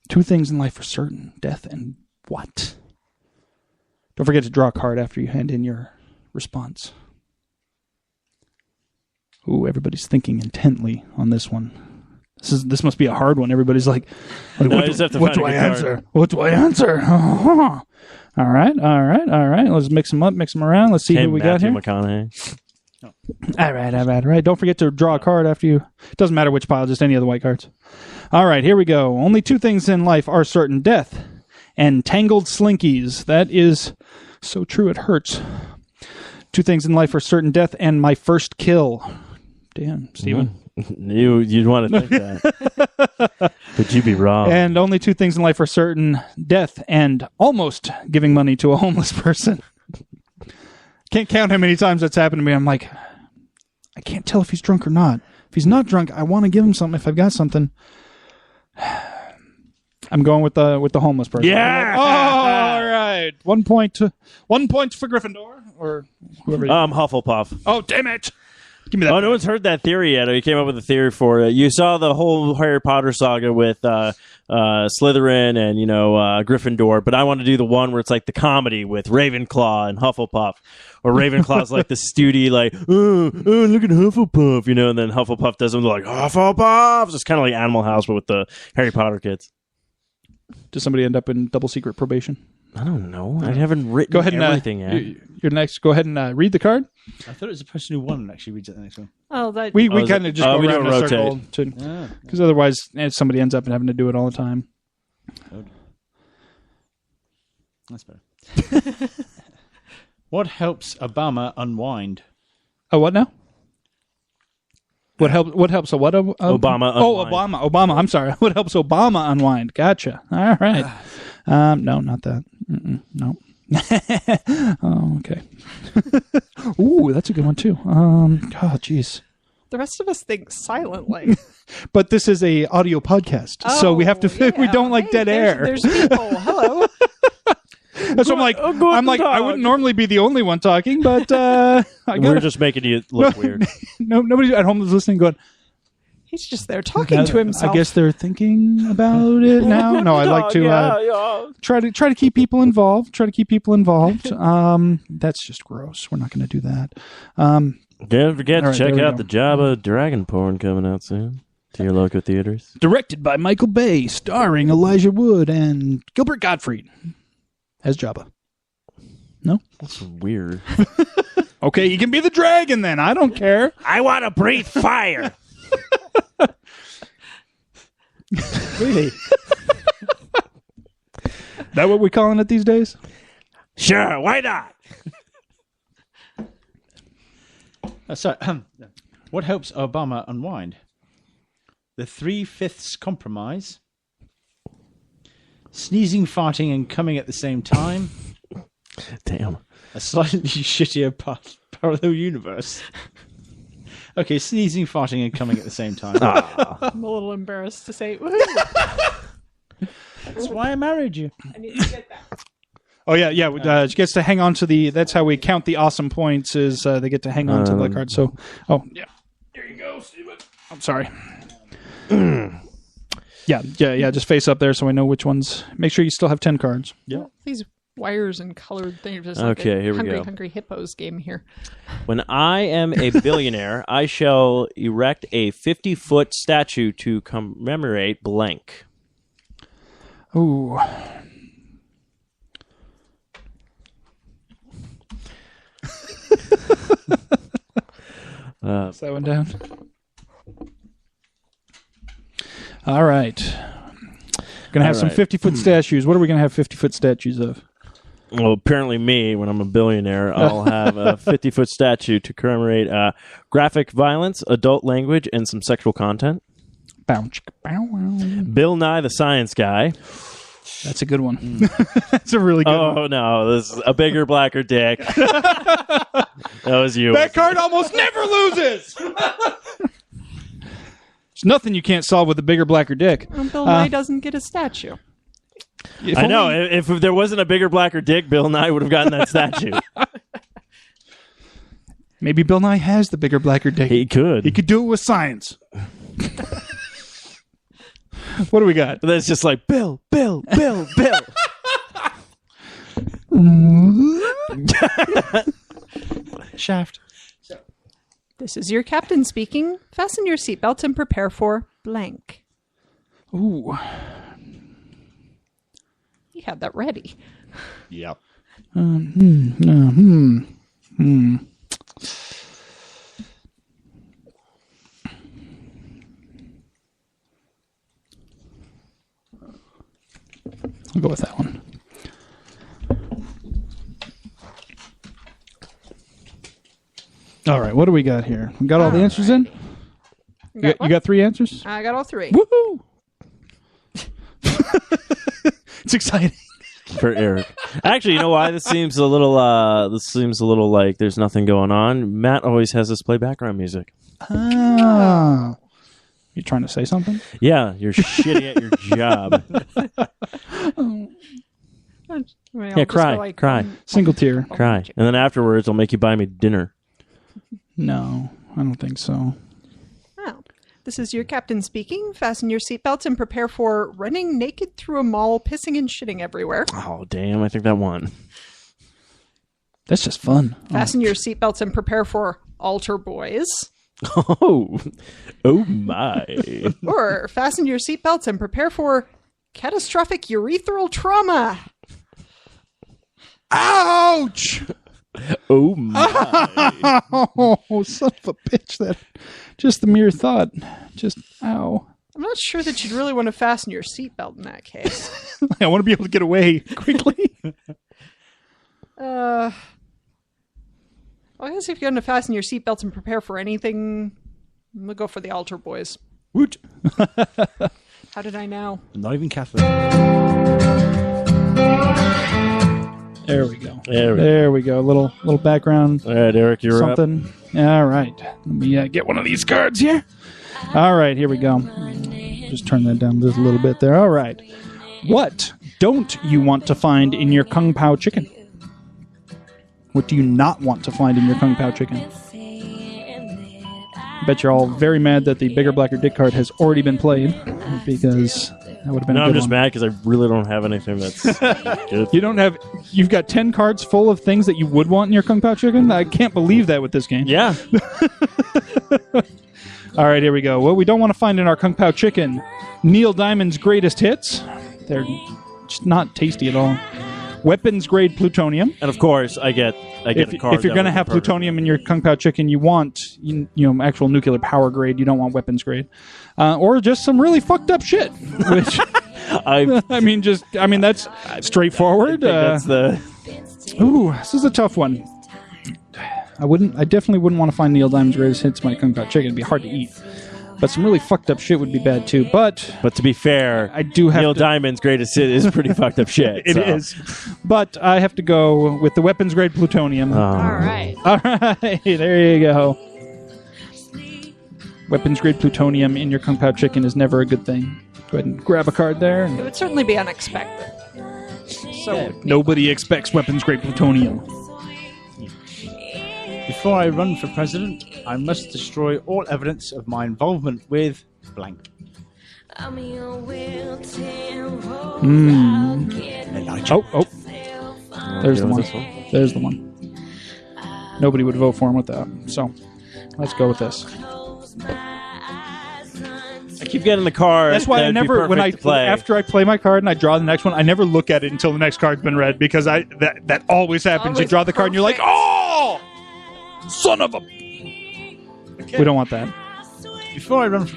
Two things in life are certain: death and what? Don't forget to draw a card after you hand in your response. Ooh, everybody's thinking intently on this one. This must be a hard one. Everybody's like, what do I answer? What do I answer? All right. Let's mix them up, mix them around. Let's see who we got here. McConaughey. All right. Don't forget to draw a card after you. It doesn't matter which pile, just any of the white cards. All right, here we go. Only two things in life are certain: death and tangled slinkies. That is so true, it hurts. Two things in life are certain: death and my first kill. Damn, Steven. You'd want to think that. But you'd be wrong. And only two things in life are certain: death and almost giving money to a homeless person. Can't count how many times that's happened to me. I'm like, I can't tell if he's drunk or not. If he's not drunk, I want to give him something if I've got something. I'm going with the homeless person. Yeah. All right. 1 point for Gryffindor or whoever. Hufflepuff. Oh, damn it! Give me that. Oh, no one's heard that theory yet. He came up with a theory for it. You saw the whole Harry Potter saga with Slytherin and Gryffindor, but I want to do the one where it's like the comedy with Ravenclaw and Hufflepuff, or Ravenclaw's like the studi, like oh look at Hufflepuff, and then Hufflepuff does them like Hufflepuff. It's kind of like Animal House, but with the Harry Potter kids. Does somebody end up in double secret probation? I don't know. I haven't written everything yet. You're next. Go ahead and read the card. I thought it was the person who won actually reads it the next one. Oh, that we kind of just go around in a rotate. circle because otherwise somebody ends up having to do it all the time. Good. That's better. What helps Obama unwind? Oh, what now? What helps a what? Obama unwind. Obama. I'm sorry. What helps Obama unwind? Gotcha. All right. No, not that. No. Oh, okay. Ooh, that's a good one too. God, jeez. The rest of us think silently. But this is a audio podcast, so we have to. Yeah. We don't like dead air. There's people. Hello. So I'm like, I wouldn't normally be the only one talking, but we're just making you look weird. Nobody at home is listening going, He's just there talking to himself. I guess they're thinking about it now. No, I like to try to keep people involved. That's just gross. We're not going to do that. Don't forget to check out the Jabba Dragon porn coming out soon to your local theaters. Directed by Michael Bay, starring Elijah Wood and Gilbert Gottfried as Jabba. No? That's weird. Okay, you can be the dragon then. I don't care. I want to breathe fire. Really? That what we're calling it these days? Sure, why not? What helps Obama unwind? The 3/5 compromise. Sneezing, farting, and coming at the same time. Damn. A slightly shittier parallel universe. Okay, sneezing, farting, and coming at the same time. I'm a little embarrassed to say. That's why I married you. I need to get that. Oh yeah. She gets to hang on to the. That's how we count the awesome points. Is they get to hang on to the card. So, yeah. There you go, Steven. I'm sorry. Yeah. Just face up there so I know which ones. Make sure you still have 10 cards. Yeah. These wires and colored things. Just Okay, like here we go. Hungry Hippos game here. When I am a billionaire, I shall erect a 50-foot statue to commemorate blank. Ooh. Is that one down? All right. Going to have some 50-foot statues. What are we going to have 50-foot statues of? Well, apparently me, when I'm a billionaire, I'll have a 50-foot statue to commemorate graphic violence, adult language, and some sexual content. Bill Nye the Science Guy. That's a good one. That's a really good one. Oh, no. This is a bigger, blacker dick. That was you. That card almost never loses! There's nothing you can't solve with a bigger, blacker dick. Well, Bill Nye doesn't get a statue. I know. If there wasn't a bigger, blacker dick, Bill Nye would have gotten that statue. Maybe Bill Nye has the bigger, blacker dick. He could. He could do it with science. What do we got? That's just like, Bill. Shaft. This is your captain speaking. Fasten your seatbelts and prepare for blank. Ooh. He had that ready. Yep. I'll go with that one. All right, what do we got here? We got all the answers in? You got 3 answers? I got all 3. Woohoo! It's exciting. For Eric. Actually, you know why? This seems a little like there's nothing going on. Matt always has us play background music. Ah. You trying to say something? Yeah, you're shitty at your job. Yeah, cry. Single tier. Cry. And then afterwards, I'll make you buy me dinner. No, I don't think so. Oh. This is your captain speaking. Fasten your seatbelts and prepare for running naked through a mall, pissing and shitting everywhere. Oh, damn. I think that won. That's just fun. Fasten your seatbelts and prepare for altar boys. Oh my. Or fasten your seatbelts and prepare for catastrophic urethral trauma. Ouch! Oh my. Oh, son of a bitch. That just the mere thought. Just, ow. I'm not sure that you'd really want to fasten your seatbelt in that case. I want to be able to get away quickly. Well, I guess if you're going to fasten your seatbelts and prepare for anything, I'm going to go for the altar boys. Woot. How did I know? Not even Catholic. There we go. There we go. A little background. All right, Eric, you're something. Up. All right. Let me get one of these cards here. All right, here we go. Just turn that down just a little bit there. All right. What don't you want to find in your Kung Pao chicken? What do you not want to find in your Kung Pao chicken? I bet you're all very mad that the bigger, blacker dick card has already been played, because that would have been a good I'm just one. mad because I really don't have anything that's good. You've got 10 cards full of things that you would want in your Kung Pao chicken? I can't believe that with this game. Yeah. All right, here we go. What we don't want to find in our Kung Pao chicken: Neil Diamond's greatest hits. They're just not tasty at all. Weapons grade plutonium. And of course, I get a card. If you're going to have plutonium in your Kung Pao chicken, you want actual nuclear power grade. You don't want weapons grade, or just some really fucked up shit. Which that's straightforward. That's the. Ooh, this is a tough one. I definitely wouldn't want to find Neil Diamond's greatest hits in my Kung Pao chicken. It'd be hard to eat. But some really fucked up shit would be bad too. But to be fair, I do have Neil Diamond's greatest hit is pretty fucked up shit. It is. But I have to go with the weapons grade plutonium. All right. There you go. Weapons grade plutonium in your Kung Pao chicken is never a good thing. Go ahead and grab a card there. It would certainly be unexpected. So nobody expects weapons grade plutonium. Before I run for president, I must destroy all evidence of my involvement with blank. Elijah. Oh. There's the one. There's the one. Nobody would vote for him with that. So, let's go with this. I keep getting the card. That's why I never, after I play my card and I draw the next one, I never look at it until the next card's been read, because that always happens. You draw the card and you're like, oh! Son of a... We don't want that. Before I run for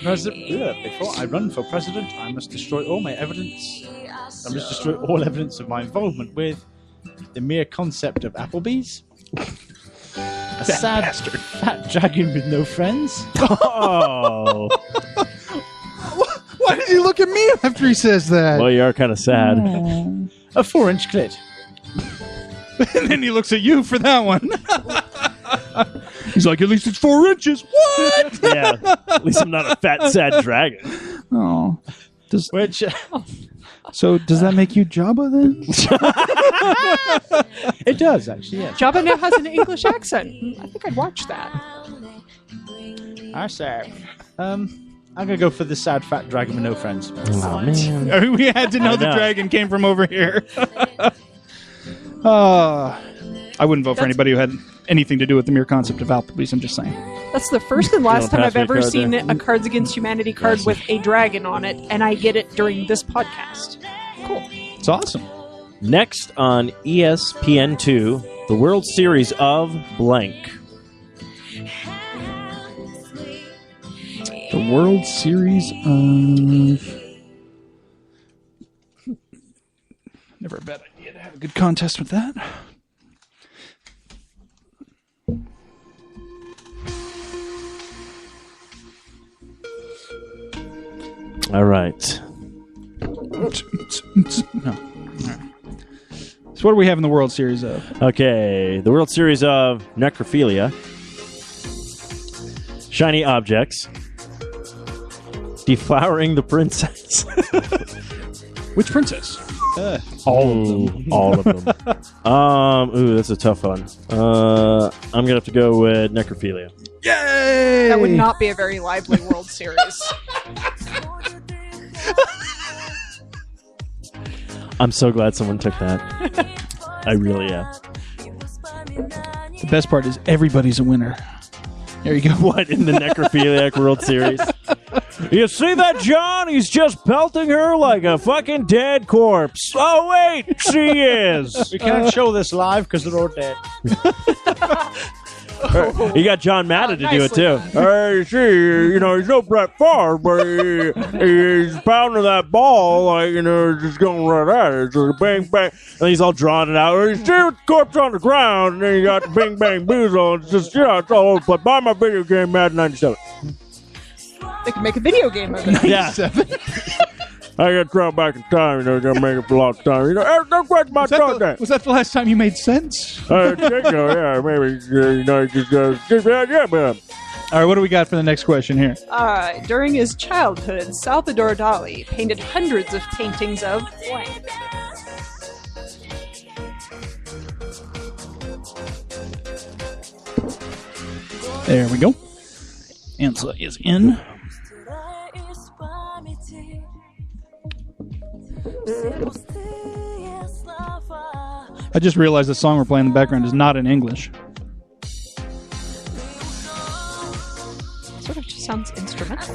president, I must destroy all my evidence. I must destroy all evidence of my involvement with the mere concept of Applebee's. A sad fat dragon with no friends. Oh. Why does he look at me after he says that? Well, you are kind of sad. A 4-inch clit. And then he looks at you for that one. He's like, at least it's 4 inches. What? Yeah. At least I'm not a fat, sad dragon. Oh. Which... So does that make you Jabba then? It does, actually, yeah. Jabba now has an English accent. I think I'd watch that. I say. I'm going to go for the sad fat dragon with no friends. Oh, man. We had to know the dragon came from over here. I wouldn't vote for anybody who had anything to do with the mere concept of Applebee's. I'm just saying. That's the first and last Don't time pass I've me a ever card seen there. a Cards Against Humanity card with a dragon on it, and I get it during this podcast. Cool. It's awesome. Next on ESPN2, the World Series of blank. The World Series of... Never a bad idea to have a good contest with that. All right. No. All right. So what do we have in the World Series of? Okay, the World Series of necrophilia, shiny objects, deflowering the princess. Which princess? All of them. Ooh, that's a tough one. I'm gonna have to go with necrophilia. Yay! That would not be a very lively World Series. I'm so glad someone took that. I really am. The best part is everybody's a winner. There you go. What, in the necrophiliac World Series? You see that, John? He's just pelting her like a fucking dead corpse. Oh, wait, she is. We can't show this live because they're all dead. You got John Madden to do it, nicely too. Hey, see, he's no Brett Favre, but he's pounding that ball like, just going right at it. It's like bang, bang. And he's all drawing it out. You see the corpse on the ground, and then you got the bing, bang, boozle. It's just, it's all over. But buy my video game, Madden 97. They could make a video game of it. Yeah. I got to travel back in time, gotta make it for a long time. No question about that. Was that the last time you made sense? I think so, yeah, maybe, yeah, man. All right, what do we got for the next question here? During his childhood, Salvador Dali painted hundreds of paintings of blank. There we go. Answer is in. I just realized the song we're playing in the background is not in English. Sort of just sounds instrumental.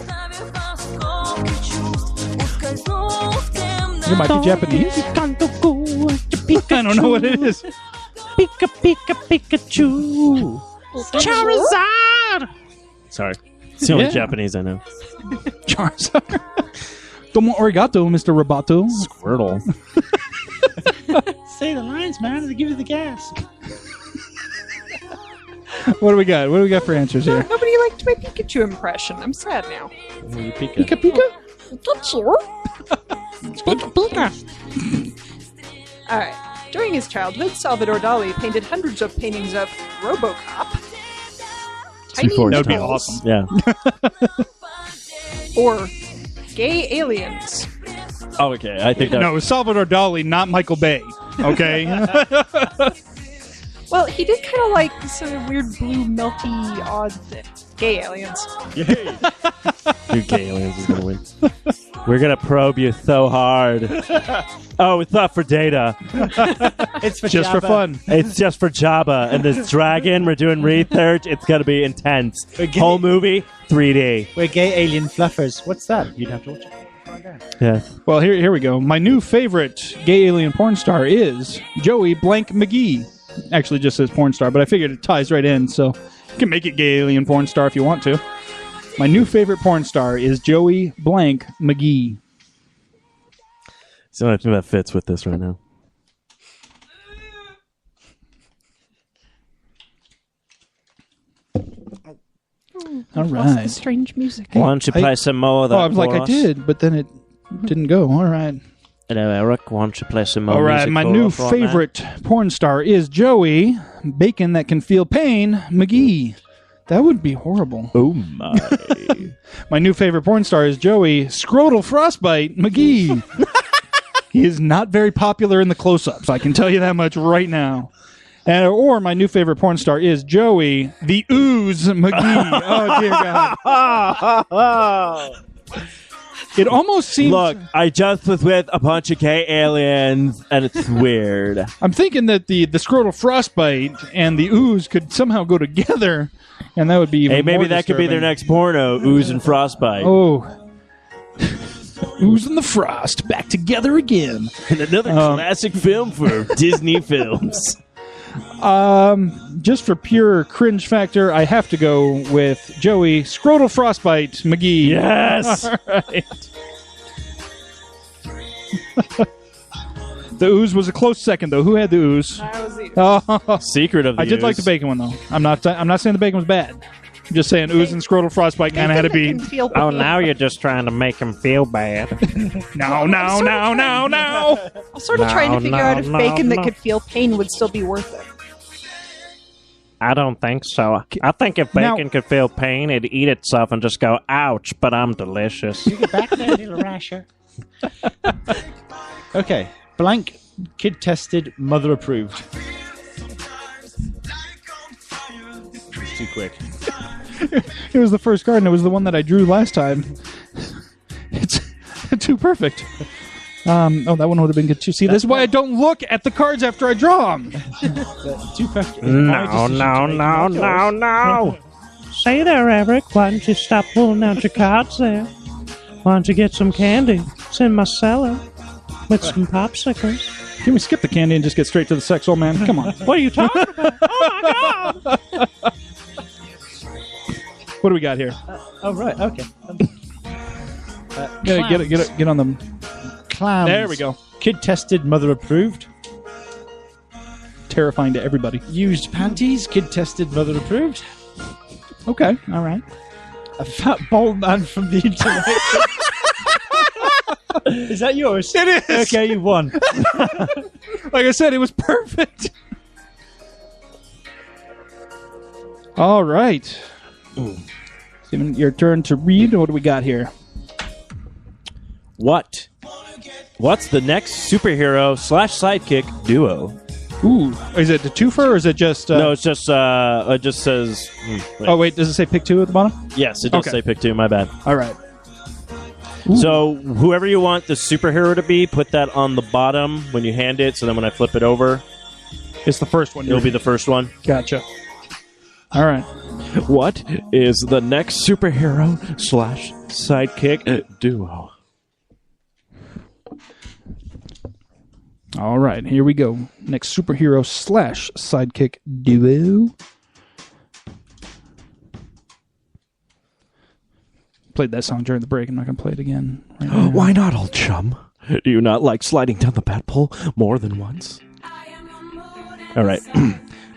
It might be Japanese. I don't know what it is. Pika, pika, Pikachu. Charizard. Sorry. It's the only Japanese I know. Charizard. Domo arigato, Mr. Roboto. Squirtle. Say the lines, man. They give you the gas. What do we got? What do we got for answers here? Nobody liked my Pikachu impression. I'm sad now. Pika. Pika Pika? Pikachu? Pika Pika. All right. During his childhood, Salvador Dali painted hundreds of paintings of RoboCop. Tiny That would be dolls, awesome. Yeah. Or gay aliens. Oh, okay. I think that. No, it was Salvador Dali, not Michael Bay. Okay? Well, he did kind of like sort of weird blue, milky, odd gay aliens. Dude, gay aliens is going to win. We're going to probe you so hard. Oh, it's not for data. It's for Just Jabba. for fun. It's just for Jabba. And this dragon, we're doing research. It's going to be intense. Okay. Whole movie, 3D. We're gay alien fluffers. What's that? You'd have to watch it. Yeah. Well, here we go. My new favorite gay alien porn star is Joey Blank McGee. Actually, just says porn star, but I figured it ties right in. So You can make it gay alien porn star if you want to. My new favorite porn star is Joey Blank McGee. It's the only thing that fits with this right now. All What's the right. strange music? Why don't you play some more of that? Oh, I was like, for I us? did, but then it didn't go. All right. Hello, Eric. Why don't you play some more All right. music My for new us right favorite porn star is Joey Bacon That Can Feel Pain McGee. That would be horrible. now? Oh, my. My new favorite porn star is Joey Scrotal Frostbite McGee. He is not very popular in the close-ups. I can tell you that much right now. Or my new favorite porn star is Joey the Ooze McGee. Oh, dear God. It almost seems... Look, I just was with a bunch of gay aliens, and it's weird. I'm thinking that the Scrotal Frostbite and the Ooze could somehow go together, and that would be even Hey, maybe more that could be their disturbing. next porno, Ooze and Frostbite. Oh. Ooze and the Frost back together again. And another classic film for Disney films. Just for pure cringe factor, I have to go with Joey Scrotal Frostbite McGee. Yes! All right. The Ooze was a close second, though. Who had the Ooze? Oh, Secret of the I did like the Ooze. bacon one, though. I'm not saying the bacon was bad. I'm just saying Ooze and Scrotal Frostbite kind of had to be. Oh, now you're just trying to make him feel bad. No. I was sort of trying to figure out if bacon that could feel pain would still be worth it. I don't think so. I think if bacon Now- could feel pain, it'd eat itself and just go, ouch, but I'm delicious. Get back there, little rasher. Okay. Blank, kid tested, mother approved. It's too quick. It was the first card, and it was the one that I drew last time. It's too perfect. That one would have been good too. See, this is why I don't look at the cards after I draw them. Too perfect. No. Say there, Eric. Why don't you stop pulling out your cards there? Why don't you get some candy? It's in my cellar with some popsicles. Can we skip the candy and just get straight to the sex, old man? Come on. What are you talking about? Oh, my God! What do we got here? Oh, right. Okay. Get on them. Clowns. There we go. Kid tested, mother approved. Terrifying to everybody. Used panties. Kid tested, mother approved. Okay, all right. A fat bald man from the internet. Is that yours? It is. Okay, you won. Like I said, it was perfect. All right. Steven, your turn to read. What do we got here? What's the next superhero / sidekick duo? Ooh, is it the twofer or is it just? No, it's just it just says. Oh wait, does it say pick two at the bottom? Yes, it does Okay. say pick two. My bad. All right. So whoever you want the superhero to be, put that on the bottom when you hand it. So then when I flip it over, It's the first one. it'll be the first one. Gotcha. All right. What is the next superhero / sidekick duo? All right, here we go. Next superhero / sidekick duo. Played that song during the break. I'm not going to play it again. Right now. Why not, old chum? Do you not like sliding down the bat pole more than once? All right.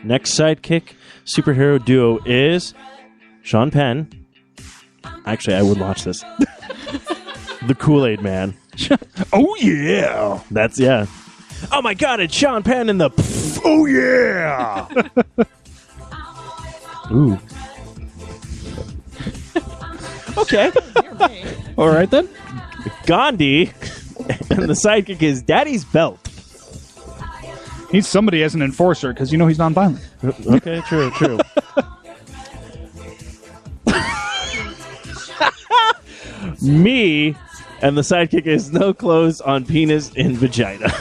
Next sidekick superhero duo is Sean Penn. Actually, I would watch this. The Kool-Aid Man. Oh, yeah. That's, yeah. Oh my God, it's Sean Penn in the... Oh, yeah. Ooh. Okay. All right, then. Gandhi. And the sidekick is Daddy's Belt. He's somebody as an enforcer because you know he's nonviolent. Okay, true. Me, and the sidekick is no clothes on penis and vagina.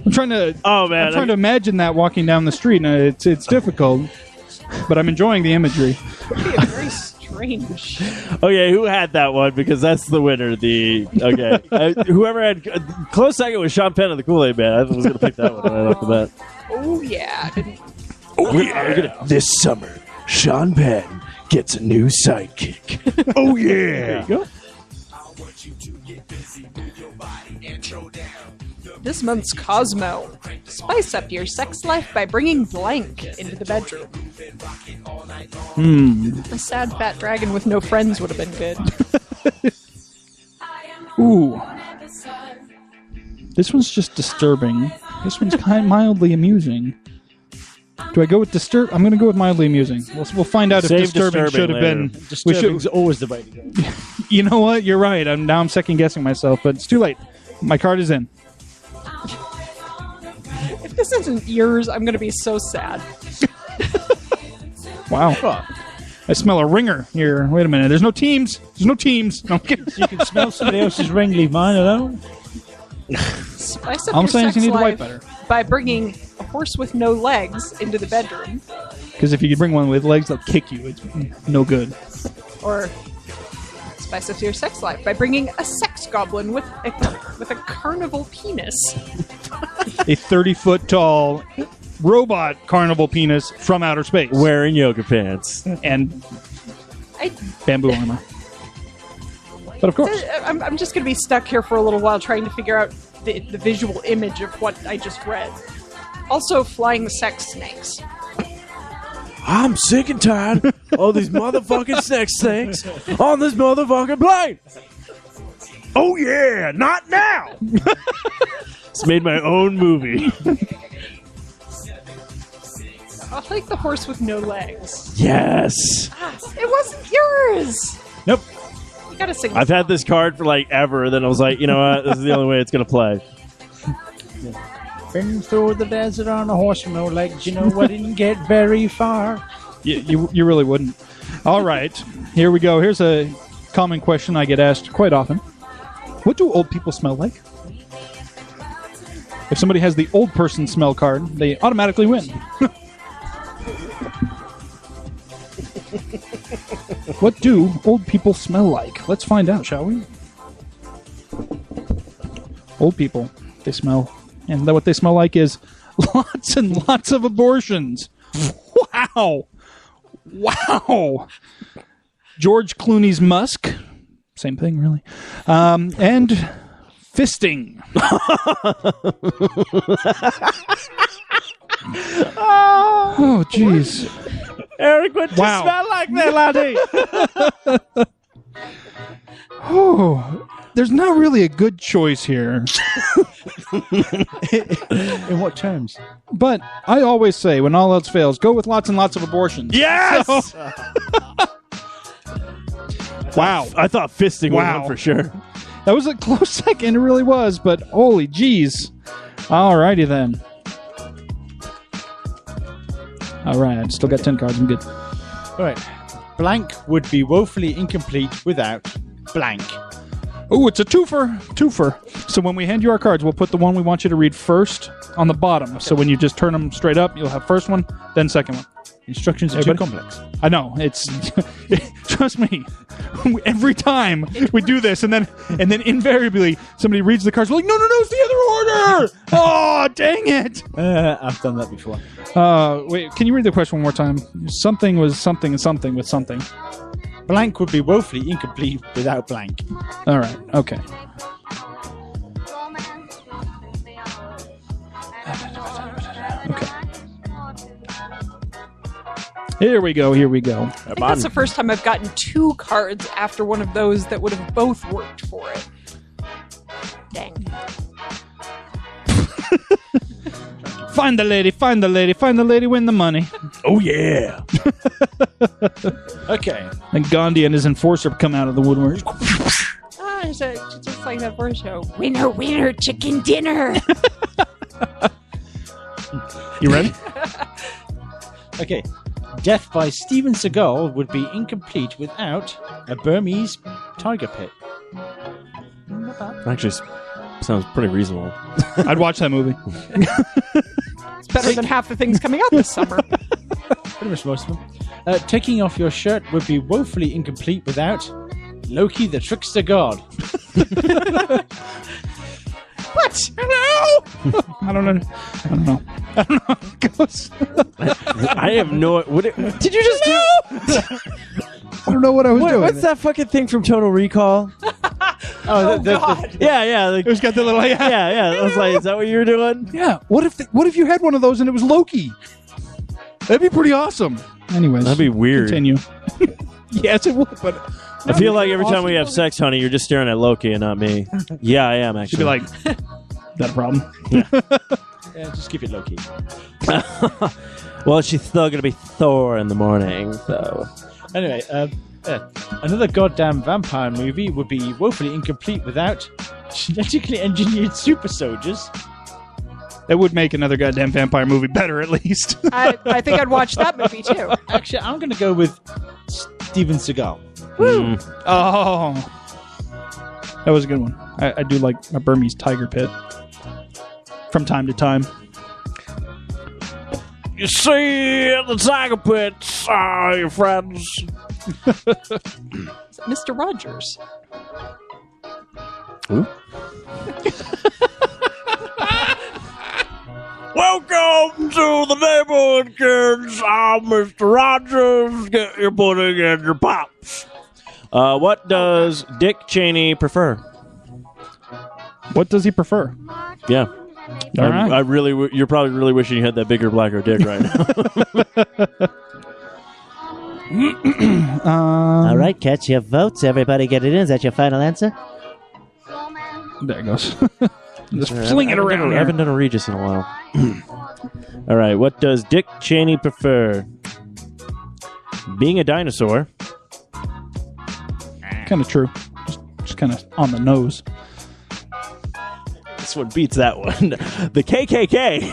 I'm trying to. Oh man, I'm trying to imagine that walking down the street, and it's difficult, but I'm enjoying the imagery. Very strange. Okay, who had that one? Because that's the winner. Whoever had close second was Sean Penn of the Kool-Aid Man. I was going to pick that one right off the bat. Oh, yeah. Oh, yeah. This summer, Sean Penn gets a new sidekick. Oh, yeah. There you go. This month's Cosmo. Spice up your sex life by bringing blank into the bedroom. A sad fat dragon with no friends would have been good. Ooh. This one's just disturbing. This one's kind of mildly amusing. Do I go with disturb? I'm going to go with mildly amusing. We'll find out Save if disturbing should have been. Disturbing's always the way to go. You know what? You're right. Now I'm second guessing myself, but it's too late. My card is in. If this isn't yours, I'm going to be so sad. Wow. I smell a ringer here. Wait a minute. There's no teams. There's no teams. No, I'm kidding. You can smell somebody else's ring, leave mine alone. Spice up I'm your saying sex you need to life wipe better. by bringing a horse with no legs into the bedroom. Because if you bring one with legs, they'll kick you. It's no good. Or spice up your sex life by bringing a sex goblin with a carnival penis. A 30-foot tall robot carnival penis from outer space. Wearing yoga pants. And bamboo armor. But of course. I'm just going to be stuck here for a little while trying to figure out the visual image of what I just read. Also, flying sex snakes. I'm sick and tired of all these motherfucking sex things on this motherfucking plane. Oh, yeah. Not now. It's made my own movie. I'll take the horse with no legs. Yes. It wasn't yours. Nope. You gotta sing. I've had this card for like ever. Then I was like, you know what? This is the only way it's gonna play. Been through the desert on a horse with no legs. You know, I didn't get very far. You really wouldn't. All right. Here we go. Here's a common question I get asked quite often. What do old people smell like? If somebody has the old person smell card, they automatically win. What do old people smell like? Let's find out, shall we? Old people, they smell. And what they smell like is lots and lots of abortions. Wow. Wow. George Clooney's musk. Same thing, really. And fisting. Oh, jeez. Eric, what do you Wow. smell like there, laddie? Oh, there's not really a good choice here. In what terms? But I always say, when all else fails, go with lots and lots of abortions. Yes! So- wow. I thought fisting Wow. was one for sure. That was a close second, it really was, but holy jeez. Alrighty then. Alright, still got 10 cards, I'm good. All right. Blank would be woefully incomplete without blank. Ooh, it's a twofer. So when we hand you our cards, we'll put the one we want you to read first on the bottom. So when you just turn them straight up, you'll have first one, then second one. Instructions are too complex. I know, it's trust me. Every time we do this, and then invariably somebody reads the cards, we're like, no, it's the other order. Oh, dang it! I've done that before. Wait, can you read the question one more time? Something was something and something with something. Blank would be woefully incomplete without blank. All right, okay. Okay. Here we go. I think that's the first time I've gotten two cards after one of those that would have both worked for it. Dang. Find the lady, win the money. Oh, yeah. Okay. And Gandhi and his enforcer come out of the woodwork. It's just like that first show. Winner, chicken dinner. You ready? Okay. Death by Steven Seagal would be incomplete without a Burmese tiger pit. Actually, sounds pretty reasonable. I'd watch that movie. It's better than half the things coming out this summer. Pretty much most of them. Taking off your shirt would be woefully incomplete without Loki the Trickster God. What? Hello? I don't know. I don't know how it goes. I have no. Did you just do? I don't know what I was doing. What's that fucking thing from Total Recall? God. Yeah. Like, It's got the little yeah. I was like, is that what you were doing? Yeah. What if you had one of those and it was Loki? That'd be pretty awesome. Anyways, That'd be weird. Continue. Yes, it would. But I feel like every time we have sex, honey, you're just staring at Loki and not me. Yeah, I am actually. she'd be like, "Is that a problem?" Yeah, just keep it low key. Well, she's still gonna be Thor in the morning, so. Anyway, another goddamn vampire movie would be woefully incomplete without genetically engineered super soldiers. It would make another goddamn vampire movie better, at least. I think I'd watch that movie too. Actually, I'm going to go with Steven Seagal. Woo! Oh, that was a good one. I do like a Burmese tiger pit from time to time. You see in the tiger pits, your friends. Mr. Rogers. Welcome to the neighborhood, kids. I'm Mr. Rogers. Get your pudding and your pops. What does Dick Cheney prefer? What does he prefer? Yeah. All right. I really, you're probably really wishing you had that bigger, blacker dick right now. All right, catch your votes. Everybody get it in. Is that your final answer? There it goes. Just fling it around. I haven't done a Regis in a while. All right. What does Dick Cheney prefer? Being a dinosaur. Kind of true. Just kind of on the nose. This one beats that one. The KKK.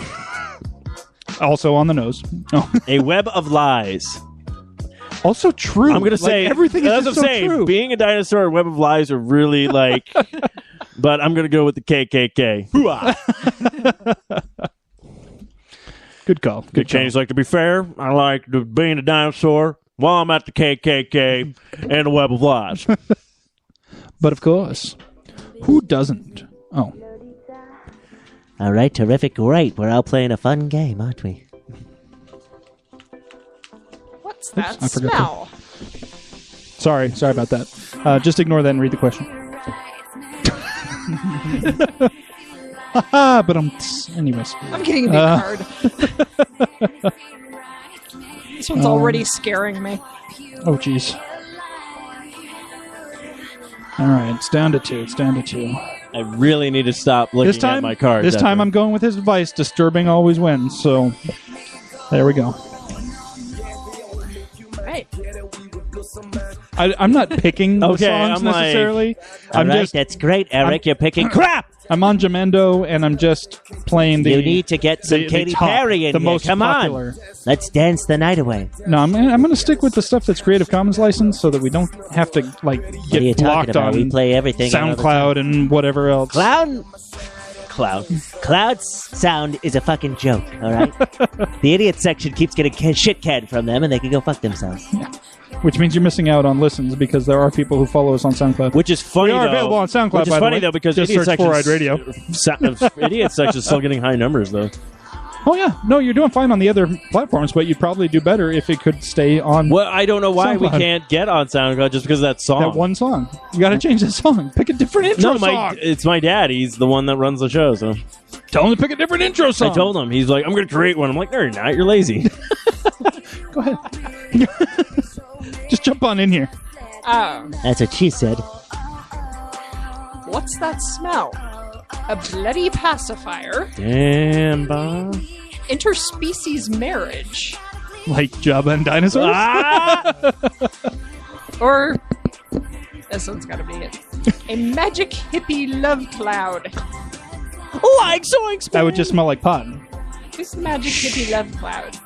Also on the nose. Oh. A web of lies. Also true. I'm going to say everything is that's just what I'm so saying. true. Being a dinosaur and web of lies are really like. But I'm going to go with the KKK. Good call. Dick Cheney's like, to be fair, I like being a dinosaur while I'm at the KKK and a web of lies. But of course, who doesn't? Oh. All right, terrific, great. We're all playing a fun game, aren't we? What's that I forgot smell? Sorry about that. Just ignore that and read the question. But anyways. I'm getting a new card. This one's already scaring me. Oh, jeez. All right, it's down to two. I really need to stop looking at my cards. This time I'm going with his advice, disturbing always wins. So, there we go. Right. I'm not picking the songs necessarily. All right, that's great, Eric. You're picking crap. I'm on Jamendo, and I'm just playing the... You need to get some Katy Perry in the here. most Come popular. on. Let's dance the night away. No, I'm going to stick with the stuff that's Creative Commons licensed so that we don't have to What are you get talking blocked about? on We play everything on SoundCloud and whatever else. Cloud sound is a fucking joke, all right? The idiot section keeps getting shit canned from them, and they can go fuck themselves. Yeah. Which means you're missing out on listens because there are people who follow us on SoundCloud. Which is funny, We are though. available on SoundCloud, Which is by the funny, way. though, because Just Idiot search Section... Fluoride Radio. Idiot Section is still getting high numbers, though. Oh, yeah. No, you're doing fine on the other platforms, but you'd probably do better if it could stay on Well, I don't know why we SoundCloud. can't get on SoundCloud just because of that song. That one song. You got to change that song. Pick a different intro song. It's my dad. He's the one that runs the show, so... Tell him to pick a different intro song. I told him. He's like, I'm going to create one. I'm like, no, you're not. You're lazy. Go ahead. Just jump on in here. That's what she said. What's that smell? A bloody pacifier. Damn, Bob. Interspecies marriage. Like Jabba and dinosaurs? Or, this one's gotta be it. A magic hippie love cloud. Like zoinks, That would just smell like pot. This magic hippie love cloud.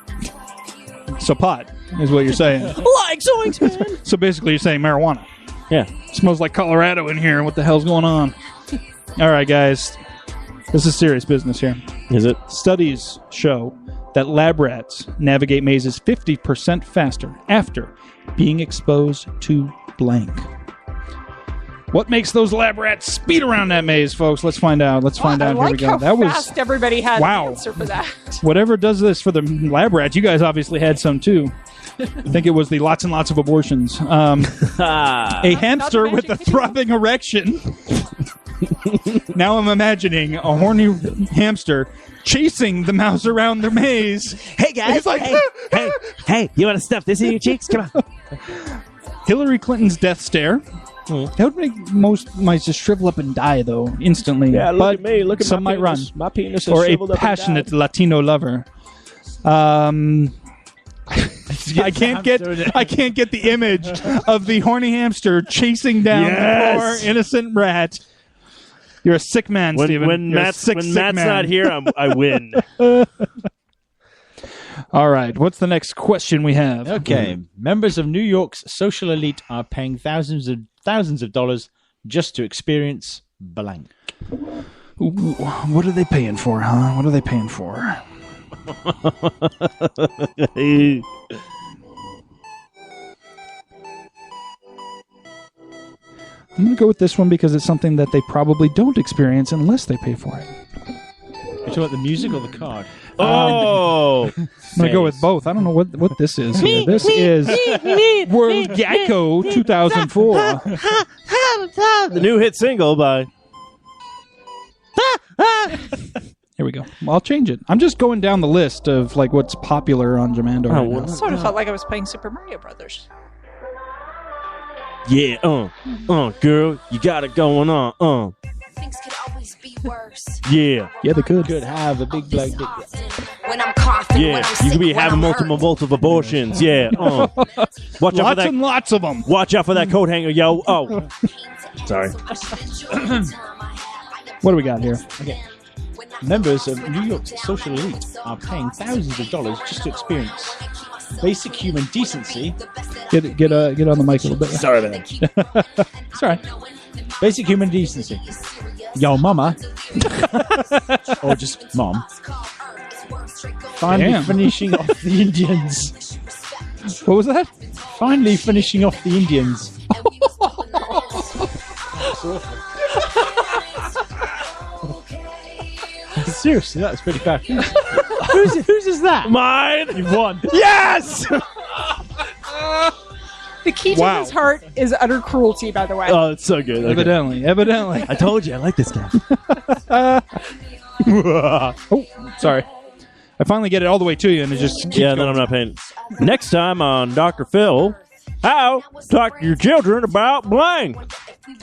So pot is what you're saying. Like zoinks, man. So basically you're saying marijuana. Yeah. Smells like Colorado in here. What the hell's going on? All right, guys. This is serious business here. Is it? Studies show that lab rats navigate mazes 50% faster after being exposed to blank. What makes those lab rats speed around that maze, folks? Let's find out. Let's find out. I like Here we go. how fast everybody had wow. an answer for that. Whatever does this for the lab rats, you guys obviously had some too. I think it was the lots and lots of abortions. A hamster with a throbbing erection. Now I'm imagining a horny hamster chasing the mouse around the maze. Hey guys, He's like, hey, you want to stuff this in your cheeks? Come on. Hillary Clinton's death stare. That would make most mice just shrivel up and die, though, instantly. Yeah, look but at me. Look at some my might penis. run. My penis is or a shriveled up and passionate died. Latino lover. I can't get the image of the horny hamster chasing down the poor innocent rat. You're a sick man, Stephen. When You're a Matt's sick man. not here, I win. All right, what's the next question we have? Okay, members of New York's social elite are paying thousands of dollars just to experience blank. Ooh, what are they paying for, huh? What are they paying for? I'm going to go with this one because it's something that they probably don't experience unless they pay for it. You're talking about the music or the card? Oh! I'm going to go with both. I don't know what this is here. This is World Gecko 2004. The new hit single by... Here we go. I'll change it. I'm just going down the list of like what's popular on Jamando right now. Sort of felt like I was playing Super Mario Brothers. Yeah, girl, you got it going on, Things could always be worse. Yeah. Yeah, they could. Could have a big black dick. When I'm coughing, when Yeah, I'm you sick, could be when having I'm multiple abortions. Yeah, Watch out for Lots that. and lots of them. Watch out for that coat hanger, yo. Oh, sorry. What do we got here? Okay. Members of New York's social elite are paying thousands of dollars just to experience basic human decency. Get on the mic a little bit. Sorry, man. It's all right. Basic human decency. Yo, mama. Or just mom. Finally finishing off the Indians. What was that? Finally finishing off the Indians. Seriously, that's pretty bad. Whose is that? Mine. You've won. Yes. The key to his heart is utter cruelty, by the way. Oh, it's so good. Okay. Evidently. I told you, I like this guy. Oh, sorry. I finally get it all the way to you, and it just keeps Yeah, then going. I'm not paying. Next time on Dr. Phil, how talk to your children about blank.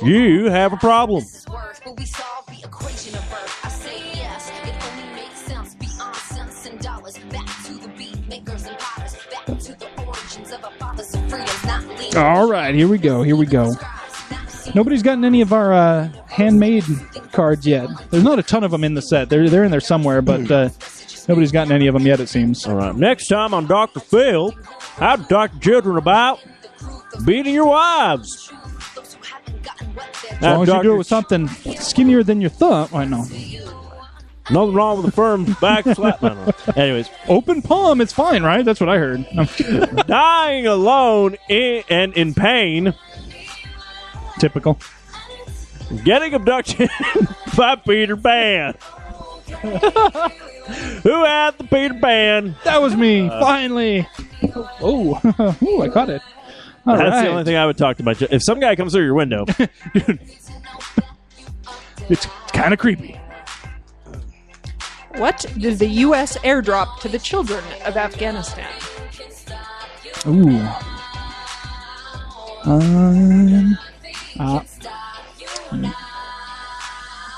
You have a problem. but we solve the equation of birth. I say yes, it only makes sense beyond cents and dollars. Back to the beat makers and potters. Back to the origins of our fathers and freedoms, not leaders. All right, here we go. Nobody's gotten any of our handmade cards yet. There's not a ton of them in the set. They're in there somewhere, but nobody's gotten any of them yet, it seems. All right. Next time on Dr. Phil, how to talk to children about beating your wives. As long as you do it with something skinnier than your thumb. I know. Nothing wrong with a firm back slap. I don't know. Anyways. Open palm, it's fine, right? That's what I heard. Dying alone and in pain. Typical. Getting abducted by Peter Pan. Who had the Peter Pan? That was me, finally. Oh, I caught it. All That's right. the only thing I would talk to my child. If some guy comes through your window. Dude, it's kind of creepy. What did the U.S. airdrop to the children of Afghanistan? Ooh.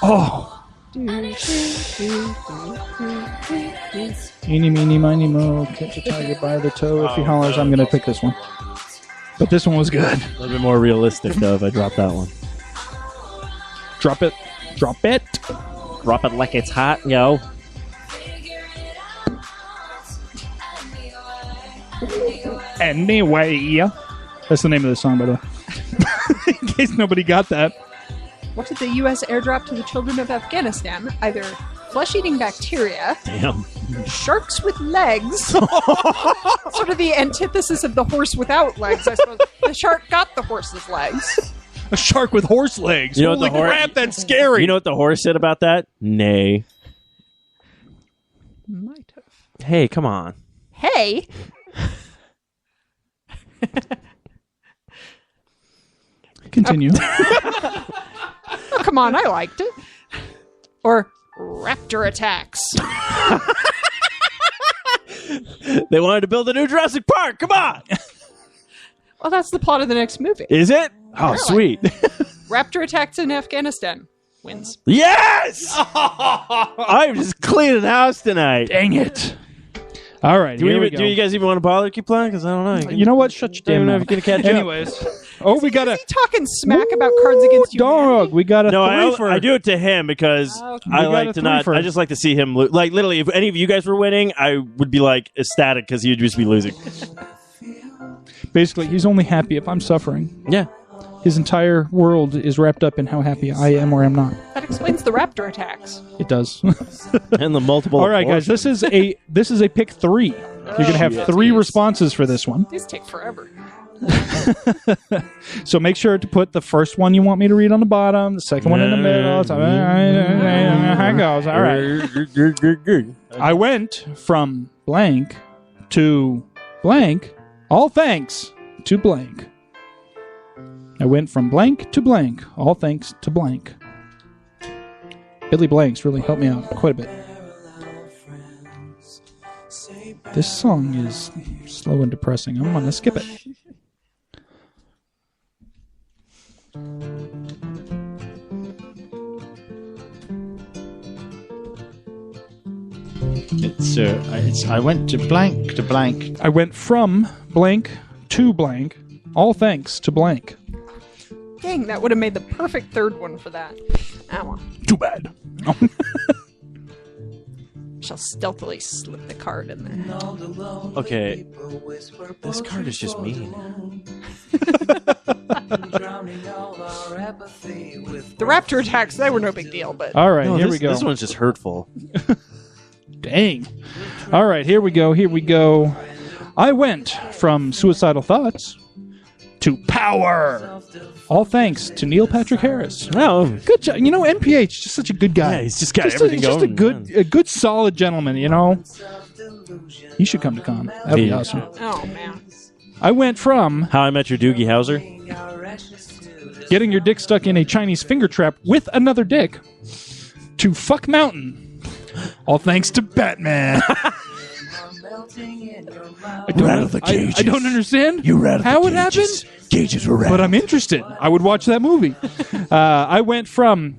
Oh. Eeny, meeny, miny, mo. Catch a tiger by the toe. If he hollers, I'm going to pick this one. But this one was good. A little bit more realistic, though, if I drop that one. Drop it. Drop it. Drop it like it's hot, yo. Anyway. That's the name of the song, by the way. In case nobody got that. What did the U.S. airdrop to the children of Afghanistan? Either flesh-eating bacteria, Damn. sharks with legs, sort of the antithesis of the horse without legs, I suppose. The shark got the horse's legs. A shark with horse legs. You know what Holy the horse? crap, that's scary. You know what the horse said about that? Nay. Might have. Hey, come on. Hey. Continue. Oh, come on, I liked it. Or raptor attacks. They wanted to build a new Jurassic Park. Come on. Well, that's the plot of the next movie. Is it? Oh, sweet. Raptor attacks in Afghanistan. Wins. Yes! I'm just cleaning house tonight. Dang it. All right, Do you guys even want to bother to keep playing? Because I don't know. You know what? Shut your damn know if mouth. you're gonna catch up. Anyways. Oh, we got a... Talking smack about Cards Against Humanity. Dog. We got a No, three I do it to him because Okay. I We got like a to not. three-fer. I just like to see him lose. Like literally, if any of you guys were winning, I would be like ecstatic because he would just be losing. Basically, he's only happy if I'm suffering. Yeah. His entire world is wrapped up in how happy I am or am not. That explains the raptor attacks. It does. And the multiple. All right, guys. This is a pick 3. You're gonna have 3 responses for this one. These take forever. So make sure to put the first one you want me to read on the bottom, the second one in the middle. How it goes. All right. I went from blank to blank. All thanks to blank. I went from blank to blank. All thanks to blank. Billy Blanks really helped me out quite a bit. This song is slow and depressing. I'm going to skip it. It's I went to blank to blank. I went from blank to blank. All thanks to blank. Dang, that would have made the perfect third one for that. Ow. Too bad. Shall stealthily slip the card in there. Okay. This card is just mean. The raptor attacks, they were no big deal, but... All right, No, here this, we go. This one's just hurtful. Dang. All right, here we go. I went from suicidal thoughts to power. All thanks to Neil Patrick Harris. Oh, Good job. You know, NPH, just such a good guy. Yeah, he's just got everything Just a going. good, solid gentleman, you know. He should come to con. That'd be Yeah. awesome. Oh, man. I went from How I Met Your Doogie Howser. getting your dick stuck in a Chinese finger trap with another dick to fuck mountain. All thanks to Batman. I don't understand how it happened, Gauges were but I'm interested. I would watch that movie. I went from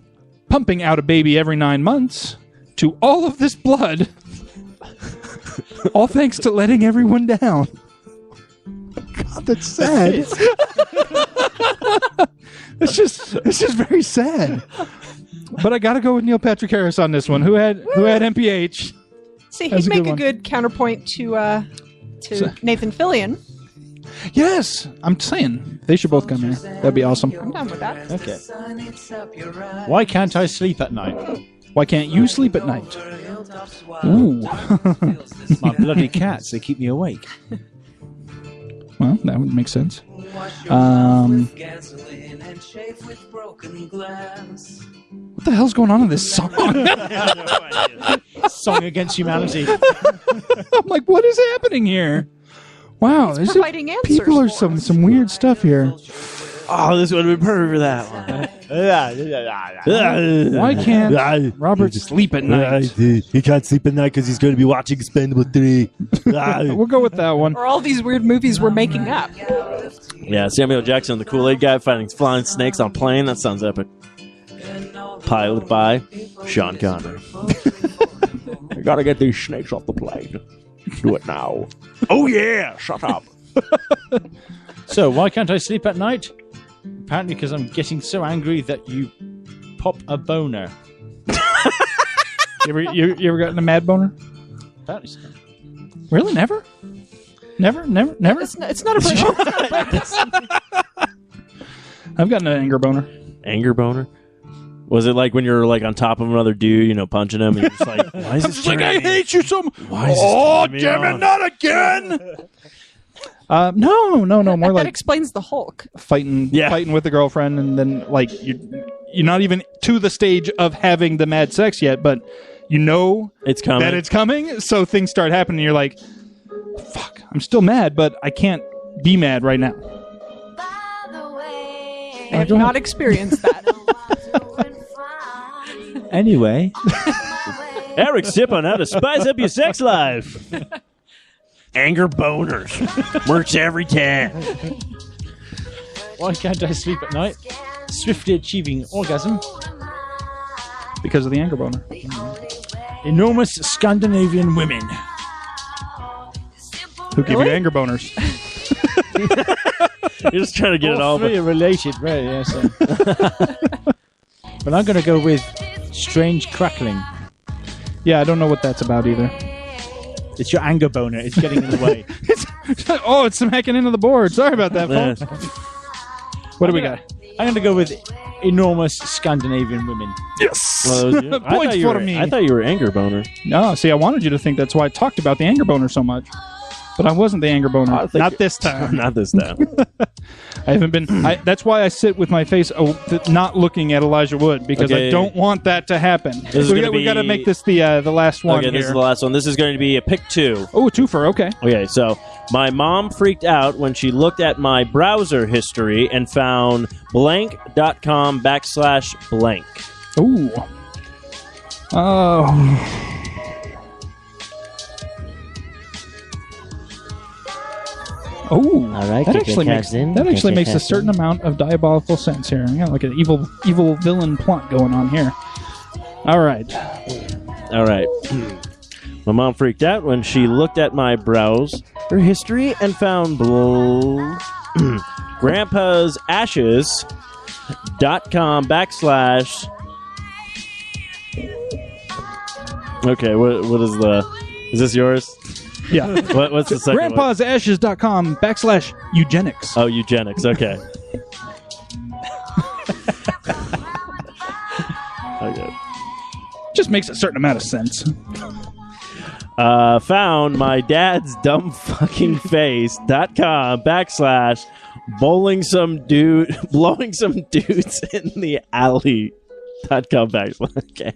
pumping out a baby every 9 months to all of this blood, all thanks to letting everyone down. God, that's sad. It's just very sad. But I got to go with Neil Patrick Harris on this one. Who had MPH? See, That's he'd a good make a one. good counterpoint to Nathan Fillion. Yes, I'm saying they should both come here. That'd be awesome. I'm down with that. Okay. Why can't I sleep at night? Why can't you sleep at night? Ooh. My bloody cats, they keep me awake. Well, that would make sense. What the hell's going on in this song? Song against humanity. I'm like, what is happening here? Wow, He's there's providing answers people are for some weird stuff here. Oh, this would have been perfect for that one. Why can't Robert sleep at night? He can't sleep at night because he's going to be watching Expendables 3. We'll go with that one. Or all these weird movies we're making up. Yeah, Samuel Jackson, the Kool-Aid guy, fighting flying snakes on a plane. That sounds epic. Piloted by Sean Connery. I got to get these snakes off the plane. Do it now. Oh, yeah. Shut up. So, why can't I sleep at night? Apparently because I'm getting so angry that you pop a boner. You ever gotten a mad boner? Apparently so. Really? Never? Never? It's not a practice. I've gotten an anger boner. Anger boner? Was it like when you're like on top of another dude, you know, punching him, and you're just like, why is this I hate you so much. Why is this Oh, turning me damn it, on? not again! No, more that like explains the Hulk. fighting with the girlfriend, and then like you're not even to the stage of having the mad sex yet, but you know it's coming. That it's coming, so things start happening. And you're like, fuck, I'm still mad, but I can't be mad right now. I have not experienced that. Anyway, Eric's tip on how to spice up your sex life. Anger boners. Works every time. why can't I sleep at night? Swiftly achieving orgasm. Because of the anger boner. Enormous Scandinavian women. Who give you anger boners? You're just trying to get it all. Three are related, right? Yeah. So. But I'm going to go with strange crackling. Yeah, I don't know what that's about either. It's your anger boner. It's getting in the way. It's smacking into the board. Sorry about that, folks. What do we got? I'm going to go with enormous Scandinavian women. Yes. Points for me. I thought you were anger boner. No, see, I wanted you to think that's why I talked about the anger boner so much. But I wasn't the anger boner. Not this time. Not this time. I haven't been. That's why I sit with my face not looking at Elijah Wood, because I don't want that to happen. We got to make this the last one. Okay, this is the last one. This is going to be a pick 2. Oh, a twofer. Okay. Okay, so my mom freaked out when she looked at my browser history and found blank.com/blank. Ooh. Oh. Oh, all right. That actually makes a certain amount of diabolical sense here. I got like an evil villain plot going on here. All right. My mom freaked out when she looked at my browser history and found grandpa's ashes.com/ Okay, what is is this yours? Yeah. What's the second grandpa'sashes.com / eugenics. Oh, eugenics. Okay. Okay. Just makes a certain amount of sense. Found my dad's dumb fucking face.com / blowing some dudes in the alley.com / okay.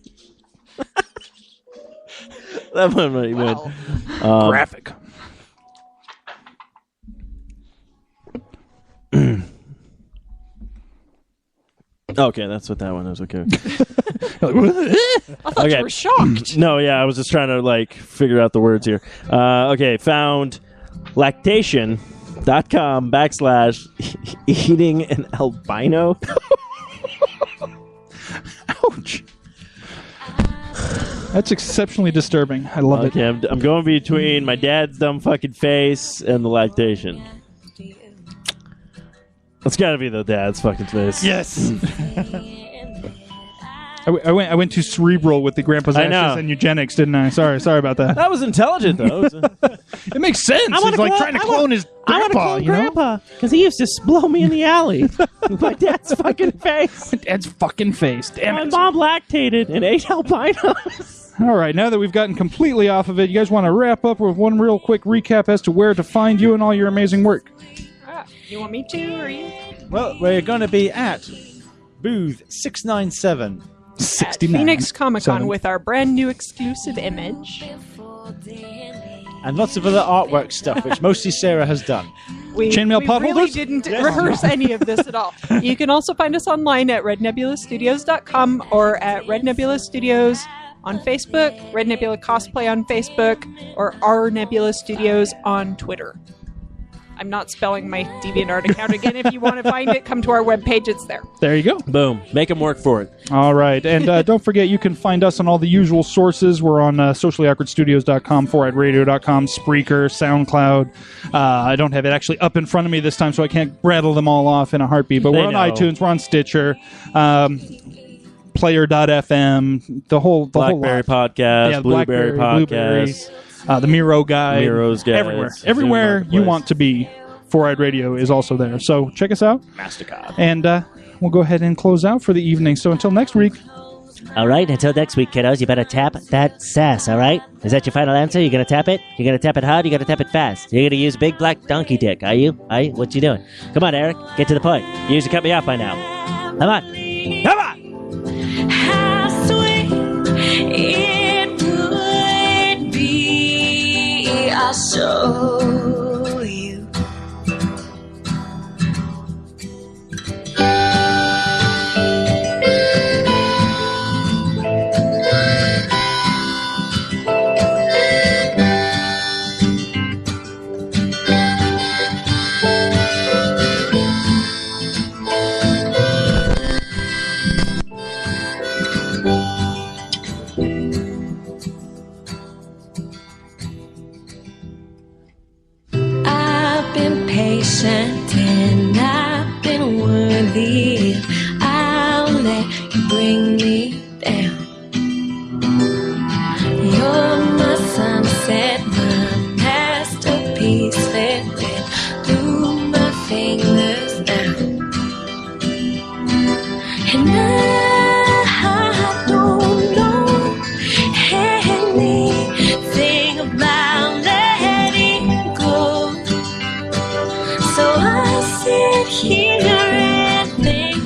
That one might win. Graphic. Okay, that's what that one is. Okay. I thought you were shocked. No, yeah, I was just trying to figure out the words here. Okay, found lactation.com / eating an albino. Ouch. That's exceptionally disturbing. I love it. Okay, I'm going between my dad's dumb fucking face and the lactation. It's got to be the dad's fucking face. Yes. I went too cerebral with the grandpa's ashes and eugenics, didn't I? Sorry about that. That was intelligent, though. It makes sense. He's trying to clone his grandpa, Grandpa, because he used to blow me in the alley with my dad's fucking face. My dad's fucking face. Damn it. My mom lactated and ate albinos. All right, now that we've gotten completely off of it, you guys want to wrap up with one real quick recap as to where to find you and all your amazing work? You want me to, or you? Well, we're going to be at booth 697. 69. Phoenix Comic-Con with our brand new exclusive image. And lots of other artwork stuff, which mostly Sarah has done. We really didn't rehearse any of this at all. You can also find us online at rednebulastudios.com or at Red Nebula Studios on Facebook, Red Nebula Cosplay on Facebook, or R Nebula Studios on Twitter. I'm not spelling my DeviantArt account again. If you want to find it, come to our webpage. It's there. There you go. Boom. Make them work for it. All right. And don't forget, you can find us on all the usual sources. We're on sociallyawkwardstudios.com, 4idradio.com, Spreaker, SoundCloud. I don't have it actually up in front of me this time, so I can't rattle them all off in a heartbeat. But we're on iTunes. We're on Stitcher. Player.fm. The whole Blackberry lot. Podcast. Yeah, Blueberry Podcast. The Miro Guide. Miro's Guide. Everywhere you want to be, 4-Eyed Radio is also there. So check us out. Mastercard. And we'll go ahead and close out for the evening. So until next week, All right, until next week, kiddos, you better tap that sass, all right? Is that your final answer? You're going to tap it? You're going to tap it hard? You're going to tap it fast? You're going to use big black donkey dick, are you? What you doing? Come on, Eric, get to the point. You usually cut me off by now. Come on. Come on! How sweet it would be. I'll show you. I've been patient and I've been worthy. I'll let you bring me down. You're my sunset, my masterpiece. Let through my fingers now. And I don't know anything about letting go. So I sit here and think.